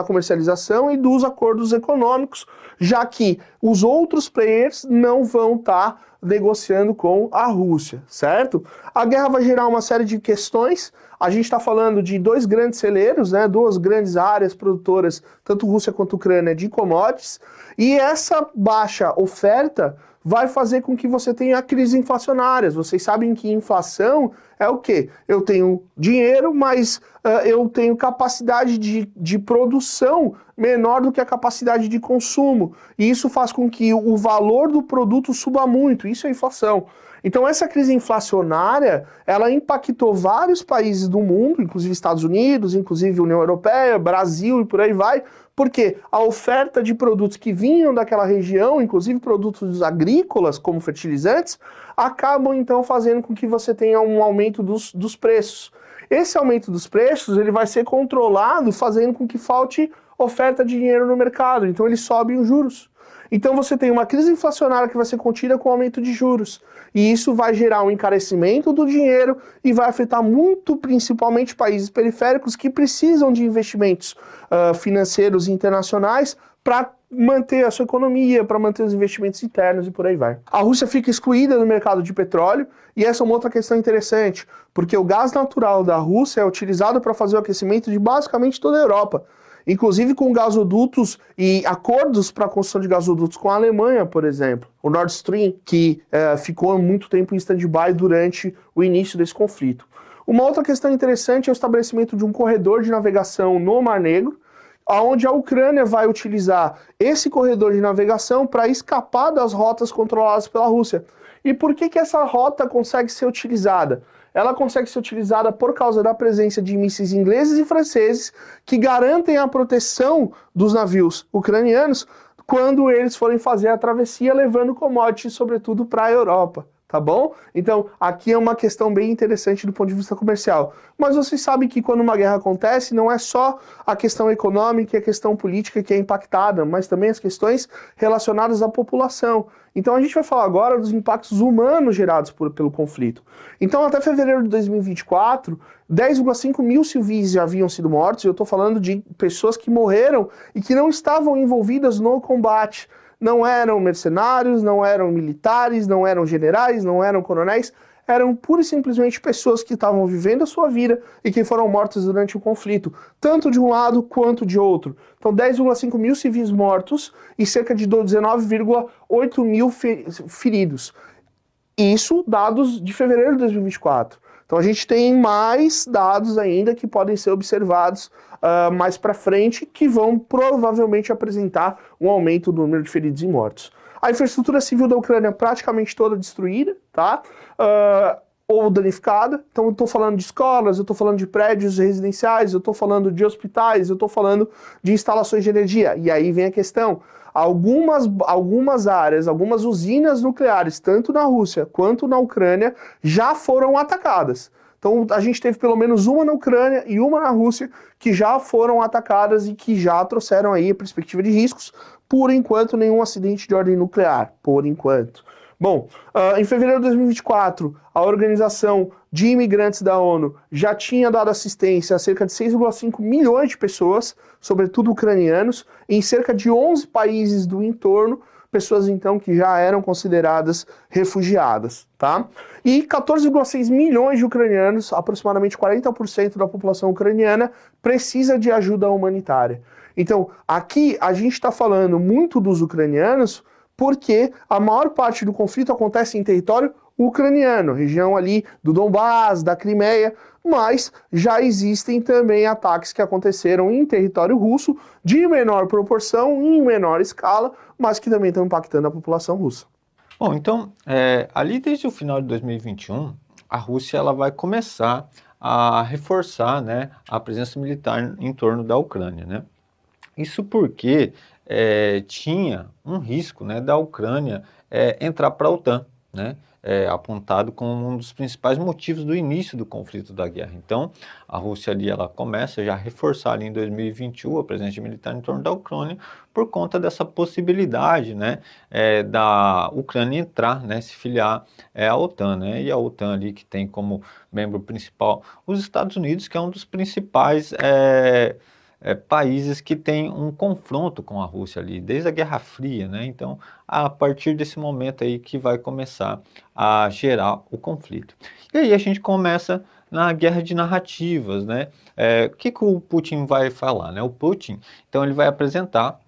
B: comercialização e dos acordos econômicos, já que os outros players não vão estar negociando com a Rússia, certo? A guerra vai gerar uma série de questões. A gente está falando de 2 grandes celeiros, né, 2 grandes áreas produtoras, tanto Rússia quanto Ucrânia, de commodities, e essa baixa oferta vai fazer com que você tenha crises inflacionárias. Vocês sabem que inflação é o quê? Eu tenho dinheiro, mas eu tenho capacidade de produção menor do que a capacidade de consumo. E isso faz com que o valor do produto suba muito. Isso é inflação. Então essa crise inflacionária, ela impactou vários países do mundo, inclusive Estados Unidos, inclusive União Europeia, Brasil e por aí vai, porque a oferta de produtos que vinham daquela região, inclusive produtos agrícolas, como fertilizantes, acabam então fazendo com que você tenha um aumento dos preços. Esse aumento dos preços, ele vai ser controlado fazendo com que falte oferta de dinheiro no mercado, então ele sobe os juros. Então você tem uma crise inflacionária que vai ser contida com aumento de juros. E isso vai gerar um encarecimento do dinheiro e vai afetar muito, principalmente, países periféricos que precisam de investimentos financeiros internacionais para manter a sua economia, para manter os investimentos internos e por aí vai. A Rússia fica excluída do mercado de petróleo e essa é uma outra questão interessante, porque o gás natural da Rússia é utilizado para fazer o aquecimento de basicamente toda a Europa. Inclusive com gasodutos e acordos para a construção de gasodutos com a Alemanha, por exemplo. O Nord Stream, que ficou muito tempo em stand-by durante o início desse conflito. Uma outra questão interessante é o estabelecimento de um corredor de navegação no Mar Negro, onde a Ucrânia vai utilizar esse corredor de navegação para escapar das rotas controladas pela Rússia. E por que essa rota consegue ser utilizada? Ela consegue ser utilizada por causa da presença de mísseis ingleses e franceses que garantem a proteção dos navios ucranianos quando eles forem fazer a travessia levando commodities, sobretudo para a Europa. Tá bom? Então, aqui é uma questão bem interessante do ponto de vista comercial. Mas vocês sabem que quando uma guerra acontece, não é só a questão econômica e a questão política que é impactada, mas também as questões relacionadas à população. Então, a gente vai falar agora dos impactos humanos gerados pelo conflito. Então, até fevereiro de 2024, 10,5 mil civis já haviam sido mortos, e eu estou falando de pessoas que morreram e que não estavam envolvidas no combate. Não eram mercenários, não eram militares, não eram generais, não eram coronéis, eram pura e simplesmente pessoas que estavam vivendo a sua vida e que foram mortas durante o conflito, tanto de um lado quanto de outro. Então 10,5 mil civis mortos e cerca de 19,8 mil feridos. Isso dados de fevereiro de 2024. Então a gente tem mais dados ainda que podem ser observados mais para frente, que vão provavelmente apresentar um aumento do número de feridos e mortos. A infraestrutura civil da Ucrânia é praticamente toda destruída, tá? Ou danificada. Então eu estou falando de escolas, eu estou falando de prédios residenciais, eu estou falando de hospitais, eu estou falando de instalações de energia. E aí vem a questão. Algumas áreas, algumas usinas nucleares, tanto na Rússia quanto na Ucrânia, já foram atacadas. Então a gente teve pelo menos uma na Ucrânia e uma na Rússia que já foram atacadas e que já trouxeram aí a perspectiva de riscos. Por enquanto, nenhum acidente de ordem nuclear, por enquanto. Bom, em fevereiro de 2024, a Organização de Imigrantes da ONU já tinha dado assistência a cerca de 6,5 milhões de pessoas, sobretudo ucranianos, em cerca de 11 países do entorno, pessoas então que já eram consideradas refugiadas, tá? E 14,6 milhões de ucranianos, aproximadamente 40% da população ucraniana, precisa de ajuda humanitária. Então, aqui a gente está falando muito dos ucranianos, porque a maior parte do conflito acontece em território ucraniano, região ali do Donbás, da Crimeia, mas já existem também ataques que aconteceram em território russo, de menor proporção, em menor escala, mas que também estão impactando a população russa.
A: Bom, então, ali desde o final de 2021, a Rússia ela vai começar a reforçar, né, a presença militar em torno da Ucrânia, né? Isso porque tinha um risco, né, da Ucrânia entrar para a OTAN, né, apontado como um dos principais motivos do início do conflito da guerra. Então, a Rússia ali ela começa já a reforçar ali em 2021 a presença militar em torno da Ucrânia por conta dessa possibilidade, né, da Ucrânia entrar, né, se filiar à OTAN, né, e a OTAN ali que tem como membro principal os Estados Unidos, que é um dos principais países que têm um confronto com a Rússia ali, desde a Guerra Fria, né? Então, a partir desse momento aí que vai começar a gerar o conflito. E aí a gente começa na guerra de narrativas, né? O que o Putin vai falar, né? O Putin, então, ele vai apresentar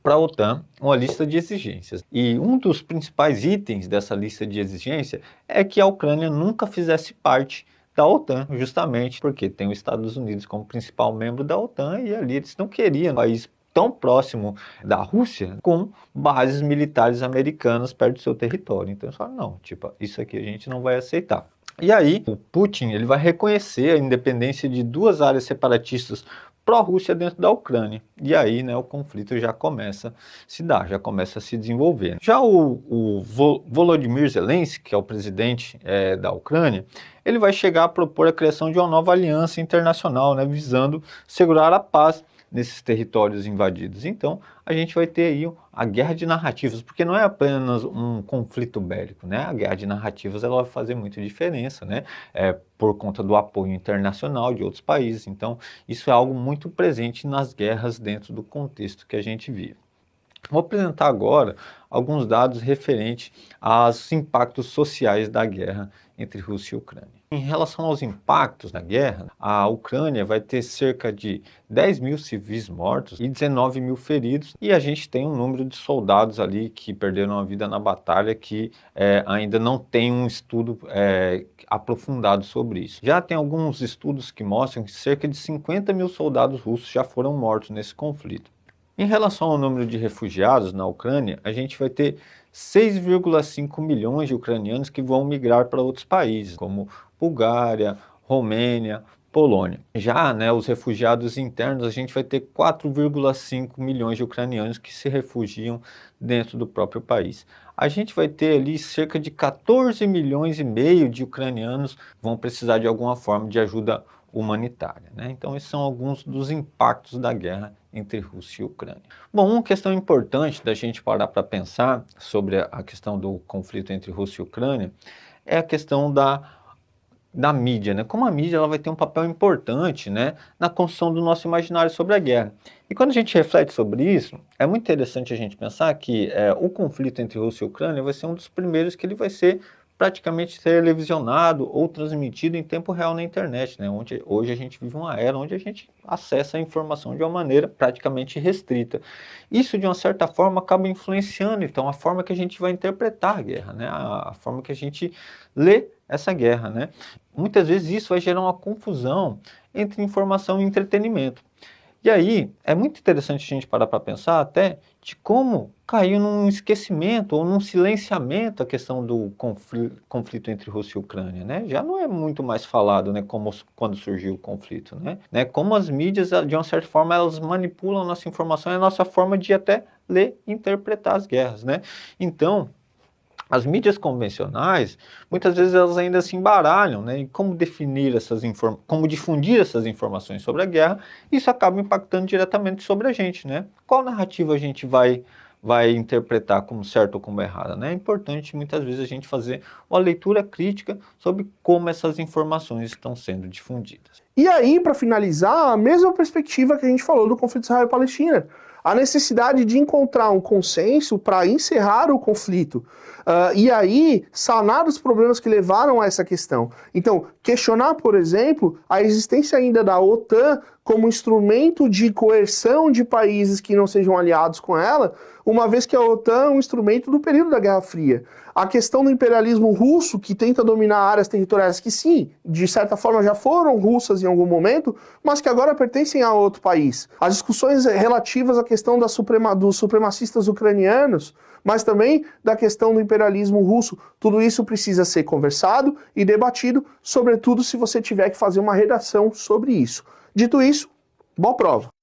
A: para a OTAN uma lista de exigências. E um dos principais itens dessa lista de exigências é que a Ucrânia nunca fizesse parte da OTAN, justamente porque tem os Estados Unidos como principal membro da OTAN e ali eles não queriam um país tão próximo da Rússia com bases militares americanas perto do seu território. Então eles falam, não, tipo, isso aqui a gente não vai aceitar. E aí o Putin ele vai reconhecer a independência de duas áreas separatistas pró-Rússia dentro da Ucrânia. E aí, né, o conflito já começa a se dar, já começa a se desenvolver. Já o Volodymyr Zelensky, que é o presidente da Ucrânia, ele vai chegar a propor a criação de uma nova aliança internacional, né, visando segurar a paz nesses territórios invadidos. Então, a gente vai ter aí a guerra de narrativas, porque não é apenas um conflito bélico, né? A guerra de narrativas ela vai fazer muita diferença, né? Por conta do apoio internacional de outros países. Então, isso é algo muito presente nas guerras dentro do contexto que a gente vive. Vou apresentar agora alguns dados referentes aos impactos sociais da guerra entre Rússia e Ucrânia. Em relação aos impactos da guerra, a Ucrânia vai ter cerca de 10 mil civis mortos e 19 mil feridos, e a gente tem um número de soldados ali que perderam a vida na batalha que ainda não tem um estudo aprofundado sobre isso. Já tem alguns estudos que mostram que cerca de 50 mil soldados russos já foram mortos nesse conflito. Em relação ao número de refugiados na Ucrânia, a gente vai ter 6,5 milhões de ucranianos que vão migrar para outros países, como Bulgária, Romênia, Polônia. Já, né, os refugiados internos, a gente vai ter 4,5 milhões de ucranianos que se refugiam dentro do próprio país. A gente vai ter ali cerca de 14 milhões e meio de ucranianos que vão precisar de alguma forma de ajuda humanitária, né? Então, esses são alguns dos impactos da guerra entre Rússia e Ucrânia. Bom, uma questão importante da gente parar para pensar sobre a questão do conflito entre Rússia e Ucrânia é a questão da mídia, né? Como a mídia ela vai ter um papel importante, né, na construção do nosso imaginário sobre a guerra. E quando a gente reflete sobre isso, é muito interessante a gente pensar que o conflito entre Rússia e Ucrânia vai ser um dos primeiros que ele vai ser praticamente televisionado ou transmitido em tempo real na internet, né? Onde hoje a gente vive uma era onde a gente acessa a informação de uma maneira praticamente restrita. Isso, de uma certa forma, acaba influenciando, então, a forma que a gente vai interpretar a guerra, né? A forma que a gente lê essa guerra, né? Muitas vezes isso vai gerar uma confusão entre informação e entretenimento. E aí, é muito interessante a gente parar para pensar até de como caiu num esquecimento ou num silenciamento a questão do conflito entre Rússia e Ucrânia, né? Já não é muito mais falado, né, como quando surgiu o conflito, né? Como as mídias, de uma certa forma, elas manipulam a nossa informação e a nossa forma de até ler e interpretar as guerras, né? Então, as mídias convencionais, muitas vezes elas ainda se embaralham, né, em como definir como difundir essas informações sobre a guerra, isso acaba impactando diretamente sobre a gente, né? Qual narrativa a gente vai interpretar como certa ou como errada, né? É importante muitas vezes a gente fazer uma leitura crítica sobre como essas informações estão sendo difundidas.
B: E aí, para finalizar, a mesma perspectiva que a gente falou do conflito Israel e Palestina. A necessidade de encontrar um consenso para encerrar o conflito. E aí, sanar os problemas que levaram a essa questão. Então, questionar, por exemplo, a existência ainda da OTAN como instrumento de coerção de países que não sejam aliados com ela, uma vez que a OTAN é um instrumento do período da Guerra Fria. A questão do imperialismo russo, que tenta dominar áreas territoriais que sim, de certa forma já foram russas em algum momento, mas que agora pertencem a outro país. As discussões relativas à questão dos supremacistas ucranianos, mas também da questão do imperialismo russo, tudo isso precisa ser conversado e debatido, sobretudo se você tiver que fazer uma redação sobre isso. Dito isso, boa prova!